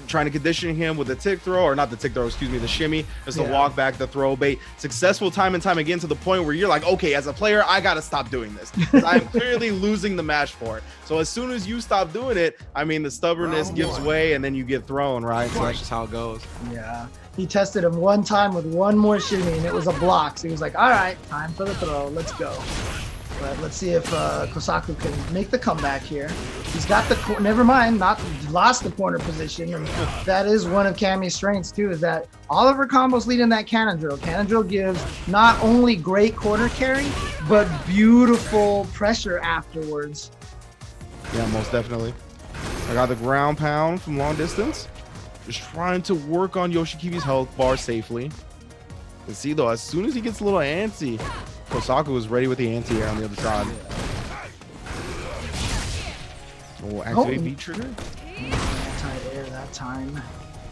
trying to condition him with the tick throw, or not the tick throw, excuse me, the shimmy, just the walk back, the throw bait. Successful time and time again, to the point where you're like, okay, as a player, I got to stop doing this. I'm clearly losing the match for it. So as soon as you stop doing it, I mean, the stubbornness gives way and then you get thrown, right? So that's just how it goes. Yeah. He tested him one time with one more shimmy, and it was a block. So he was like, all right, time for the throw. Let's go. But let's see if Kosaku can make the comeback here. He's got the never mind, lost the corner position, and that is one of Cammy's strengths too. Is that all of her combos lead in that cannon drill. Cannon drill gives not only great corner carry, but beautiful pressure afterwards. Yeah, most definitely. I got the ground pound from long distance. Just trying to work on Yoshikibi's health bar safely. You see though, as soon as he gets a little antsy, Kosaku is ready with the anti-air on the other side. Oh, activate V trigger. Anti-air that time.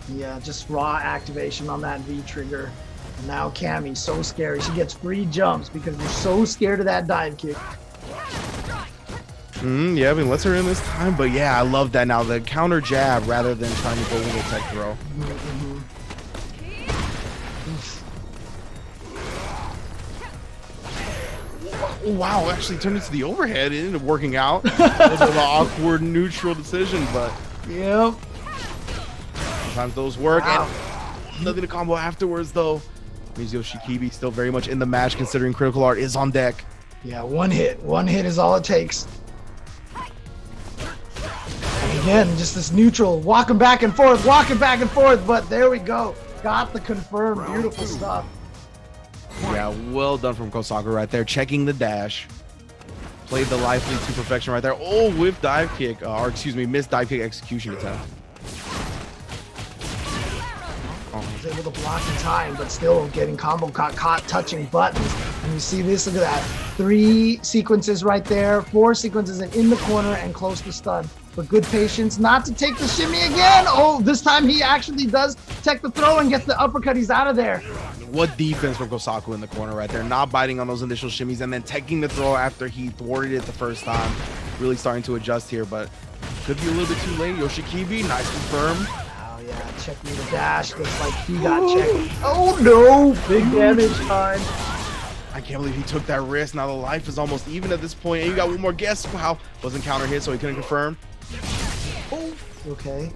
Yeah, just raw activation on that V trigger. And now Cammy's so scary. She gets free jumps because they're so scared of that dive kick. Yeah, I mean, lets her in this time, but yeah, I love that now. The counter jab rather than trying to go with a tech throw. Oh, wow, actually turned into the overhead. It ended up working out. It was an awkward neutral decision, but yep. Sometimes those work. Wow. And nothing to combo afterwards, though. Means Yoshikibi still very much in the match, considering Critical Art is on deck. Yeah, one hit is all it takes. Again, just this neutral, walking back and forth, but there we go. Got the confirmed, beautiful stuff. Yeah, well done from Kosaku right there, checking the dash. Played the life lead to perfection right there. Oh, whiff dive kick, or excuse me, missed dive kick execution attempt. Was able to block in time, but still getting combo caught touching buttons. And you see this, look at that. 3 sequences right there, 4 sequences in the corner and close to stun. But good patience not to take the shimmy again. Oh, this time he actually does take the throw and gets the uppercut. He's out of there. What defense from Kosaku in the corner right there. Not biting on those initial shimmies and then taking the throw after he thwarted it the first time. Really starting to adjust here, but could be a little bit too late. Yoshikibi, nice confirm. Oh yeah, check me the dash. Looks like he got checked. Oh no, big damage time. I can't believe he took that risk. Now the life is almost even at this point. And you got one more guess. Wow, wasn't counter hit, so he couldn't confirm. Oh, okay.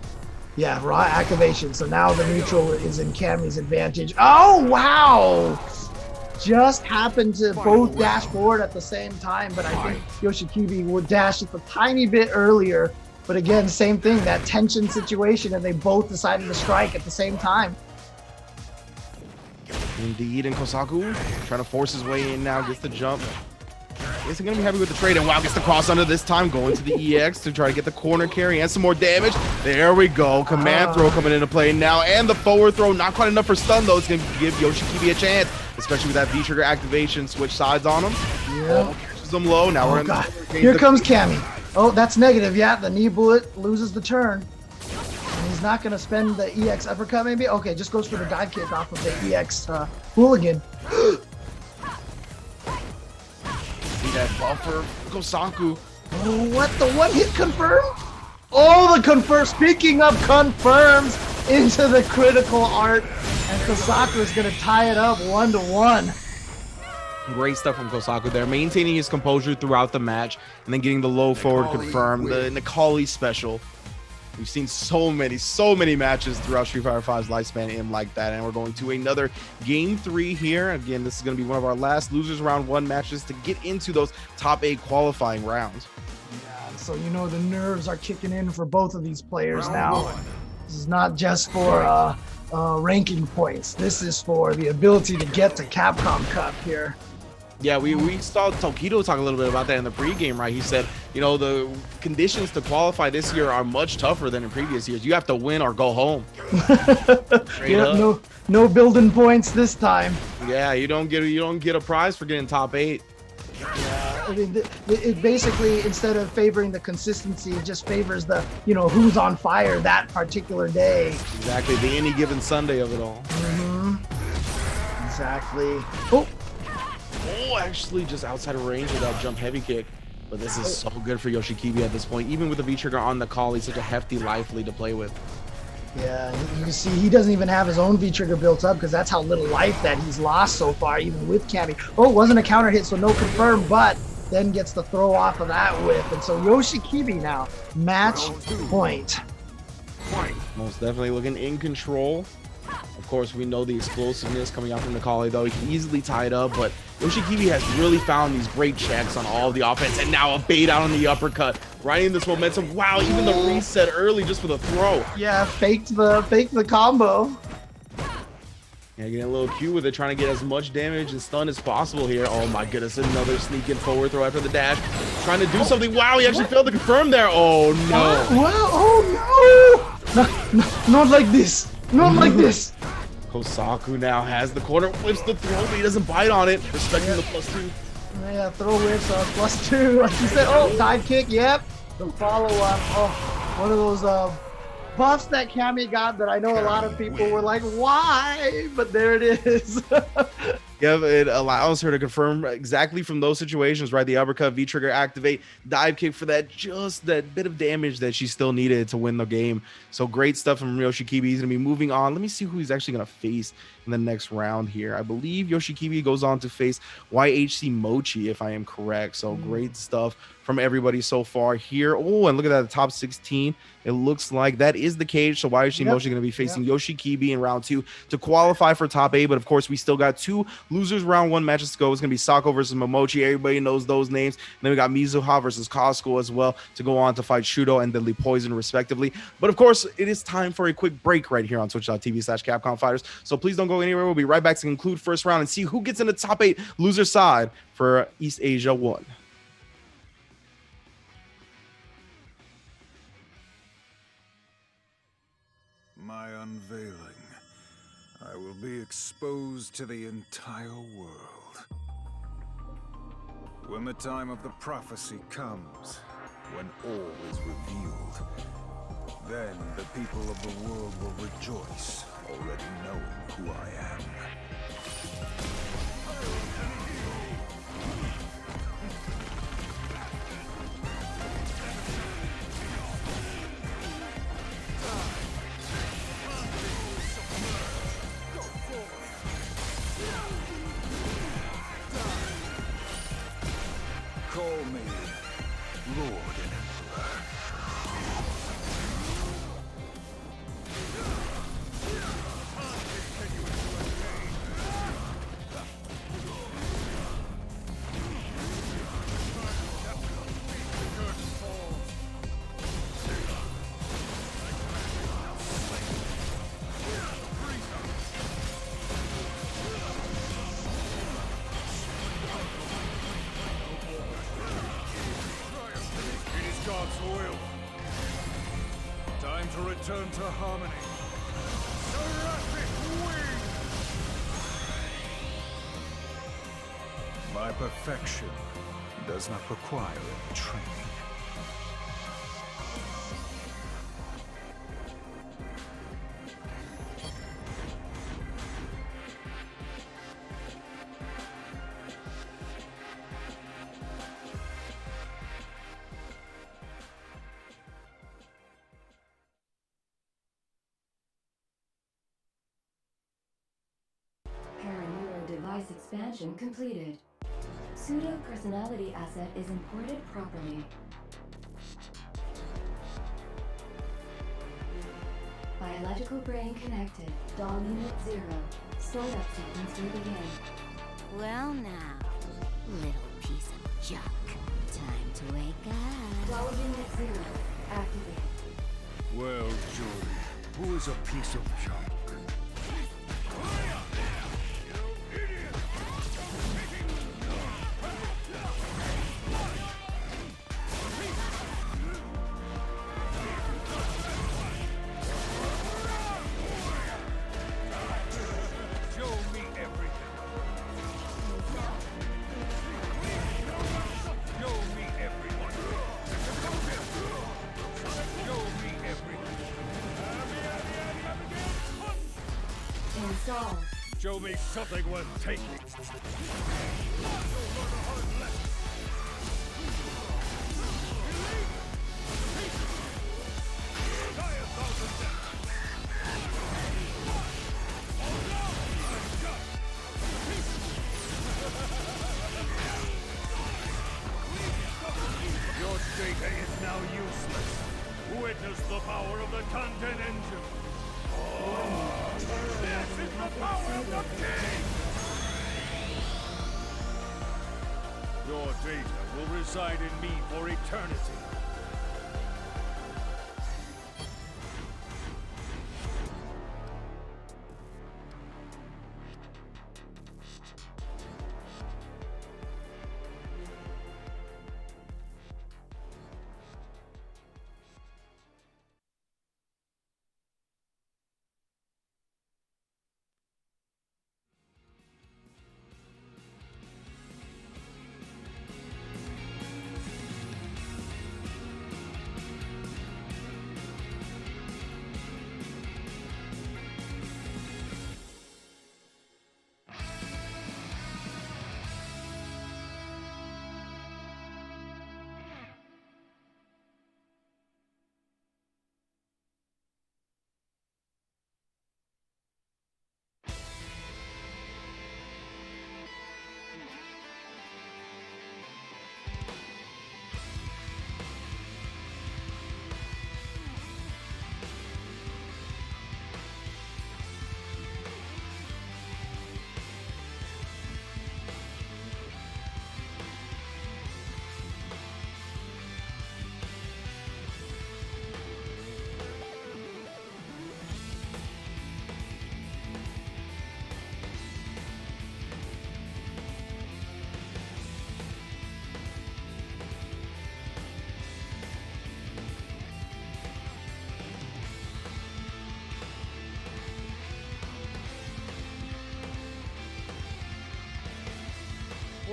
Yeah, raw activation. So now the neutral is in Cammy's advantage. Oh, wow. Just happened to both dash forward at the same time, but I think Yoshikibi would dash just a tiny bit earlier. But again, same thing, that tension situation, and they both decided to strike at the same time. Indeed, and Kosaku trying to force his way in now, gets the jump. Isn't going to be happy with the trade, and wow, gets the cross under this time, going to the EX to try to get the corner carry and some more damage. There we go, command throw coming into play now, and the forward throw, not quite enough for stun though. It's going to give Yoshikibi a chance, especially with that V-trigger activation, switch sides on him. Yeah. Oh, catches him low, now we're in the Here comes Cammy. Oh, that's negative, yeah, the knee bullet loses the turn. And he's not going to spend the EX uppercut maybe? Okay, just goes for the dive kick off of the EX hooligan. See that buffer, Kosaku. Oh, what, the one hit confirm? Oh, the confirm, speaking of confirms, into the critical art. And Kosaku is going to tie it up 1-1. Great stuff from Kosaku there, maintaining his composure throughout the match, and then getting the low forward confirmed, the Nikali special. We've seen so many matches throughout Street Fighter V's lifespan in like that, and we're going to another Game 3 here. Again, this is going to be one of our last Losers Round 1 matches to get into those top 8 qualifying rounds. Yeah, so you know the nerves are kicking in for both of these players now. This is not just for ranking points. This is for the ability to get to Capcom Cup here. Yeah, we saw Tokido talk a little bit about that in the pregame, right? He said, you know, the conditions to qualify this year are much tougher than in previous years. You have to win or go home. Yeah, no building points this time. Yeah, you don't get a prize for getting top 8. Yeah, I mean, it basically, instead of favoring the consistency, it just favors the, you know, who's on fire that particular day. Exactly, the any given Sunday of it all. Exactly. Oh, actually just outside of range of that jump heavy kick. But this is so good for Yoshikibi at this point. Even with the V-trigger on the call, he's such a hefty life lead to play with. Yeah, you see, he doesn't even have his own V-trigger built up because that's how little life that he's lost so far, even with Cammy. Oh, it wasn't a counter hit, so no confirm, but then gets the throw off of that whip. And so Yoshikibi now, match point. Most definitely looking in control. Of course, we know the explosiveness coming out from Nikali, though. He can easily tie it up, but Yoshikibi has really found these great checks on all of the offense, and now a bait out on the uppercut, riding this momentum. Wow, even the reset early just for the throw. Yeah, faked the combo. Yeah, getting a little cute with it, trying to get as much damage and stun as possible here. Oh my goodness, another sneaking forward throw after the dash. Trying to do something. Wow, he actually failed to confirm there. Oh no. Well, oh no. No, not like this. Not like this. Kosaku now has the corner, whips the throw, but he doesn't bite on it, respecting the +2. Yeah, throw whips +2. Like you said, oh, dive kick, yep. The follow-up. Oh, one of those buffs that Cammy got that I know a lot of people were like, why? But there it is. Yeah, it allows her to confirm exactly from those situations, right? The uppercut, V-trigger activate, dive kick for that, just that bit of damage that she still needed to win the game. So great stuff from Yoshikibi. He's going to be moving on. Let me see who he's actually going to face in the next round here. I believe Yoshikibi goes on to face YHC Mochi, if I am correct. So great stuff from everybody so far here. Oh, and look at that, the top 16. It looks like that is the cage. So YHC Mochi going to be facing Yoshikibi in round 2 to qualify for top 8. But of course, we still got 2 losers round 1 matches to go. It's going to be Sako versus Momochi. Everybody knows those names. And then we got Mizuha versus Costo as well to go on to fight Shuto and Deadly Poison respectively. But of course, it is time for a quick break right here on twitch.tv/Capcom Fighters. So please don't go anywhere. We'll be right back to conclude first round and see who gets in the top 8 loser side for East Asia 1. My unveiling. I will be exposed to the entire world. When the time of the prophecy comes, when all is revealed, then the people of the world will rejoice, already knowing who I am. Call me Lord and Emperor. Time to return to harmony. Seraphic wings! My perfection does not require any training. Device expansion completed. Pseudo personality asset is imported properly. Biological brain connected. Dog unit 0. Startup sequence will begin. Well now, little piece of junk. Time to wake up. Dog unit 0. Activated. Well, Jory, who is a piece of junk? Show me something worth taking. Your data is now useless. Witness the power of the content engine. This is the power of the king! Your data will reside in me for eternity.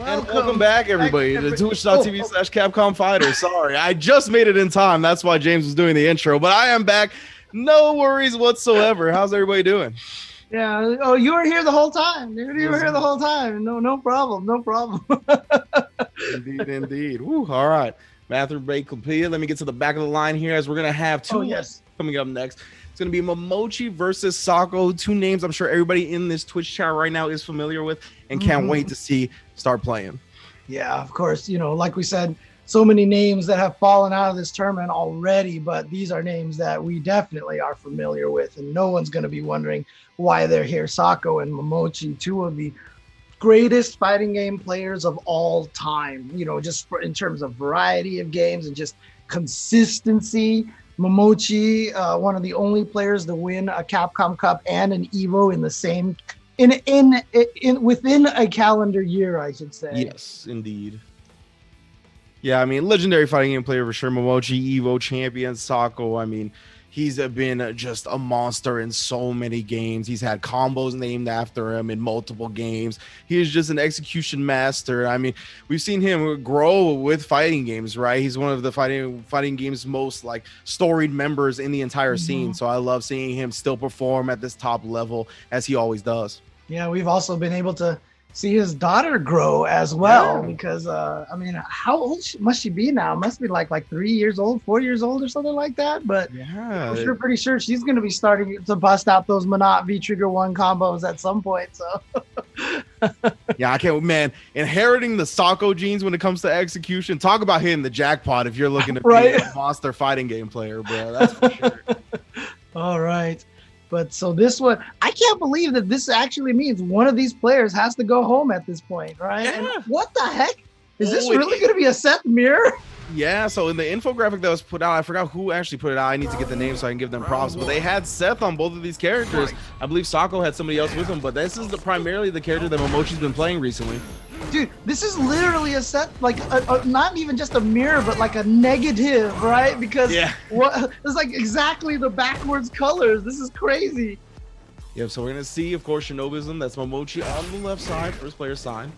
And welcome back, everybody, to twitch.tv/Capcom Fighters. Sorry, I just made it in time. That's why James was doing the intro, but I am back. No worries whatsoever. How's everybody doing? Yeah. Oh, you were here the whole time. You were here the whole time. No problem. No problem. Indeed, indeed. Woo, all right. Bathroom break completed. Let me get to the back of the line here as we're going to have two coming up next. It's going to be Momochi versus Sako. Two names I'm sure everybody in this Twitch chat right now is familiar with and can't wait to see start playing. Yeah, of course. You know, like we said, so many names that have fallen out of this tournament already, but these are names that we definitely are familiar with, and no one's going to be wondering why they're here. Sako and Momochi, two of the greatest fighting game players of all time, you know, just in terms of variety of games and just consistency. Momochi, one of the only players to win a Capcom Cup and an Evo in the same within a calendar year, I should say. Yes, indeed. Yeah, I mean, legendary fighting game player for sure. Momochi, Evo champion. Sako, I mean, he's been just a monster in so many games. He's had combos named after him in multiple games. He is just an execution master. I mean, we've seen him grow with fighting games, right? He's one of the fighting games most like storied members in the entire scene. So I love seeing him still perform at this top level as he always does. Yeah, we've also been able to see his daughter grow as well, because I mean, how old must she be now? Must be like 3 years old, 4 years old or something like that. But yeah, I'm pretty sure she's going to be starting to bust out those Monat V-Trigger 1 combos at some point. So yeah, I can't, man, inheriting the Sako genes when it comes to execution. Talk about hitting the jackpot if you're looking to be a monster fighting game player, bro. That's for sure. All right. But so this one, I can't believe that this actually means one of these players has to go home at this point, right? Yeah. And what the heck? Is this really going to be a Seth mirror? Yeah, so in the infographic that was put out, I forgot who actually put it out. I need to get the name so I can give them props. But they had Seth on both of these characters. I believe Sako had somebody else with him, but this is primarily the character that Momochi's been playing recently. Dude, this is literally a set, like not even just a mirror, but like a negative, right? Because it's like exactly the backwards colors. This is crazy. Yep, so we're gonna see, of course, Shinobism. That's Momochi on the left side, first player side.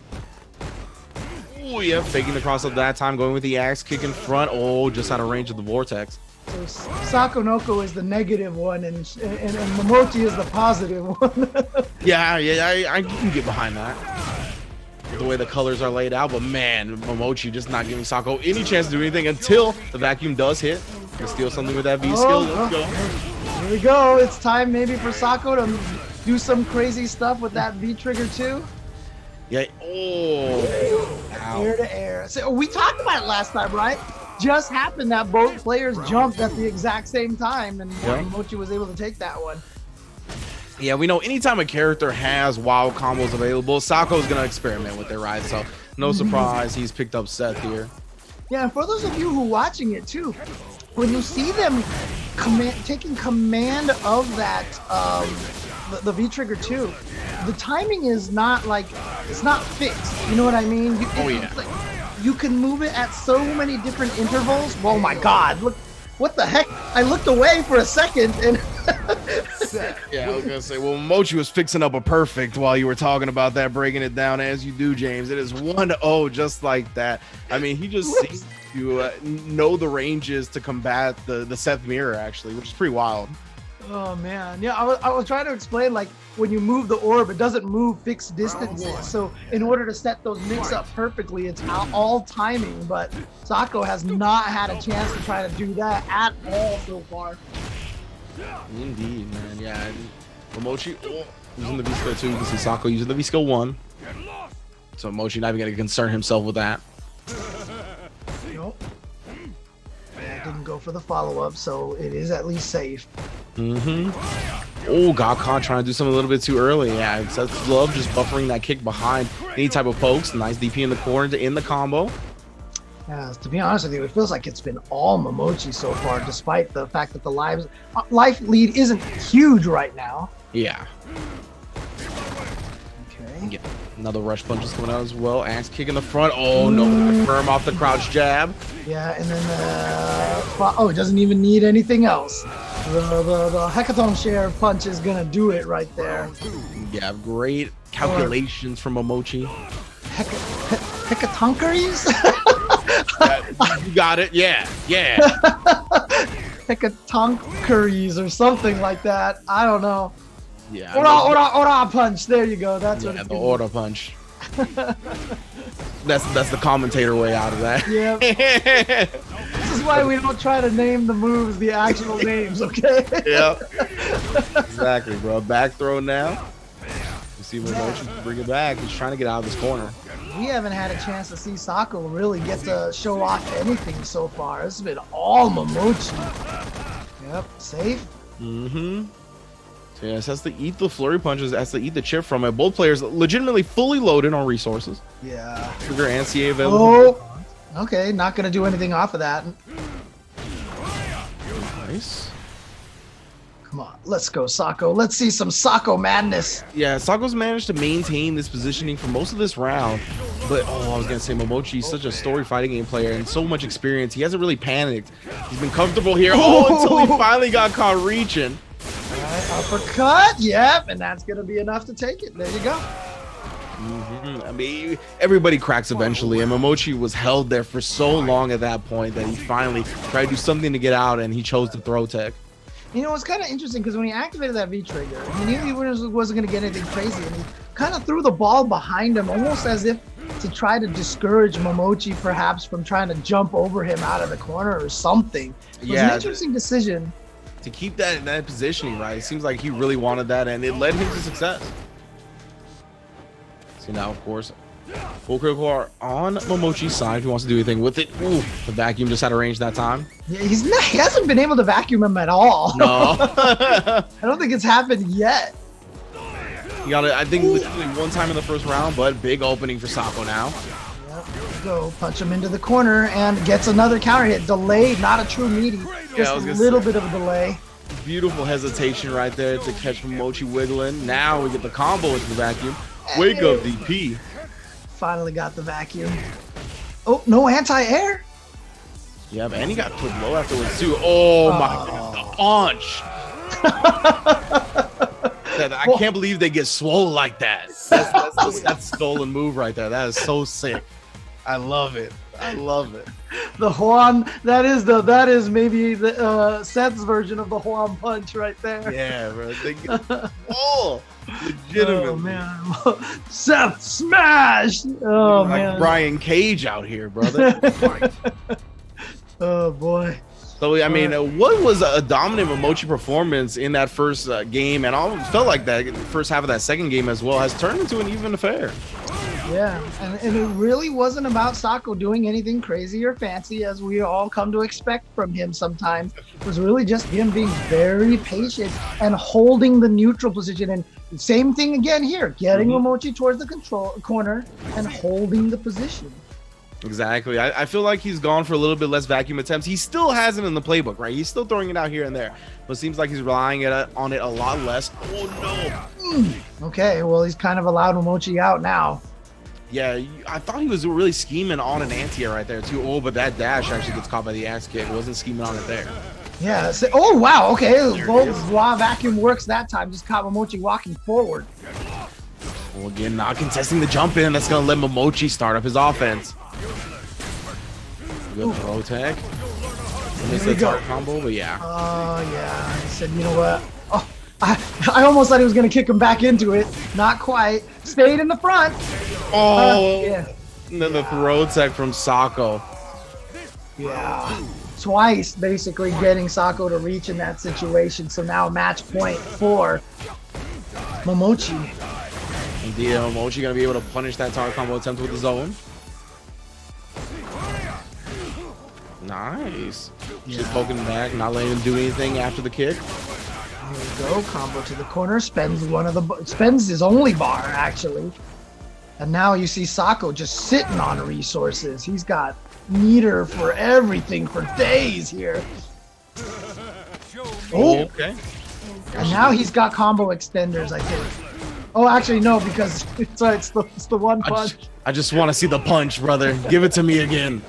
Oh yeah, faking the cross up that time, going with the axe kick in front. Oh, just out of range of the vortex. So Sako Noko is the negative one, and Momochi is the positive one. Yeah, I can get behind that. The way the colors are laid out, but man, Momochi just not giving Sako any chance to do anything until the vacuum does hit. Can steal something with that V skill. Let's go. Here we go. It's time maybe for Sako to do some crazy stuff with that V trigger too. Yeah. Oh. Air to air. So we talked about it last time, right? Just happened that both players jumped at the exact same time, and Mochi was able to take that one. Yeah, we know anytime a character has wild combos available, Sako is going to experiment with it, right? So no surprise he's picked up Seth here. Yeah, and for those of you who are watching it too, when you see them taking command of that the V trigger too, the timing is not like, it's not fixed. You know what I mean? You can move it at so many different intervals. Oh my God! Look, what the heck? I looked away for a second and. Yeah, I was gonna say, well, Mochi was fixing up a perfect while you were talking about that, breaking it down as you do, James. It is 1-0 just like that. I mean, he just seems to know the ranges to combat the Seth mirror, actually, which is pretty wild. Oh man, yeah, I was trying to explain, like, when you move the orb, it doesn't move fixed distances. So in order to set those mix up perfectly, it's all timing. But Sako has not had a chance to try to do that at all so far. Indeed, man. Yeah, Momochi using the V skill 2. You can see Sako using the V skill 1. So Mochi not even going to concern himself with that. Nope. Yeah, didn't go for the follow-up, so it is at least safe. Oh, Gakon trying to do something a little bit too early. Yeah, Seth Love just buffering that kick behind any type of pokes. Nice DP in the corner to end the combo. Yeah, to be honest with you, it feels like it's been all Momochi so far, despite the fact that the life lead isn't huge right now. Yeah. Okay. Yeah. Another rush punch is coming out as well. Axe kick in the front. Oh no, confirm off the crouch jab. Yeah, and then it doesn't even need anything else. The Hecaton share punch is gonna do it right there. Yeah, great calculations from Momochi. Hecatonkeries? You got it. Yeah. Hecatonkeries or something like that. I don't know. Yeah. Ora punch. There you go. That's what it's the Ora punch. That's the commentator way out of that. Yeah. This is why we don't try to name the moves the actual names, okay? Yep. Exactly, bro. Back throw now. You see Momochi bring it back. He's trying to get out of this corner. We haven't had a chance to see Sako really get to show off anything so far. This has been all Momochi. Yep, safe. So yes, has to eat the flurry punches, has to eat the chip from it. Both players legitimately fully loaded on resources. Yeah. Trigger and CA available. Oh, okay, not gonna do anything off of that. Nice. Come on, let's go, Sako. Let's see some Sako madness. Yeah, Sako's managed to maintain this positioning for most of this round. But, I was going to say, Momochi's such a story fighting game player and so much experience. He hasn't really panicked. He's been comfortable here. Until he finally got caught reaching. All right, uppercut. Yep, and that's going to be enough to take it. There you go. I mean, everybody cracks eventually, and Momochi was held there for so long at that point that he finally tried to do something to get out, and he chose to throw tech. You know, it's kind of interesting because when he activated that V trigger, he knew he wasn't going to get anything crazy, and he kind of threw the ball behind him, almost as if to try to discourage Momochi, perhaps, from trying to jump over him out of the corner or something. It was an interesting decision. To keep that in that positioning, right? It seems like he really wanted that, and it led him to success. So now, of course, full critical are on Momochi's side if he wants to do anything with it. Ooh, the vacuum just had a range that time. Yeah, he hasn't been able to vacuum him at all. No. I don't think it's happened yet. You got it, I think, literally one time in the first round, but big opening for Sako now. Yep, go punch him into the corner and gets another counter hit. Delayed, not a true meaty, just a little bit of a delay. Beautiful hesitation right there to catch Mochi wiggling. Now we get the combo into the vacuum. Wake up DP. Finally got the vacuum. Oh, no anti-air? Yeah, and he got put low afterwards too. Oh my god, the punch. I can't believe they get swole like that. That's stolen move right there. That is so sick. I love it. I love it. The Juan, that is maybe the Seth's version of the Juan punch right there. Yeah, bro. Oh, legitimately. Oh man, Seth smash. Oh like man, Brian Cage out here, brother. Oh boy. So I mean, what was a dominant Momochi performance in that first game, and I felt like that first half of that second game as well has turned into an even affair. Yeah, and it really wasn't about Sako doing anything crazy or fancy, as we all come to expect from him sometimes. It was really just him being very patient and holding the neutral position. And same thing again here, getting Momochi towards the control corner and holding the position. Exactly. I feel like he's gone for a little bit less vacuum attempts. He still has it in the playbook, right? He's still throwing it out here and there, but it seems like he's relying on it a lot less. Oh no. Okay, well, he's kind of allowed Momochi out now. Yeah, I thought he was really scheming on an anti-air right there too. Oh, but that dash actually gets caught by the axe kick. Wasn't scheming on it there. Yeah. Oh wow. Okay. Both vacuum works that time. Just caught Momochi walking forward. Well, again, not contesting the jump in. That's gonna let Momochi start up his offense. Good throw tech. Missed the tart combo, but yeah. Oh yeah. He said, you know what? Oh, I almost thought he was gonna kick him back into it. Not quite. Stayed in the front. Oh. Yeah. And then the throw tech from Sako. Yeah. Twice basically getting Sako to reach in that situation. So now match point for Momochi. Indeed, Mochi gonna be able to punish that tart combo attempt with his own. Nice. Just poking back, not letting him do anything after the kick. Here we go, combo to the corner, spends his only bar actually. And now you see Sako just sitting on resources. He's got meter for everything for days here. Oh, okay. And now he's got combo extenders, I think. Oh, actually no, because it's the one punch. I just want to see the punch, brother. Give it to me again.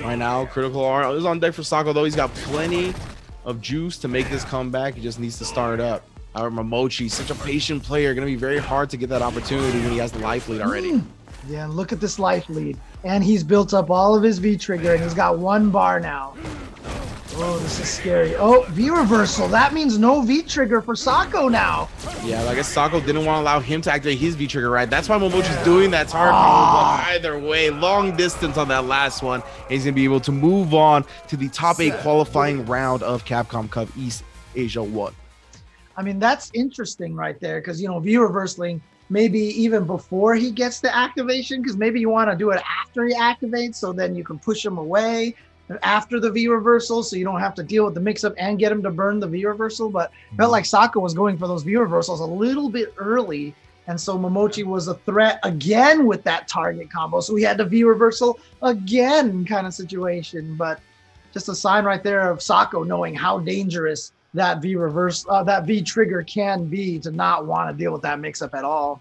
Right now, critical R is on deck for Sako, though. He's got plenty of juice to make this comeback. He just needs to start it up. Momochi, such a patient player, going to be very hard to get that opportunity when he has the life lead already. Yeah, look at this life lead. And he's built up all of his V-trigger, and he's got one bar now. Oh, this is scary. Oh, V-reversal. That means no V-trigger for Sako now. Yeah, I guess Sako didn't want to allow him to activate his V-trigger, right? That's why Momochi's doing that hard combo. But either way, long distance on that last one. He's going to be able to move on to the top 8 qualifying round of Capcom Cup East Asia 1. I mean, that's interesting right there because, you know, V-reversaling maybe even before he gets the activation, because maybe you want to do it after he activates so then you can push him away after the V reversal, so you don't have to deal with the mix-up and get him to burn the V reversal. But felt like Sako was going for those V reversals a little bit early, and so Momochi was a threat again with that target combo. So he had the V reversal again kind of situation. But just a sign right there of Sako knowing how dangerous that that V trigger can be, to not want to deal with that mix-up at all.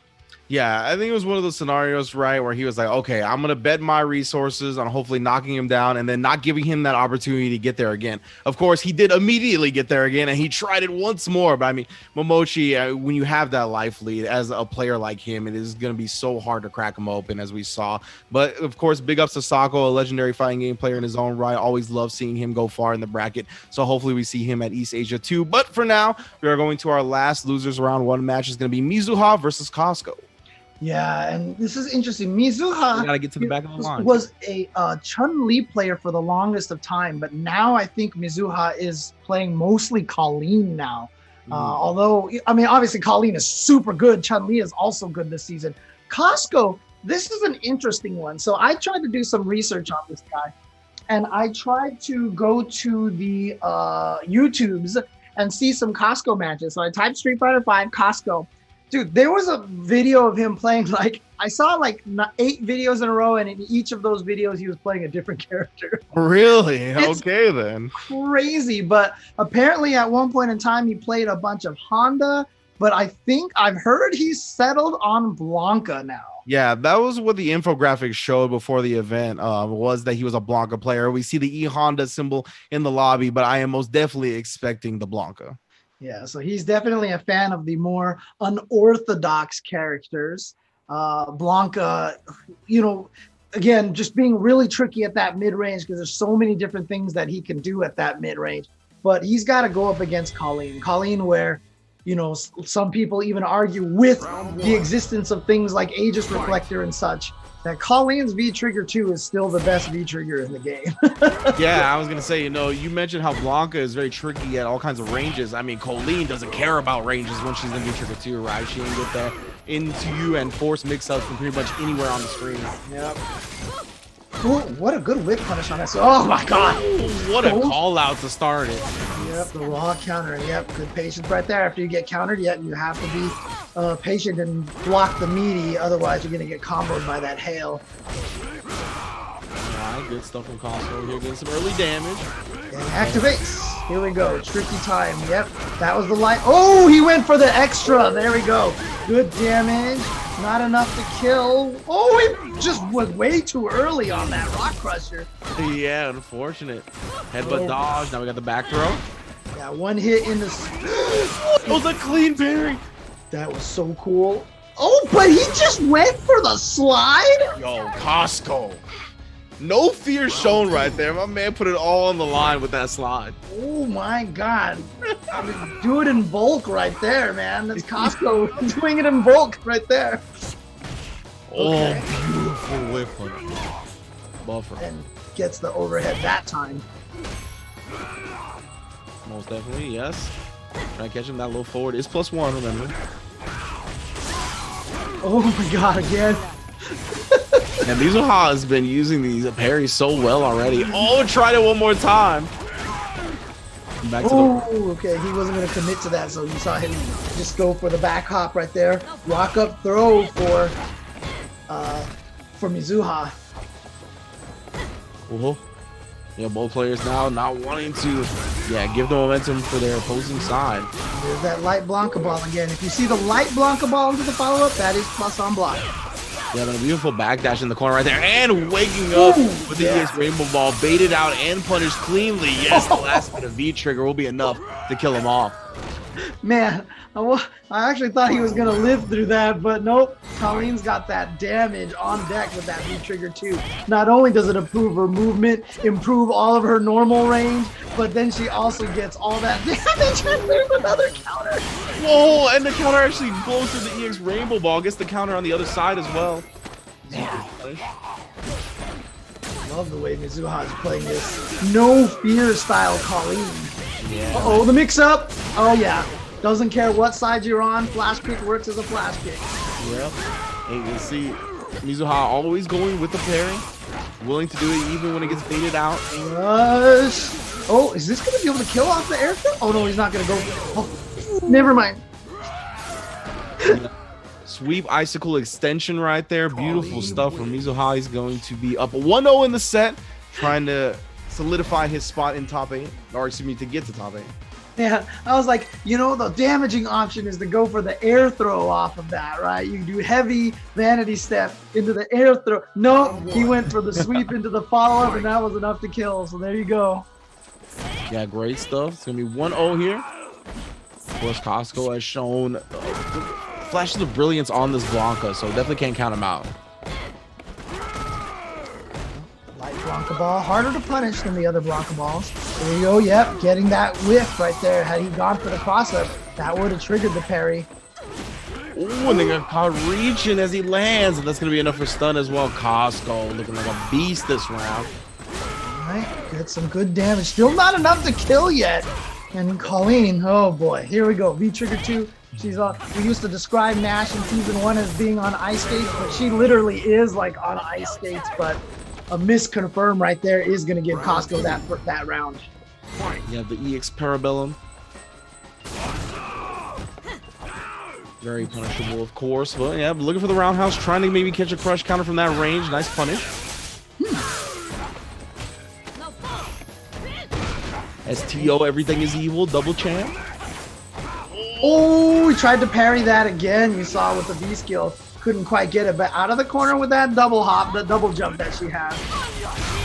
Yeah, I think it was one of those scenarios, right, where he was like, okay, I'm going to bet my resources on hopefully knocking him down and then not giving him that opportunity to get there again. Of course, he did immediately get there again, and he tried it once more. But, I mean, Momochi, when you have that life lead as a player like him, it is going to be so hard to crack him open, as we saw. But, of course, big ups to Sako, a legendary fighting game player in his own right. Always love seeing him go far in the bracket. So, hopefully, we see him at East Asia 2. But, for now, we are going to our last losers round 1 match. It's going to be Mizuha versus Costo. Yeah, and this is interesting. Mizuha gotta get to the back of the line. Was a Chun-Li player for the longest of time, but now I think Mizuha is playing mostly Colleen now. Although, I mean, obviously Colleen is super good. Chun-Li is also good this season. Costo, this is an interesting one. So I tried to do some research on this guy, and I tried to go to the YouTubes and see some Costo matches. So I typed Street Fighter V Costo. Dude, there was a video of him playing, like, I saw like 8 videos in a row, and in each of those videos, he was playing a different character. Really? It's okay, then. Crazy. But apparently at one point in time, he played a bunch of Honda, but I think I've heard he's settled on Blanca now. Yeah, that was what the infographics showed before the event, was that he was a Blanca player. We see the E-Honda symbol in the lobby, but I am most definitely expecting the Blanca. Yeah, so he's definitely a fan of the more unorthodox characters. Blanca, you know, again, just being really tricky at that mid-range because there's so many different things that he can do at that mid-range. But he's got to go up against Colleen. Colleen, where, you know, some people even argue with the existence of things like Aegis Reflector and such, that Colleen's V-Trigger 2 is still the best V-Trigger in the game. Yeah, I was going to say, you know, you mentioned how Blanca is very tricky at all kinds of ranges. I mean, Colleen doesn't care about ranges when she's in V-Trigger 2, right? She can get that into you and force mix-ups from pretty much anywhere on the screen. Yep. Ooh, what a good whip punish on that. Oh my god. What a call out to start it. Yep, the raw counter. Yep, good patience right there. After you get countered, yet you have to be patient and block the meaty, otherwise you're going to get comboed by that hail. Alright, good stuff from Costo here, getting some early damage. And activates. Here we go. Tricky time. Yep, that was the light. Oh, he went for the extra. There we go. Good damage. Not enough to kill. Oh, he just was way too early on that Rock Crusher. Yeah, unfortunate. Headbutt dodge. Now we got the back throw. Yeah, one hit in the... That was a clean parry. That was so cool. Oh, but he just went for the slide? Yo, Costco. No fear shown right there. My man put it all on the line with that slide. Oh my god. I mean, do it in bulk right there, man. That's Costco doing it in bulk right there. Oh, Okay. beautiful whip punch. Buffer. And gets the overhead that time. Most definitely, yes. Try to catch him that low forward. It's +1, remember. Oh my god, again. And Mizuha has been using these parries so well already. Oh, tried it one more time. Back to Okay, he wasn't going to commit to that, so you saw him just go for the back hop right there. Rock up throw for Mizuha. Yeah, both players now not wanting to, give the momentum for their opposing side. There's that light Blanca ball again. If you see the light Blanca ball into the follow-up, that is plus on block. Yeah, but a beautiful backdash in the corner right there, and waking up with the EX Rainbow Ball, baited out and punished cleanly. Yes, the last bit of V-Trigger will be enough to kill him off. Man, I actually thought he was going to live through that, but nope. Colleen's got that damage on deck with that V-Trigger too. Not only does it improve her movement, improve all of her normal range, but then she also gets all that damage and there's another counter. Whoa, and the counter actually blows through the EX Rainbow Ball, gets the counter on the other side as well. Yeah. Love the way Mizuha is playing this no fear style Colleen. Yeah. Uh-oh, the mix-up. Oh, yeah. Doesn't care what side you're on. Flash kick works as a flash kick. Yep. And you can see Mizuha always going with the parry. Willing to do it even when it gets baited out. Rush. Oh, is this going to be able to kill off the air throw? Oh, no, he's not going to go. Oh, never mind. Sweep icicle extension right there. Beautiful stuff from Mizuha. He's going to be up 1-0 in the set, trying to solidify his spot in top 8, or excuse me, to get to top 8. Yeah, I was like, you know, the damaging option is to go for the air throw off of that, right? You do heavy vanity step into the air throw. No, he went for the sweep into the follow-up, and that was enough to kill. So there you go. Yeah, great stuff. It's going to be 1-0 here. Of course, Costco has shown flashes of brilliance on this Blanca, so definitely can't count him out. Light Blanca ball, harder to punish than the other Blanca balls. There you go, yep, getting that whiff right there. Had he gone for the cross-up, that would have triggered the parry. Ooh, and they got caught reaching as he lands, and that's going to be enough for stun as well. Costco looking like a beast this round. All right, get some good damage. Still not enough to kill yet. And Colleen, oh boy, here we go. V-Trigger 2. She's we used to describe Nash in season 1 as being on ice skates, but she literally is like on ice skates. But a misconfirm right there is going to give Costco that round. You have the EX Parabellum. Very punishable, of course. But yeah, looking for the roundhouse, trying to maybe catch a crush counter from that range. Nice punish. STO, everything is evil, double champ. Oh, he tried to parry that again. You saw with the V skill, couldn't quite get it, but out of the corner with that double hop, the double jump that she has.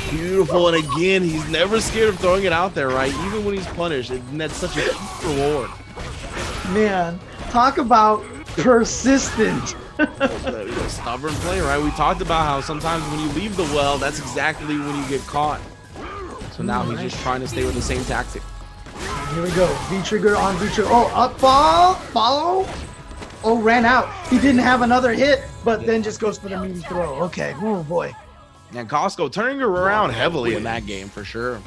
Beautiful, and again, he's never scared of throwing it out there, right? Even when he's punished, and that's such a huge reward. Man, talk about persistent Stubborn play, right? We talked about how sometimes when you leave the well, that's exactly when you get caught. So now he's just trying to stay with the same tactic. Here we go. V-trigger on V-trigger. Oh, up ball. Follow. Oh, ran out. He didn't have another hit, but then just goes for the meaty throw. Okay. Oh, boy. And Costo turning her around heavily in that game for sure.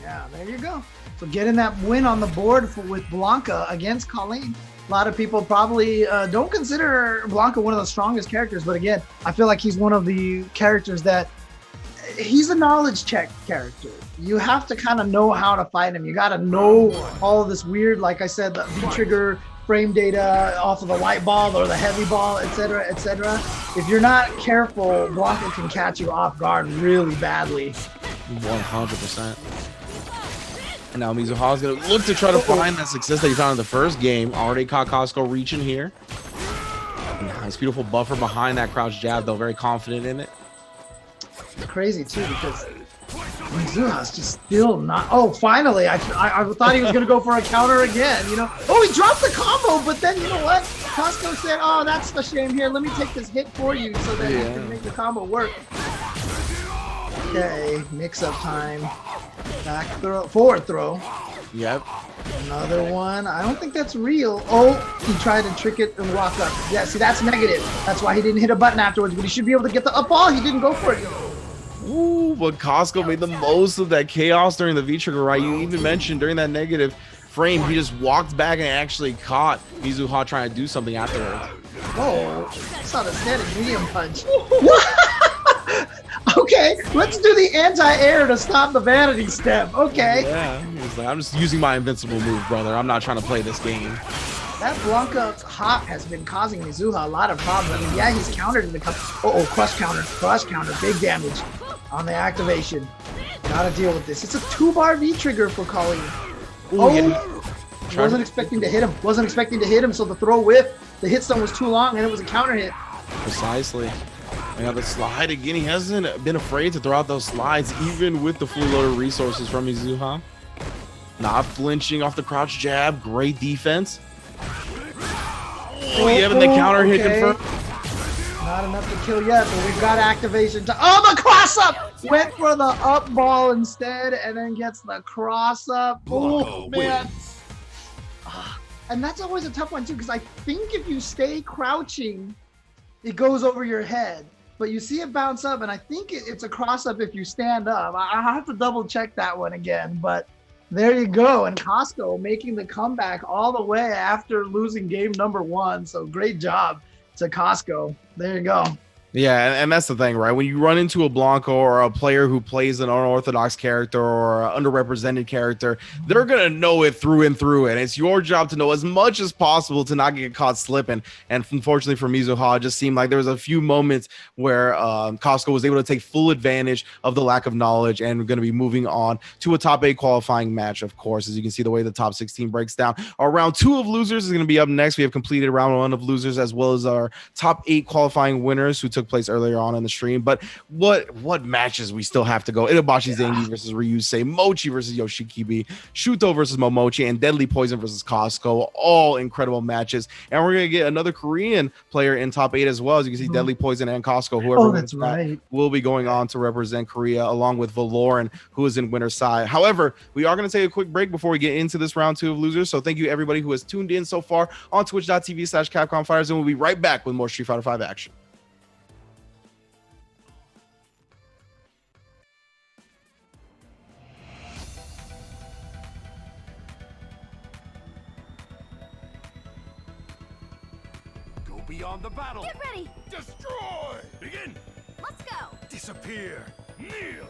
Yeah, there you go. So getting that win on the board with Blanca against Colleen. A lot of people probably don't consider Blanca one of the strongest characters, but again, I feel like he's one of the characters that he's a knowledge check character. You have to kind of know how to fight him. You got to know all of this weird, like I said, the V-trigger frame data off of the light ball or the heavy ball, etc., etc. If you're not careful, Blanca can catch you off guard really badly. 100%. And now Mizuha is going to look to try to find that success that he found in the first game. Already caught Costco reaching here. Nice, beautiful buffer behind that crouch jab, though. Very confident in it. It's crazy, too, because Mizuha's just still not... Oh, finally! I thought he was going to go for a counter again, you know? Oh, he dropped the combo, but then, you know what? Costco said, oh, that's the shame here. Let me take this hit for you so that you can make the combo work. Okay, mix-up time. Back throw, forward throw. Yep. Another one. I don't think that's real. Oh, he tried to trick it and walk up. Yeah, see, that's negative. That's why he didn't hit a button afterwards, but he should be able to get the up ball. He didn't go for it. Ooh, but Costco made the most of that chaos during the V-trigger, right? You even mentioned during that negative frame, he just walked back and actually caught Mizuha trying to do something afterwards. Oh, I saw the standing medium punch. Okay, let's do the anti-air to stop the vanity step. Okay. Yeah, he's like, I'm just using my invincible move, brother. I'm not trying to play this game. That Blanca hop has been causing Mizuha a lot of problems. I mean, yeah, he's countered in the crush counter, big damage on the activation. Gotta deal with this. It's a 2-bar V-trigger for Colleen. Wasn't expecting to hit him, so the throw whiff, the hit stun was too long, and it was a counter hit. Precisely. And now the slide again. He hasn't been afraid to throw out those slides, even with the fully loaded resources from Mizuha. Not flinching off the crouch jab. Great defense. Oh, yeah, but the counter hit confirmed. Not enough to kill yet, but we've got activation to... Oh, the cross-up! Went for the up ball instead, and then gets the cross-up. Oh, man. And that's always a tough one, too, because I think if you stay crouching, it goes over your head. But you see it bounce up, and I think it's a cross-up if you stand up. I have to double-check that one again, but there you go. And Costco making the comeback all the way after losing game number 1. So great job to Costco. There you go. Yeah, and that's the thing, right? When you run into a Blanco or a player who plays an unorthodox character or an underrepresented character, they're going to know it through and through. And it's your job to know as much as possible to not get caught slipping. And unfortunately for Mizuha, it just seemed like there was a few moments where Costco was able to take full advantage of the lack of knowledge, and we're going to be moving on to a top 8 qualifying match, of course. As you can see, the way the top 16 breaks down. Our round 2 of losers is going to be up next. We have completed round 1 of losers, as well as our top 8 qualifying winners who took place earlier on in the stream. But what matches we still have to go? Itabashi Zengi versus Ryusei, Mochi versus Yoshikibi, Shuto versus Momochi, and Deadly Poison versus Costco. All incredible matches. And we're going to get another Korean player in top 8 as well. As you can see, Deadly Poison and Costco, whoever wins that, will be going on to represent Korea, along with Verloren, who is in winner's side. However, we are going to take a quick break before we get into this round 2 of losers. So thank you everybody who has tuned in so far on twitch.tv/Capcom Fires, and we'll be right back with more Street Fighter 5 action. Beyond the battle. Get ready. Destroy. Begin. Let's go. Disappear. Kneel.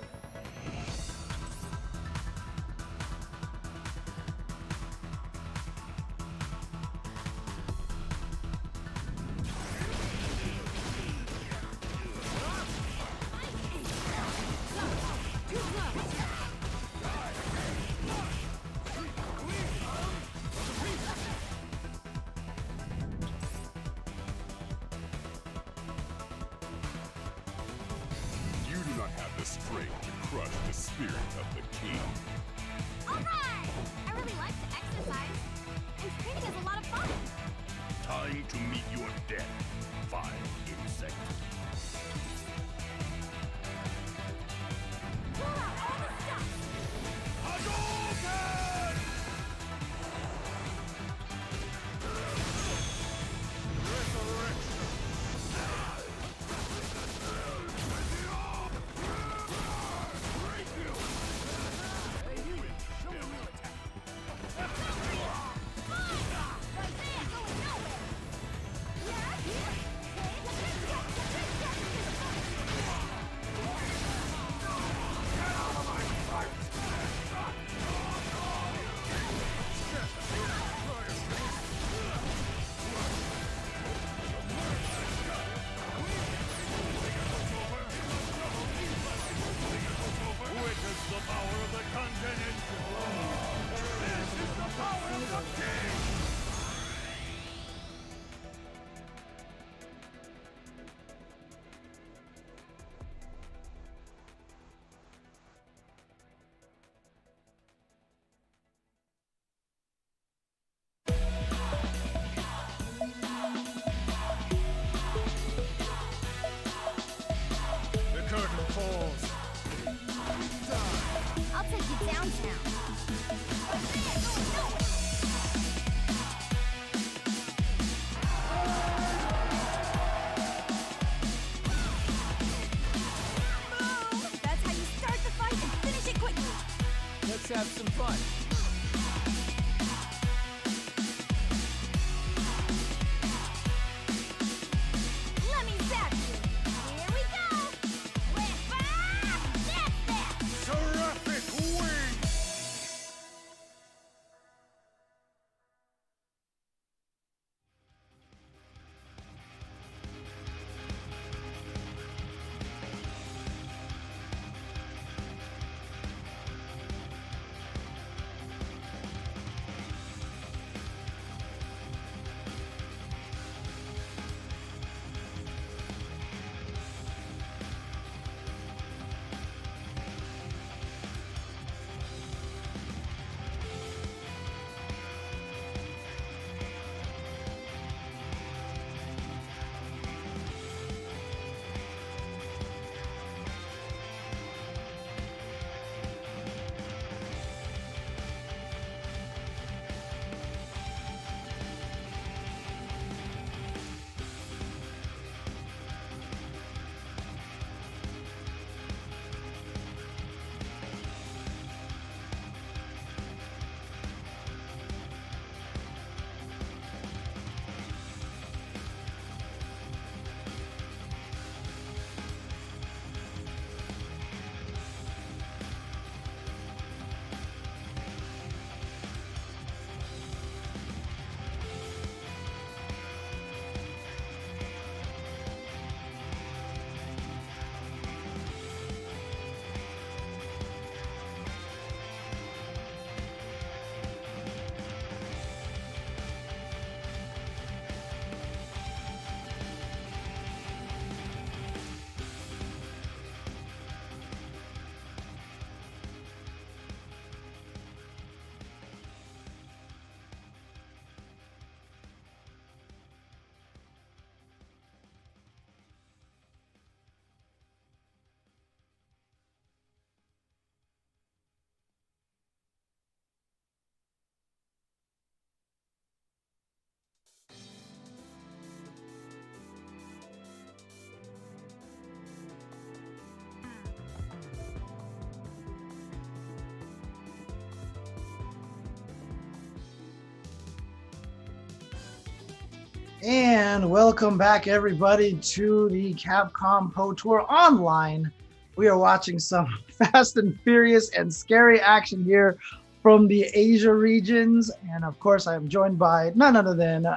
And welcome back, everybody, to the Capcom Pro Tour Online. We are watching some fast and furious and scary action here from the Asia regions. And of course, I am joined by none other than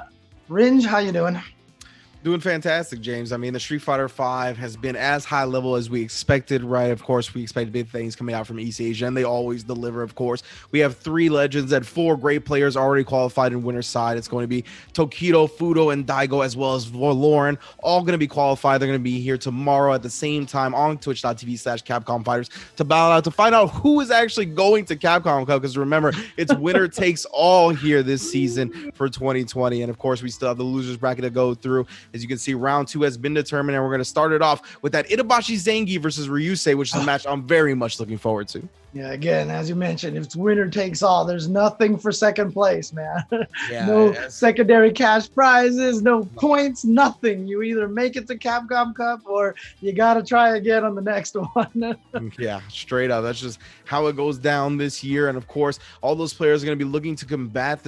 Ringe. How you doing? Doing fantastic, James. I mean, the Street Fighter V has been as high level as we expected, right? Of course, we expect big things coming out from East Asia, and they always deliver, of course. We have 3 legends and 4 great players already qualified in winner's side. It's going to be Tokido, Fudo, and Daigo, as well as Verloren, all going to be qualified. They're going to be here tomorrow at the same time on twitch.tv/Capcom Fighters to battle out to find out who is actually going to Capcom Cup, because remember, it's winner takes all here this season for 2020. And of course, we still have the losers bracket to go through. As you can see, round 2 has been determined, and we're going to start it off with that Itabashi Zangief versus Ryusei, which is a match I'm very much looking forward to. Yeah, again, as you mentioned, if it's winner takes all, there's nothing for second place, man. Yeah, no secondary cash prizes, no points, nothing. You either make it to Capcom Cup or you got to try again on the next one. Yeah, straight up. That's just how it goes down this year. And of course, all those players are going to be looking to combat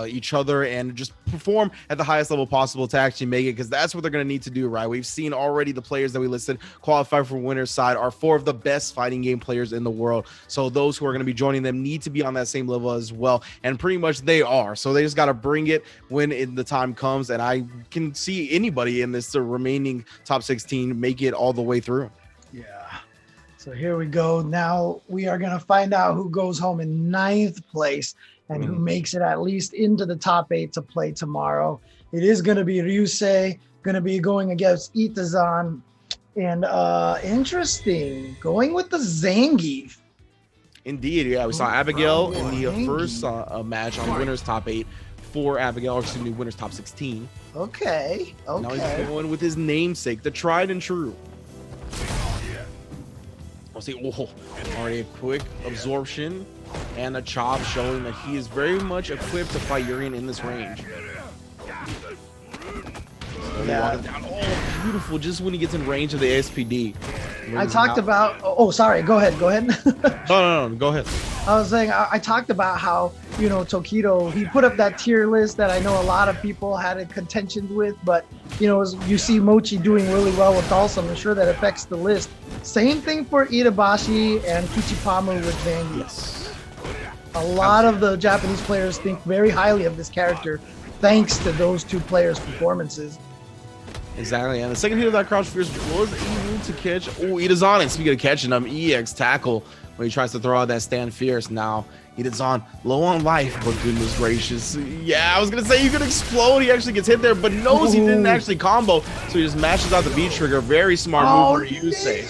each other and just perform at the highest level possible to actually make it, because that's what they're going to need to do, right? We've seen already the players that we listed qualify for winner's side are 4 of the best fighting game players in the world. So those who are going to be joining them need to be on that same level as well. And pretty much they are. So they just got to bring it when the time comes. And I can see anybody in this remaining top 16 make it all the way through. Yeah. So here we go. Now we are going to find out who goes home in 9th place and who makes it at least into the top 8 to play tomorrow. It is going to be Ryusei, going to be going against Itazan. And interesting, going with the Zangief. Indeed, yeah. We saw Abigail in the first match on winners top 8 for Abigail, or excuse me, winners top 16. Okay. Now he's going with his namesake, the tried and true. I'll see. Oh, already a quick absorption and a chop, showing that he is very much equipped to fight Urian in this range. Yeah. Oh, beautiful! Just when he gets in range of the SPD. I talked about. Oh, sorry. Go ahead. No. Go ahead. I was saying I talked about how, you know, Tokido, he put up that tier list that I know a lot of people had a contention with, but you know, you see Mochi doing really well with Dalsum. I'm sure that affects the list. Same thing for Itabashi and Kichipamu with Zangief. Yes. A lot of the Japanese players think very highly of this character thanks to those 2 players' performances. Exactly, and the second hit of that crouch fierce was able to catch. Oh, Itazan, and speaking of catching him, EX tackle when he tries to throw out that stand fierce. Now Itazan low on life, but goodness gracious, yeah, I was gonna say you could explode. He actually gets hit there, but knows he didn't actually combo, so he just mashes out the V trigger. Very smart move for Ryusei.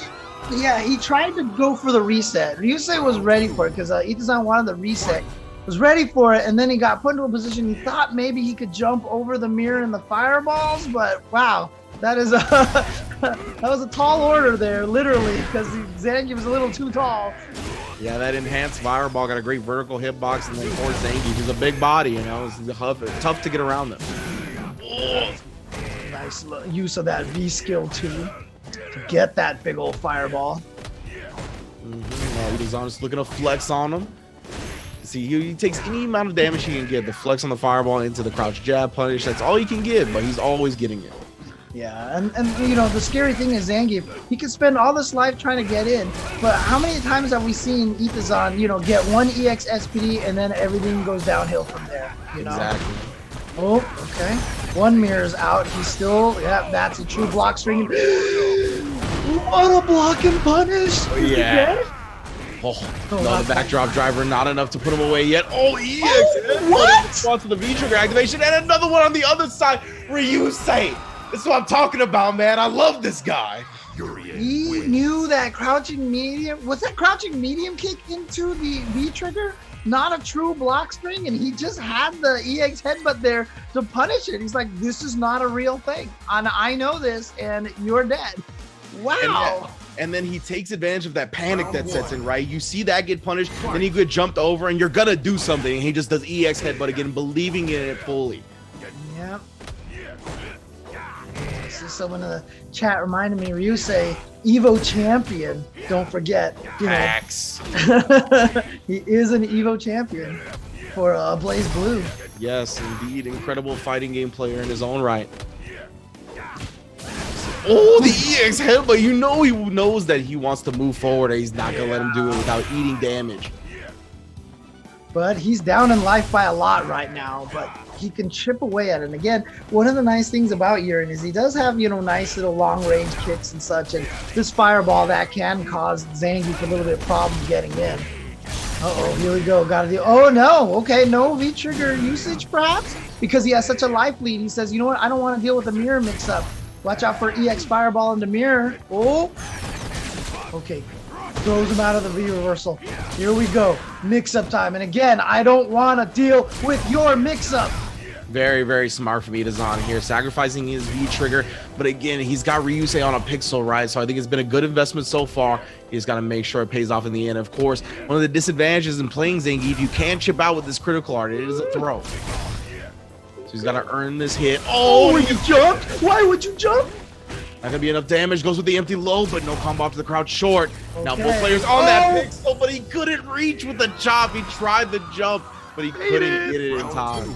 Yeah, he tried to go for the reset. Ryusei was ready for it because Itazan wanted the reset. Was ready for it, and then he got put into a position he thought maybe he could jump over the mirror and the fireballs, but wow, that is that was a tall order there, literally, because Zangief was a little too tall. Yeah, that enhanced fireball got a great vertical hitbox, and then for Zangief, he's a big body, you know, it's tough to get around them. Oh, nice use of that V skill too to get that big old fireball. Now he's just looking to flex on him. See, he takes any amount of damage he can get. The flex on the fireball into the crouch jab punish. That's all he can get, but he's always getting it. Yeah, and you know, the scary thing is Zangief, he can spend all this life trying to get in, but how many times have we seen Itazan, you know, get one EX SPD and then everything goes downhill from there, you know? Exactly. Oh, okay. One mirror's out. He's still, yeah, that's a true block string. What a block and punish! Yeah. Oh, no, the backdrop driver, not enough to put him away yet. Oh, EX! Oh, what? Response to the V-trigger activation, and another one on the other side. Ryusei! That's what I'm talking about, man. I love this guy. He knew that crouching medium, was that crouching medium kick into the V-trigger? Not a true block string, and he just had the EX headbutt there to punish it. He's like, this is not a real thing. And I know this, and you're dead. Wow. And then he takes advantage of that panic that sets in, right? You see that get punished, then he get jumped over, and you're gonna do something. And he just does EX headbutt again, believing in it fully. Yep. Someone in the chat reminded me, Ryusei, Evo champion. Don't forget. You know, he is an Evo champion for Blaze Blue. Yes, indeed. Incredible fighting game player in his own right. Oh, the EX headbutt. You know he knows that he wants to move forward, and he's not going to let him do it without eating damage. But he's down in life by a lot right now, but he can chip away at it. And again, one of the nice things about Yurin is he does have, you know, nice little long-range kicks and such, and this fireball that can cause Zangief a little bit of problem getting in. Uh-oh, here we go. Gotta do. Oh, no. Okay, no V-trigger usage, perhaps? Because he has such a life lead. He says, you know what? I don't want to deal with the mirror mix-up. Watch out for EX fireball into mirror. Oh. Okay. Throws him out of the V-reversal. Here we go. Mix-up time. And again, I don't want to deal with your mix-up. Very, very smart from Itazan here, sacrificing his V-trigger. But again, he's got Ryusei on a pixel, right? So I think it's been a good investment so far. He's got to make sure it pays off in the end. Of course, one of the disadvantages in playing Zangief, you can't chip out with this critical art. It is a throw. So he's got to earn this hit. Oh, you jumped? Why would you jump? Not gonna be enough damage. Goes with the empty low, but no combo to the crouch short. Okay. Now both players on that pixel, but he couldn't reach with the chop. He tried the jump, but he couldn't get it in time.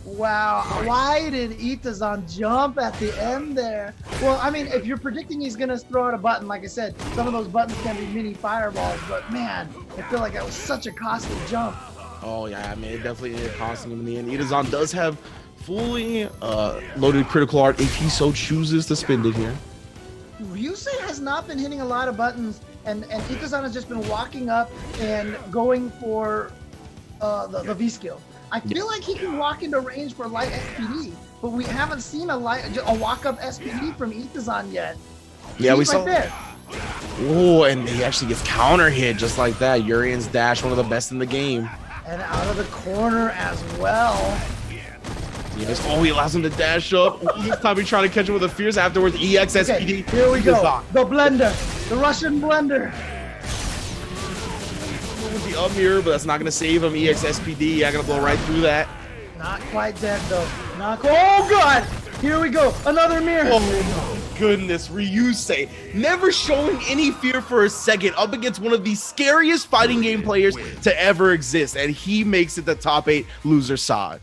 Wow, why did Itazan jump at the end there? Well, I mean, if you're predicting he's gonna throw out a button, like I said, some of those buttons can be mini fireballs, but man, I feel like that was such a costly jump. Oh yeah, I mean, it definitely ended up costing him in the end. Itazan does have fully loaded critical art if he so chooses to spend it here. Ryusei has not been hitting a lot of buttons, and Itazan has just been walking up and going for the V skill. I feel like he can walk into range for light SPD, but we haven't seen a walk-up SPD from Itazan yet. Yeah, we right saw there. Oh, and he actually gets counter hit just like that. Urian's dash, one of the best in the game. And out of the corner as well. Yes. Oh, he allows him to dash up. This time he's trying to catch him with a fierce afterwards. EX SPD. Okay, here we go. The blender. The Russian blender. With the up mirror, but that's not going to save him. EX SPD. I'm going to blow right through that. Not quite dead, though. Oh, God. Here we go. Another mirror. Oh, my goodness. Ryusei never showing any fear for a second up against one of the scariest fighting game players to ever exist. And he makes it the top 8 loser side.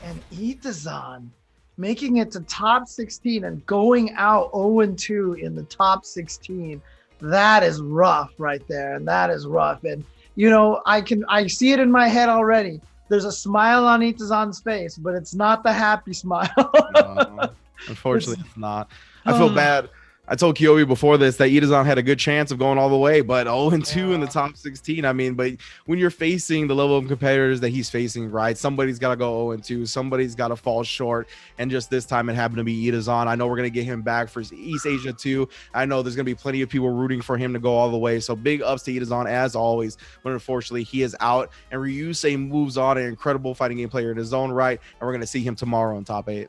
And Itazan making it to top 16 and going out 0-2 in the top 16. That is rough right there. And that is rough. And, you know, I see it in my head already. There's a smile on Itazan's face, but it's not the happy smile. No, unfortunately, it's not. I feel bad. I told Kiyomi before this that Itazan had a good chance of going all the way, but 0-2 in the top 16. I mean, but when you're facing the level of competitors that he's facing, right, somebody's got to go 0-2. Somebody's got to fall short. And just this time it happened to be Itazan. I know we're going to get him back for East Asia too. I know there's going to be plenty of people rooting for him to go all the way. So big ups to Itazan as always, but unfortunately he is out. And Ryusei moves on, an incredible fighting game player in his own right. And we're going to see him tomorrow in top 8.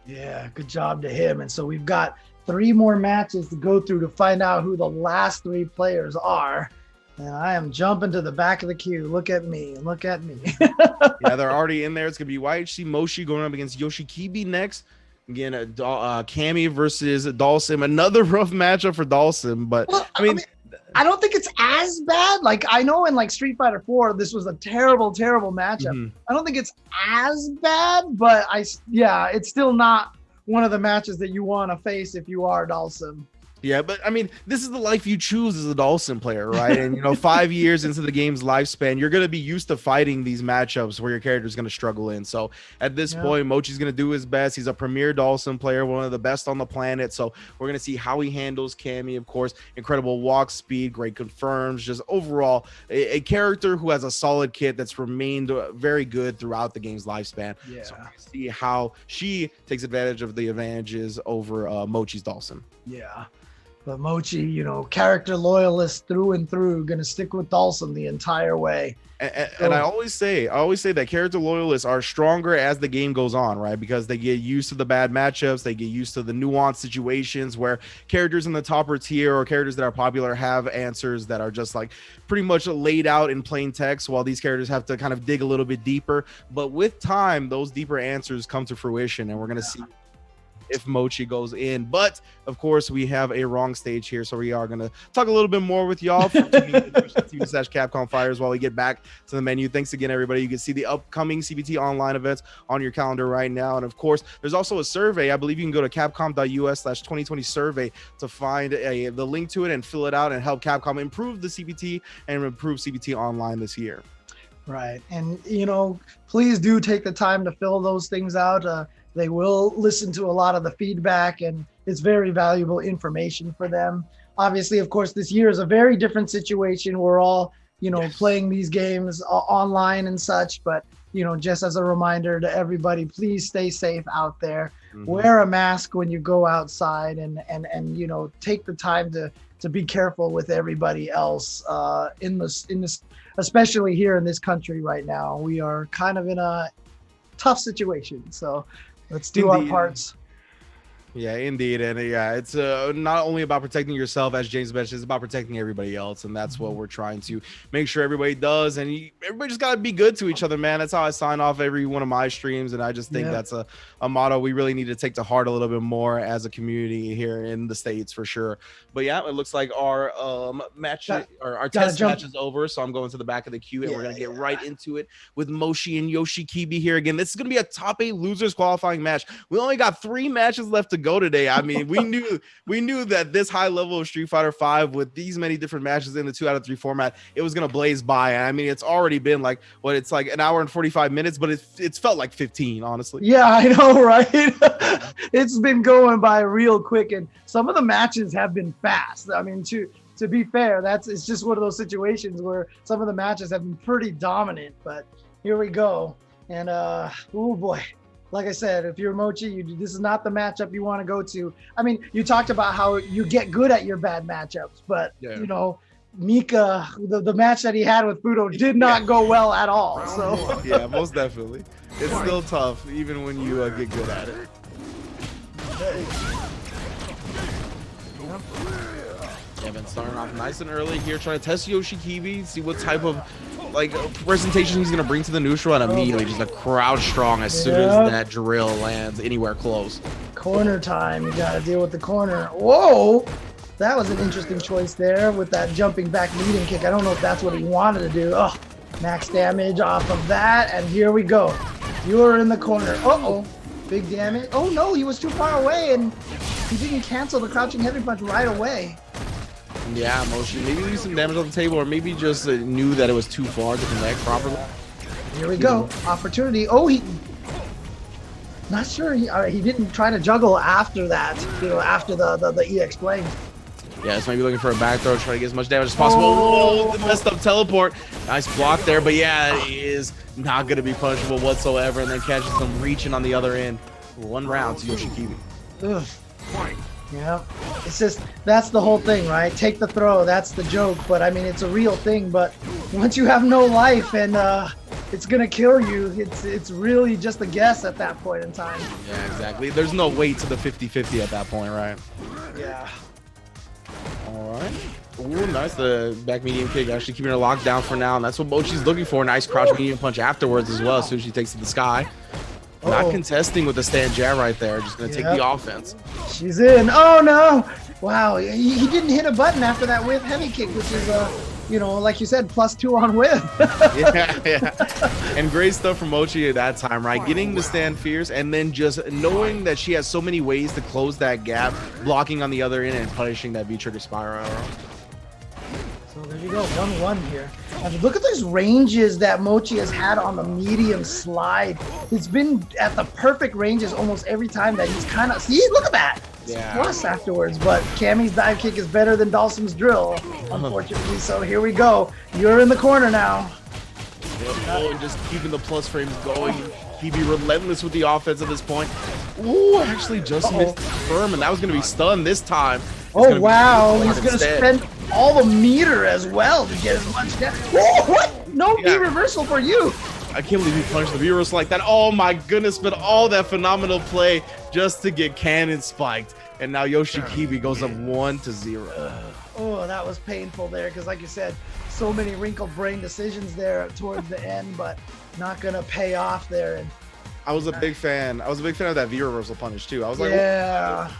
Yeah, good job to him. And so we've got 3 more matches to go through to find out who the last 3 players are. And I am jumping to the back of the queue. Look at me. Look at me. Yeah, they're already in there. It's going to be YHC Mochi going up against Yoshikibi next. Again, Cammy versus Dawson. Another rough matchup for Dawson. But, well, I mean, I don't think it's as bad. Like, I know in like Street Fighter 4, this was a terrible, terrible matchup. Mm-hmm. I don't think it's as bad, but it's still not one of the matches that you want to face if you are Dawson. Yeah, but I mean, this is the life you choose as a Dawson player, right? And, you know, 5 years into the game's lifespan, you're going to be used to fighting these matchups where your character is going to struggle in. So at this point, Mochi's going to do his best. He's a premier Dawson player, one of the best on the planet. So we're going to see how he handles Cammy, of course. Incredible walk speed, great confirms, just overall a character who has a solid kit that's remained very good throughout the game's lifespan. Yeah. So we're going to see how she takes advantage of the advantages over Mochi's Dawson. Yeah. But Mochi, you know, character loyalist through and through, going to stick with Dawson the entire way. And I always say that character loyalists are stronger as the game goes on, right? Because they get used to the bad matchups, they get used to the nuanced situations where characters in the topper tier or characters that are popular have answers that are just like pretty much laid out in plain text, while these characters have to kind of dig a little bit deeper. But with time, those deeper answers come to fruition, and we're going to see if Mochi goes in. But of course, we have a wrong stage here, so we are going to talk a little bit more with y'all from TV/Capcom Fighters while we get back to the menu. Thanks again, everybody. You can see the upcoming CPT online events on your calendar right now. And of course, there's also a survey. I believe you can go to capcom.us/2020 survey to find the link to it and fill it out and help Capcom improve the CPT and improve CPT online this year. Right. And, please do take the time to fill those things out. They will listen to a lot of the feedback, and it's very valuable information for them. Obviously, of course, this year is a very different situation. We're all, playing these games online and such. But, just as a reminder to everybody, please stay safe out there. Mm-hmm. Wear a mask when you go outside and take the time to be careful with everybody else in this, especially here in this country right now. We are kind of in a tough situation. So let's do our parts. Yeah, indeed. And it's not only about protecting yourself, as James mentioned, it's about protecting everybody else. And that's what we're trying to make sure everybody does. And everybody just got to be good to each other, man. That's how I sign off every one of my streams. And I just think that's a motto we really need to take to heart a little bit more as a community here in the States, for sure. But yeah, it looks like our our test match is over. So I'm going to the back of the queue, and we're going to get right into it with Mochi and Yoshikibi here again. This is going to be a top 8 losers qualifying match. We only got 3 matches left to go today. I mean, we knew that this high level of Street Fighter V with these many different matches in the 2 out of 3 format, it was going to blaze by. I mean, it's already been like it's like an hour and 45 minutes, but it's felt like 15, honestly. Yeah, I know, right? It's been going by real quick, and some of the matches have been fast. I mean, to be fair, it's just one of those situations where some of the matches have been pretty dominant. But here we go, and oh boy. Like I said, if you're Mochi, this is not the matchup you want to go to. I mean, you talked about how you get good at your bad matchups, but Mika, the match that he had with Fudo did not go well at all. So yeah, most definitely, it's still tough even when you get good at it. Kevin starting off nice and early here, trying to test Yoshikibi, see what type of presentation he's gonna bring to the neutral, and immediately just a crouch strong as soon as that drill lands anywhere close. Corner time, you gotta deal with the corner. Whoa, that was an interesting choice there with that jumping back leading kick. I don't know if that's what he wanted to do. Oh, max damage off of that, and here we go. You're in the corner. Uh-oh, big damage. Oh no, he was too far away, and he didn't cancel the crouching heavy punch right away. Yeah, Mochi maybe leave some damage on the table, or maybe just knew that it was too far to connect properly. Here we go. Opportunity. Oh, he... Not sure. He didn't try to juggle after that, after the EX play. Yeah, it's maybe looking for a back throw, trying to get as much damage as possible. Oh, the messed up teleport. Nice block there, but yeah, it is not going to be punishable whatsoever, and then catches him reaching on the other end. 1 round to Yoshikibi. Ugh. Yeah, it's just, that's the whole thing, right? Take the throw, that's the joke, but I mean, it's a real thing. But once you have no life and it's gonna kill you, it's really just a guess at that point in time. Yeah, exactly. There's no weight to the 50-50 at that point, right? Yeah. All right. Ooh, nice. The back medium kick actually keeping her locked down for now, and that's what Mochi's looking for. Nice crouch medium punch afterwards as well, as soon as she takes to the sky. Not contesting with the stand jab right there. Just going to take the offense. She's in. Oh, no. Wow. He didn't hit a button after that whiff heavy kick, which is, like you said, +2 on whiff. yeah. And great stuff from Mochi at that time, right? Getting the stand fierce and then just knowing that she has so many ways to close that gap, blocking on the other end and punishing that V-trigger spiral. So there you go, 1-1 here. And look at those ranges that Mochi has had on the medium slide. It's been at the perfect ranges almost every time that he's kind of... See, look at that! Yeah. Plus afterwards, but Cammy's dive kick is better than Dalsum's drill, unfortunately. So here we go. You're in the corner now. And just keeping the plus frames going. He'd be relentless with the offense at this point. Ooh, actually just missed firm, and that was going to be stunned this time. Oh, wow. He's going to spend all the meter as well to get as much damage. Oh, what? No V-reversal for you. I can't believe he punched the V-reversal like that. Oh, my goodness. But all that phenomenal play just to get cannon spiked. And now Yoshikibi goes up 1-0. Oh, that was painful there because, like you said, so many wrinkled brain decisions there towards the end, but not going to pay off there. And I was a big fan. I was a big fan of that V reversal punish too. I was like, yeah.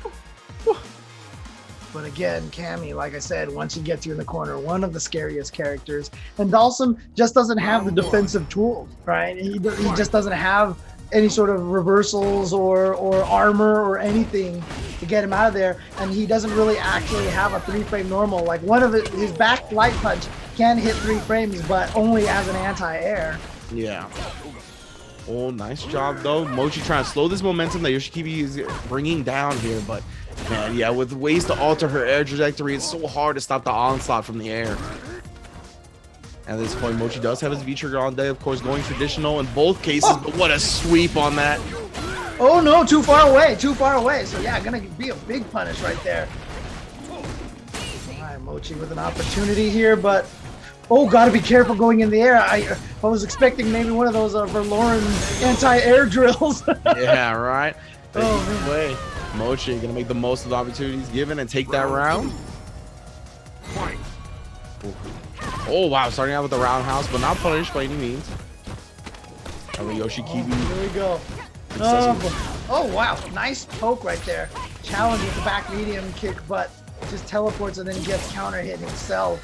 But again, Cammy, like I said, once you get you in the corner, one of the scariest characters. And Dawson just doesn't have the defensive tools, right? He just doesn't have any sort of reversals or armor or anything to get him out of there. And he doesn't really actually have a 3-frame normal. Like one of his back light punch can hit 3 frames, but only as an anti-air. Yeah. Oh, nice job though. Mochi trying to slow this momentum that Yoshikibi is bringing down here, but man, yeah, with ways to alter her air trajectory, it's so hard to stop the onslaught from the air. At this point, Mochi does have his V-trigger on deck, of course, going traditional in both cases, but what a sweep on that. Oh no, too far away, too far away. So yeah, gonna be a big punish right there. All right, Mochi with an opportunity here, but oh, gotta be careful going in the air. I was expecting maybe one of those Verloren anti-air drills. Yeah, right. Oh, way. Mochi gonna make the most of the opportunities given and take that round. Oh wow, starting out with the roundhouse, but not punished by any means. Yoshikibi. Here we go. Oh wow, nice poke right there. Challenge with the back medium kick, but just teleports and then gets counter hit himself.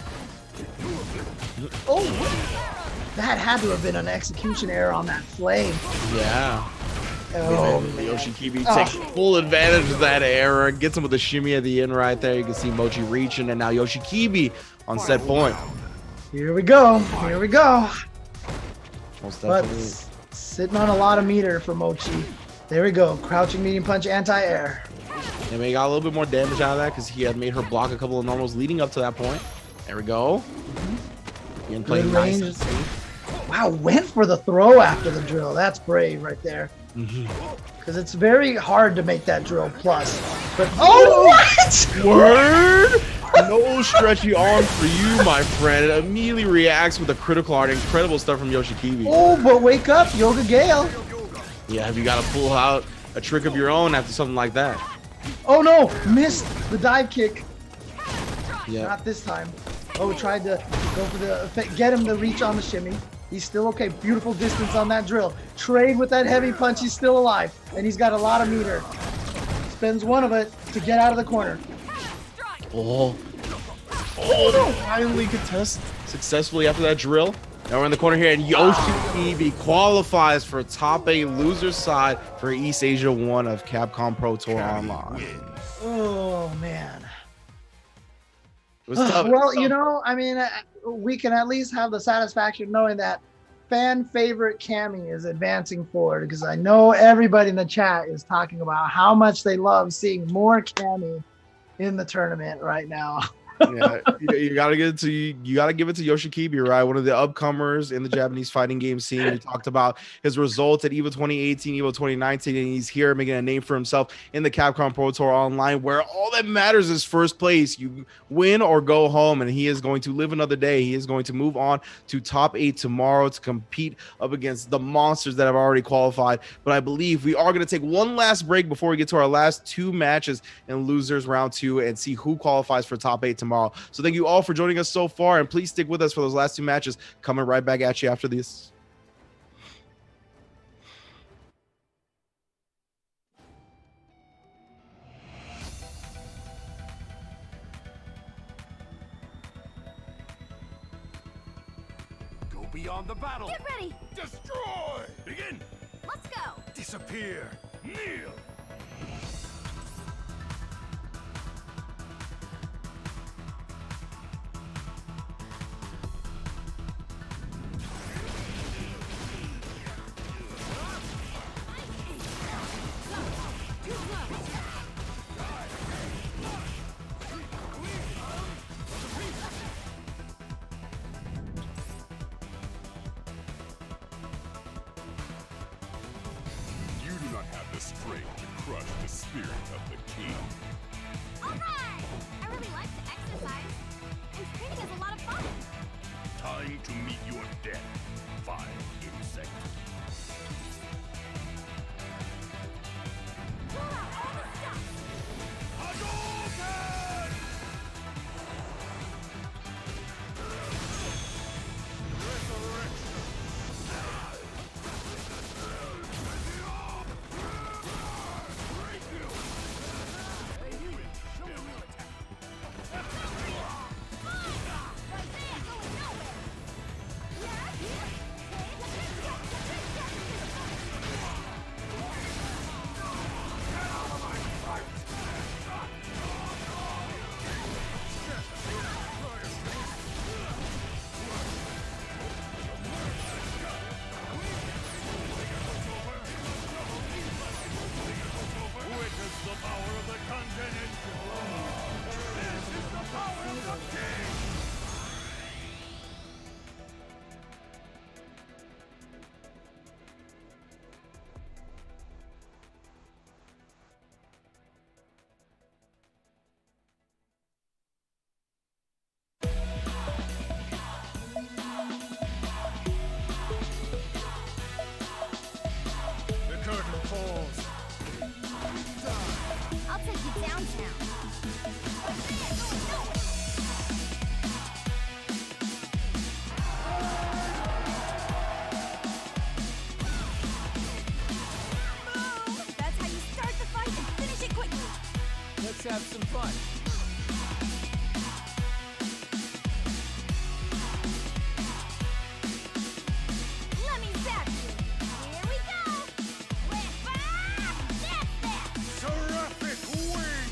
Oh, that had to have been an execution error on that flame. Yeah. Oh, Yoshikibi takes full advantage of that error, gets him with a shimmy at the end right there. You can see Mochi reaching, and now Yoshikibi on set point. Here we go. Here we go. But sitting on a lot of meter for Mochi. There we go. Crouching medium punch anti-air. And we got a little bit more damage out of that because he had made her block a couple of normals leading up to that point. There we go. Again, playing nice. Wow, went for the throw after the drill. That's brave right there. Because it's very hard to make that drill plus. But oh, what? Word? No stretchy arm for you, my friend. It immediately reacts with a critical art. Incredible stuff from Yoshikibi. Oh, but wake up, Yoga Gale. Yeah, have you got to pull out a trick of your own after something like that? Oh no, missed the dive kick. Yeah. Not this time. Oh, tried to go for the get him to reach on the shimmy. He's still okay. Beautiful distance on that drill. Trade with that heavy punch. He's still alive, and he's got a lot of meter. Spends one of it to get out of the corner. Oh, no. Finally contest successfully after that drill. Now we're in the corner here, and Yoshikibi qualifies for top 8 loser side for East Asia 1 of Capcom Pro Tour Online. Oh man. It was tough. Well, you know, I mean, we can at least have the satisfaction knowing that fan favorite Cammy is advancing forward, because I know everybody in the chat is talking about how much they love seeing more Cammy in the tournament right now. Yeah, you gotta give it to Yoshikibi, right? One of the upcomers in the Japanese fighting game scene. We talked about his results at EVO 2018, EVO 2019, and he's here making a name for himself in the Capcom Pro Tour Online, where all that matters is first place. You win or go home, and he is going to live another day. He is going to move on to top 8 tomorrow to compete up against the monsters that have already qualified. But I believe we are going to take one last break before we get to our last 2 matches in losers round 2 and see who qualifies for top 8 tomorrow. So thank you all for joining us so far, and please stick with us for those last 2 matches. Coming right back at you after this. Go beyond the battle. Get ready. Destroy. Begin. Let's go. Disappear. Kneel. To meet your death. 5 insect. Let's have some fun. Let me zap you. Here we go. With that's that. Terrific wing!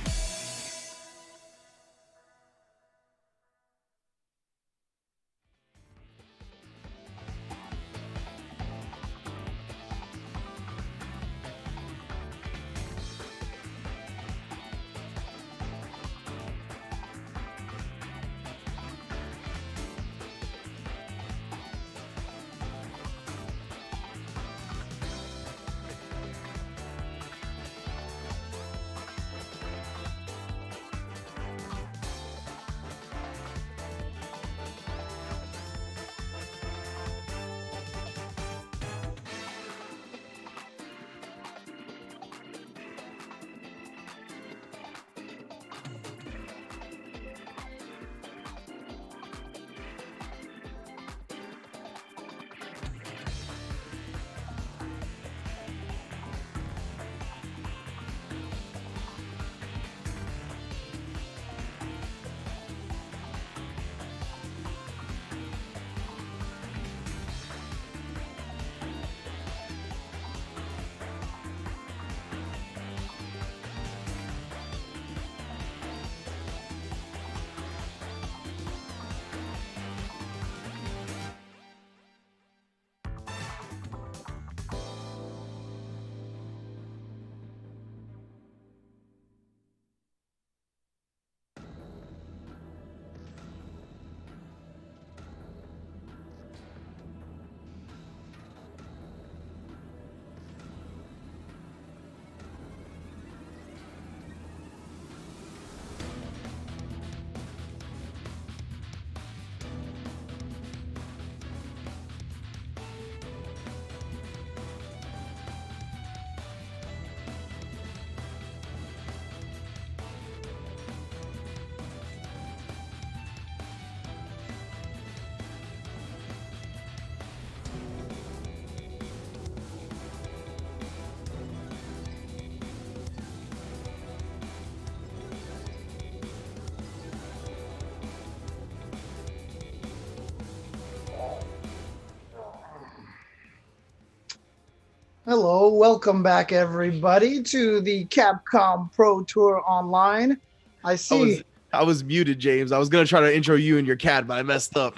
Hello, welcome back everybody to the Capcom Pro Tour Online. I see. I was muted, James. I was gonna try to intro you and your cat, but I messed up.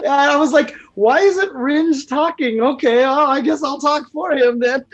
Yeah, I was like, why isn't Ringe talking? Okay, I guess I'll talk for him then.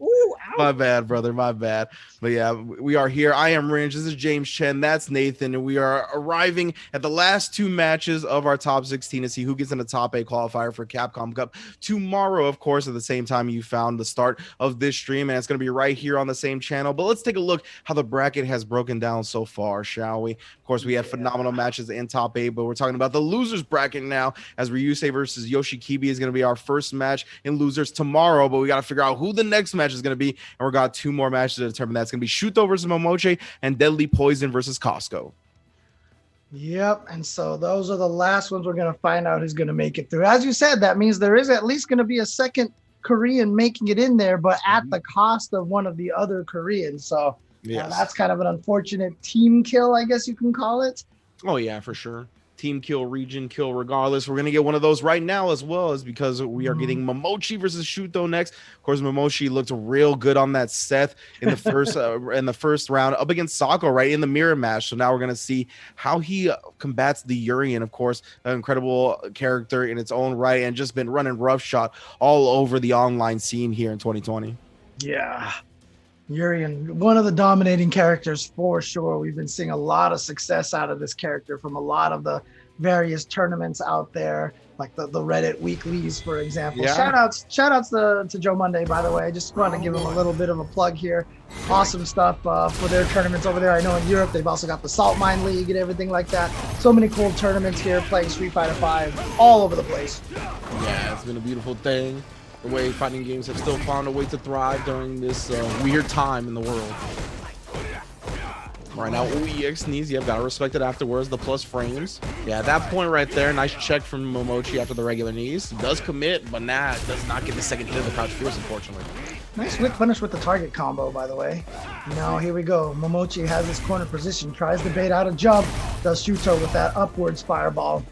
Ooh, My bad, brother. My bad. But yeah, we are here. I am Ringe. This is James Chen. That's Nathan. And we are arriving at the last two matches of our top 16 to see who gets in the top 8 qualifier for Capcom Cup tomorrow, of course, at the same time you found the start of this stream. And it's going to be right here on the same channel. But let's take a look how the bracket has broken down so far, shall we? Of course, we have phenomenal matches in top 8, but we're talking about the losers bracket now, as Ryusei versus Yoshikibi is going to be our first match in losers tomorrow. But we got to figure out who the next match is going to be. And we got 2 more matches to determine. That's going to be Shuto versus Momochi and Deadly Poison versus Costo. Yep, and so those are the last ones we're going to find out who's going to make it through. As you said, that means there is at least going to be a second Korean making it in there, but at the cost of one of the other Koreans. So that's kind of an unfortunate team kill, I guess you can call it. Oh, yeah, for sure. Team kill, region kill, regardless. We're going to get one of those right now as well, as because we are getting Momochi versus Shuto next. Of course, Momochi looked real good on that Seth in the first round up against Sako, right, in the mirror match. So now we're going to see how he combats the Urian, of course, an incredible character in its own right, and just been running roughshod all over the online scene here in 2020. Yeah. Urian, one of the dominating characters for sure. We've been seeing a lot of success out of this character from a lot of the various tournaments out there, like the Reddit weeklies, for example. Yeah. Shout outs to Joe Monday, by the way. I just want to give him a little bit of a plug here. Awesome stuff for their tournaments over there. I know in Europe they've also got the Salt Mine League and everything like that. So many cool tournaments here playing Street Fighter V all over the place. Yeah, it's been a beautiful thing. The way fighting games have still found a way to thrive during this weird time in the world. Right now, EX knees. You've got to respect it afterwards. The plus frames. Yeah, at that point right there, nice check from Momochi after the regular knees. Does commit, but nah, does not get the second hit of the crouch fierce, unfortunately. Nice whip punish with the target combo, by the way. Now here we go. Momochi has his corner position, tries to bait out a jump. Does Shuto with that upwards fireball.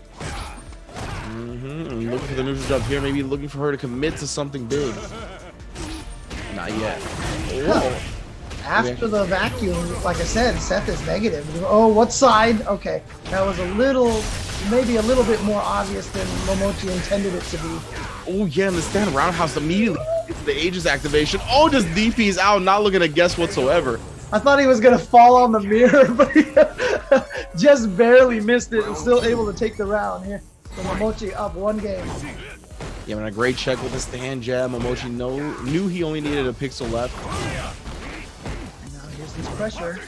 Looking for the neutral jump here, maybe looking for her to commit to something big. Not yet. Whoa. After the vacuum, like I said, Seth is negative. Oh, what side? Okay, that was maybe a little bit more obvious than Momochi intended it to be. Oh yeah, and the stand roundhouse immediately gets the Aegis activation. Oh, just DP's out, not looking to guess whatsoever. I thought he was gonna fall on the mirror, but he just barely missed it and still able to take the round here. So Momochi up 1 game. Yeah, man, a great check with the stand jab. Momochi knew he only needed a pixel left. Now here's this pressure.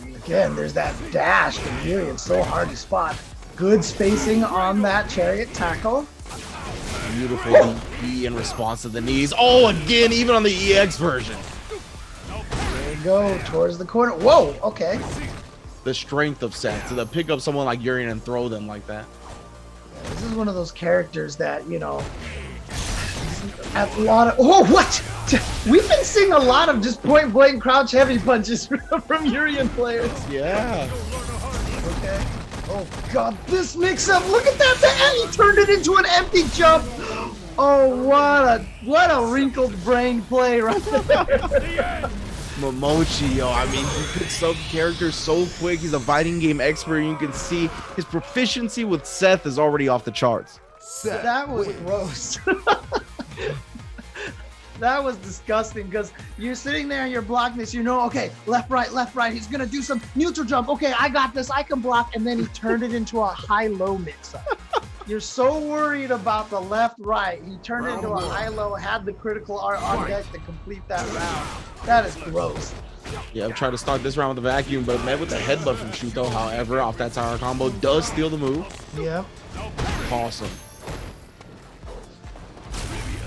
And again, there's that dash from Yuri. It's so hard to spot. Good spacing on that chariot tackle. Beautiful DP in response to the knees. Oh, again, even on the EX version. There you go, towards the corner. Whoa, okay. The strength of Seth to pick up someone like Yuri and throw them like that. This is one of those characters that, you know, a lot of... Oh, what? We've been seeing a lot of just point-blank crouch heavy punches from Urian players. Yeah. Okay. Oh, God, this mix-up. Look at that. He turned it into an empty jump. Oh, what a wrinkled brain play right there. Momochi, yo, I mean, he picks up characters so quick. He's a fighting game expert. You can see his proficiency with Seth is already off the charts. That was gross. That was disgusting because you're sitting there and you're blocking this. You know, okay, left, right. He's going to do some neutral jump. Okay, I got this. I can block. And then he turned it into a high-low mix-up. You're so worried about the left, right. He turned it into a high-low, had the critical art on deck to complete that round. That is gross. Yeah, I've tried to start this round with a vacuum, but met with a headbutt from Shuto. However, off that tower combo, does steal the move. Yeah. Awesome.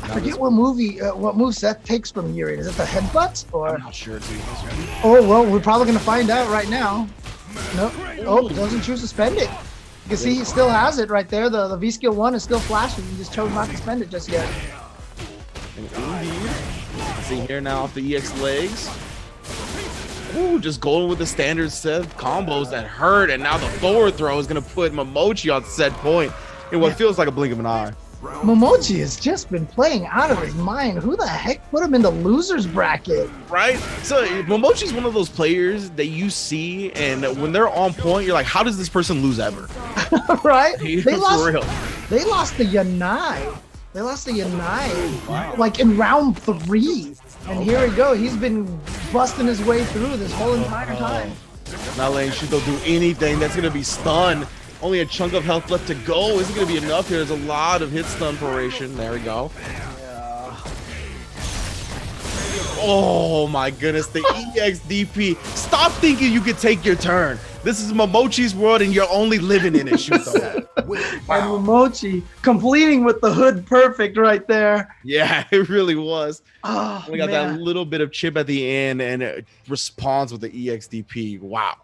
I forget what move Seth takes from Yuri. Is it the headbutt? Or? I'm not sure, dude. Oh, well, we're probably going to find out right now. No. Oh, doesn't choose to spend it. You can see he still has it right there. The V-Skill 1 is still flashing. He just chose not to spend it just yet. And indeed. See here now off the EX legs. Ooh, just going with the standard Seth combos that hurt. And now the forward throw is going to put Momochi on set point in what feels like a blink of an eye. Momochi has just been playing out of his mind. Who the heck put him in the losers bracket? Right? So Momochi's one of those players that you see, and when they're on point, you're like, how does this person lose ever? Right? They lost to Yanai. They lost to Yanai like in round 3. And here we go. He's been busting his way through this whole entire time. Not letting Shuto do anything. That's going to be stun. Only a chunk of health left to go. Isn't going to be enough here. There's a lot of hit stun duration. There we go. Yeah. Oh my goodness, the EX DP. Stop thinking you could take your turn. This is Momochi's world and you're only living in it, Shuto. And Momochi completing with the hood perfect right there. Yeah, it really was. Oh, we got that little bit of chip at the end and it responds with the EX DP. Wow.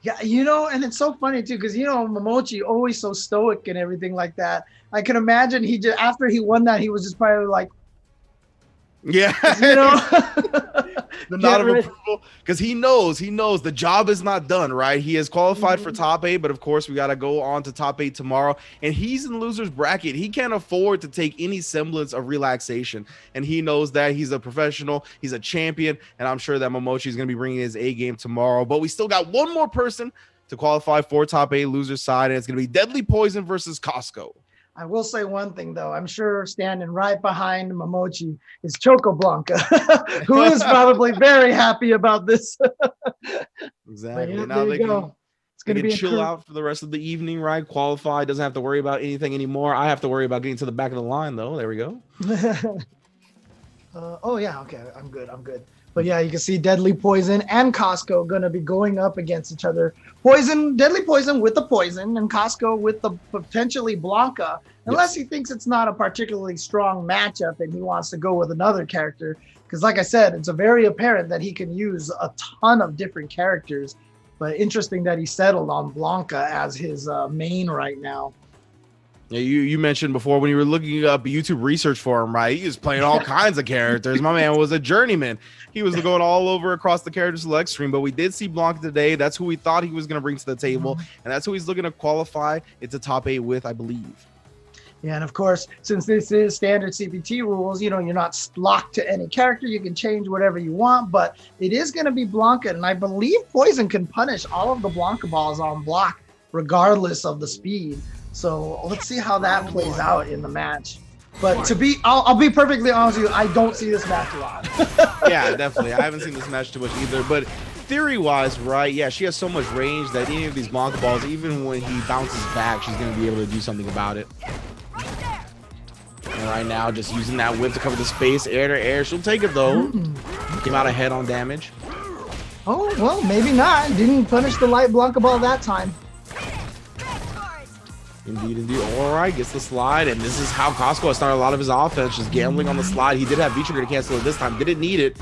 Yeah, you know, and it's so funny too, because you know Momochi always so stoic and everything like that. I can imagine he just after he won that, he was just probably like, yeah, you know, the nod of approval, because he knows the job is not done. Right, he has qualified for top 8, but of course we got to go on to top 8 tomorrow, and he's in losers bracket. He can't afford to take any semblance of relaxation, and he knows that he's a professional, he's a champion, and I'm sure that Momochi is going to be bringing his A game tomorrow. But we still got one more person to qualify for top 8 loser side, and it's going to be Deadly Poison versus Costo. I will say one thing though. I'm sure standing right behind Momochi is Choco Blanca, who is probably very happy about this. Exactly. Yeah, now they can, it's going to be chill out for the rest of the evening, right? Qualify, doesn't have to worry about anything anymore. I have to worry about getting to the back of the line though. There we go. Oh yeah, okay. I'm good. But yeah, you can see Deadly Poison and Costco going to be going up against each other. Poison, Deadly Poison with the poison, and Costco with the potentially Blanca, unless he thinks it's not a particularly strong matchup and he wants to go with another character. Because like I said, it's a very apparent that he can use a ton of different characters. But interesting that he settled on Blanca as his main right now. Yeah, you mentioned before when you were looking up YouTube research for him, right? He was playing all kinds of characters. My man was a journeyman. He was going all over across the character select screen, but we did see Blanca today. That's who we thought he was going to bring to the table, and that's who he's looking to qualify. It's a top 8 with, I believe. Yeah, and of course, since this is standard CPT rules, you know, you're not locked to any character. You can change whatever you want, but it is going to be Blanca, and I believe Poison can punish all of the Blanca balls on block, regardless of the speed. So let's see how that plays out in the match. But I'll be perfectly honest with you, I don't see this match a lot. Yeah, definitely. I haven't seen this match too much either. But theory-wise, right? Yeah, she has so much range that any of these Blanca balls, even when he bounces back, she's going to be able to do something about it. And right now, just using that whip to cover the space, air to air. She'll take it though. Came out ahead on damage. Oh, well, maybe not. Didn't punish the light Blanca ball that time. Indeed, indeed. All right, gets the slide, and this is how Costco has started a lot of his offense, just gambling on the slide. He did have V-Trigger to cancel it this time. Didn't need it.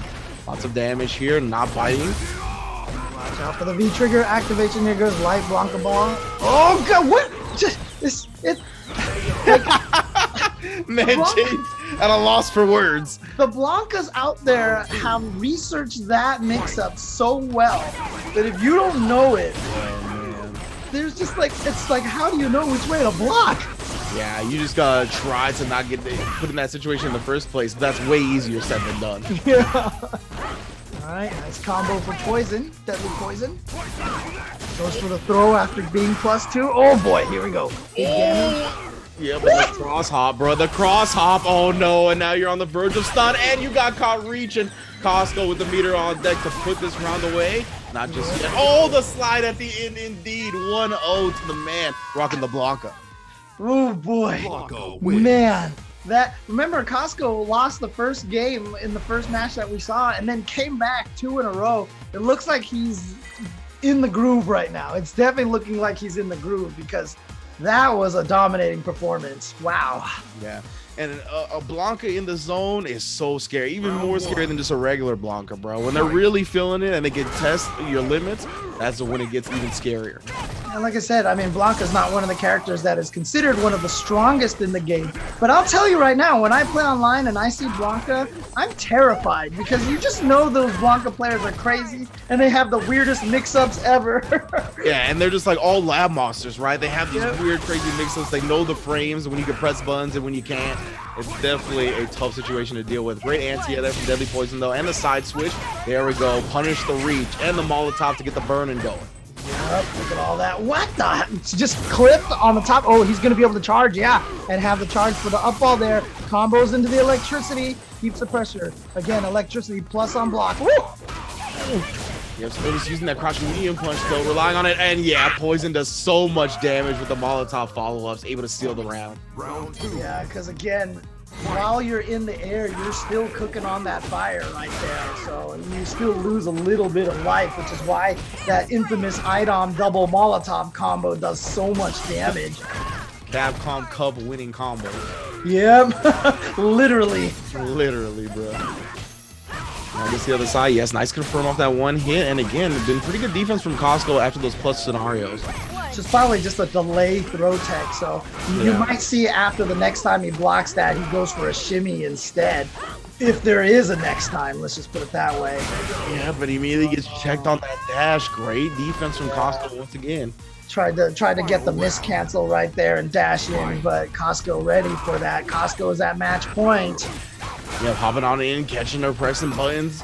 Lots of damage here, not biting. Watch out for the V-Trigger activation. Here goes light Blanca ball. Oh, God, what? Just, Man, James at a loss for words. The Blancas out there have researched that mix-up so well that if you don't know it, there's just like, it's like, how do you know which way to block? Yeah, you just gotta try to not get put in that situation in the first place. That's way easier said than done. Yeah. All right, nice combo for Poison. Deadly Poison. Goes for the throw after being +2. Oh boy, here we go. Big damage. Yeah, but the cross hop, bro. The cross hop. Oh no, and now you're on the verge of stun, and you got caught reaching. Costco with the meter on deck to put this round away. Not just yet. Oh, the slide at the end, indeed. 1-0 to the man, rocking the Blanca. Oh boy, man. Remember, Costco lost the first game in the first match that we saw, and then came back 2 in a row. It looks like he's in the groove right now. It's definitely looking like he's in the groove because that was a dominating performance. Wow. Yeah. And a Blanca in the zone is so scary, even more scary than just a regular Blanca, bro. When they're really feeling it and they can test your limits, that's when it gets even scarier. And like I said, I mean, Blanca's not one of the characters that is considered one of the strongest in the game. But I'll tell you right now, when I play online and I see Blanca, I'm terrified because you just know those Blanca players are crazy and they have the weirdest mix-ups ever. Yeah, and they're just like all lab monsters, right? They have these weird, crazy mix-ups. They know the frames when you can press buttons and when you can't. It's definitely a tough situation to deal with. Great anti-air there from Deadly Poison, though, and the side switch. There we go. Punish the reach and the Molotov to get the burning going. Yep, look at all that. What the? It's just clipped on the top. Oh, he's going to be able to charge, yeah, and have the charge for the up ball there. Combos into the electricity. Keeps the pressure. Again, electricity plus on block. Woo! Yep, so just using that crouching medium punch, though, relying on it. And yeah, Poison does so much damage with the Molotov follow-ups, able to seal the round. Yeah, because again, while you're in the air, you're still cooking on that fire right there. So you still lose a little bit of life, which is why that infamous Idom double Molotov combo does so much damage. Capcom Cup winning combo. Yep, literally. Literally, bro. Now this the other side. Yes, nice confirm off that one hit. And again, it's been pretty good defense from Costco after those plus scenarios. It's probably just a delay throw tech. So you might see after the next time he blocks that, he goes for a shimmy instead. If there is a next time, let's just put it that way. Yeah, but he immediately gets checked on that dash. Great defense from Costco once again. Tried to get the miss cancel right there and dash in, but Costco ready for that. Costco is at match point. Yeah, hopping on in, catching her, pressing buttons.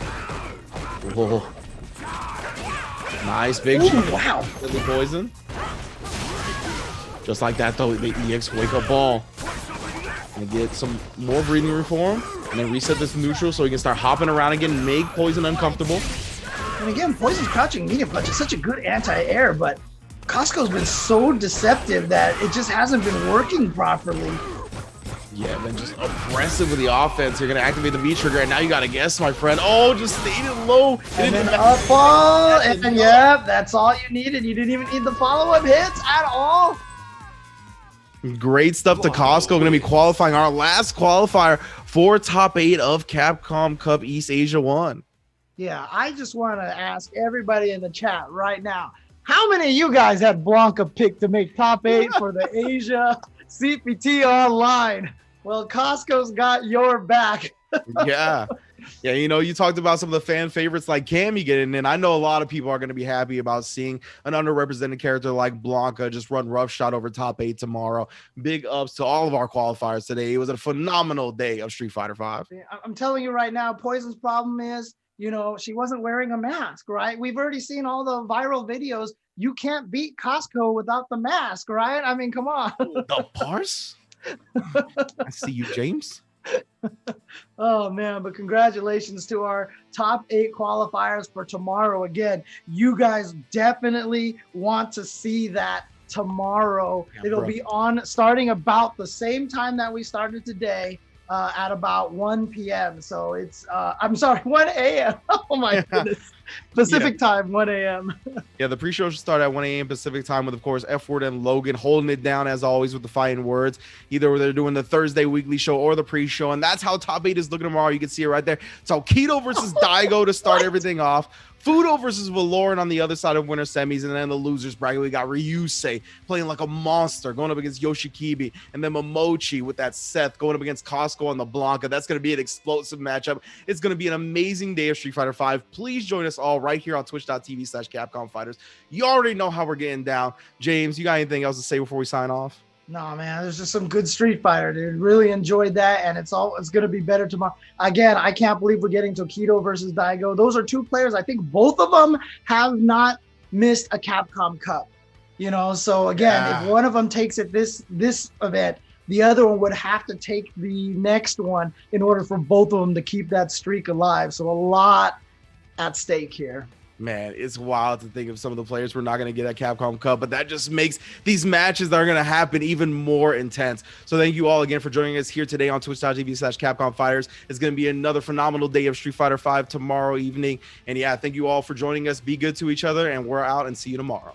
Whoa. Nice big Ooh, wow. Deadly Poison. Just like that though, the EX wake up ball. Gonna get some more breathing room for him. And then reset this neutral so he can start hopping around again, make Poison uncomfortable. And again, Poison's crouching medium punch is such a good anti-air, but Costco's been so deceptive that it just hasn't been working properly. Yeah, then just aggressive with the offense. You're going to activate the V trigger, and now you got to guess, my friend. Oh, just stayed it low. And then up ball, and then, yep, that's all you needed. You didn't even need the follow-up hits at all. Great stuff to Costco. Going to be qualifying our last qualifier for top 8 of Capcom Cup East Asia 1. Yeah, I just want to ask everybody in the chat right now, how many of you guys had Blanca picked to make top 8 for the Asia CPT Online? Well, Costco's got your back. Yeah. Yeah, you know, you talked about some of the fan favorites like Cammy getting in. I know a lot of people are going to be happy about seeing an underrepresented character like Blanca just run roughshod over top 8 tomorrow. Big ups to all of our qualifiers today. It was a phenomenal day of Street Fighter V. I'm telling you right now, Poison's problem is, you know, she wasn't wearing a mask, right? We've already seen all the viral videos. You can't beat Costco without the mask, right? I mean, come on. The parse? I see you, James. Oh man, but congratulations to our top 8 qualifiers for tomorrow. Again, you guys definitely want to see that tomorrow. Yeah, it'll be on starting about the same time that we started today, at about 1 p.m. So it's I'm sorry, 1 a.m. Oh my goodness. Pacific time, 1 a.m. Yeah, the pre-show should start at 1 a.m. Pacific time with, of course, F-Word and Logan holding it down as always with the fighting words. Either they're doing the Thursday weekly show or the pre-show, and that's how top 8 is looking tomorrow. You can see it right there. Tokido versus Daigo to start everything off. Fudo versus Verloren on the other side of winter semis, and then the losers bracket, we got Ryusei playing like a monster, going up against Yoshikibi, and then Momochi with that Seth going up against Costco on the Blanca. That's going to be an explosive matchup. It's going to be an amazing day of Street Fighter V. Please join us all right here on twitch.tv/Capcom Fighters. You already know how we're getting down. James, you got anything else to say before we sign off? No, man, there's just some good Street Fighter, dude. Really enjoyed that, and it's going to be better tomorrow. Again, I can't believe we're getting Tokido versus Daigo. Those are 2 players. I think both of them have not missed a Capcom Cup. You know, so again, if one of them takes it this event, the other one would have to take the next one in order for both of them to keep that streak alive. So a lot at stake here. Man, it's wild to think of some of the players we're not going to get at Capcom Cup, but that just makes these matches that are going to happen even more intense. So thank you all again for joining us here today on twitch.tv/Capcom Fighters. It's going to be another phenomenal day of Street Fighter V tomorrow evening. And yeah, thank you all for joining us. Be good to each other, and we're out and see you tomorrow.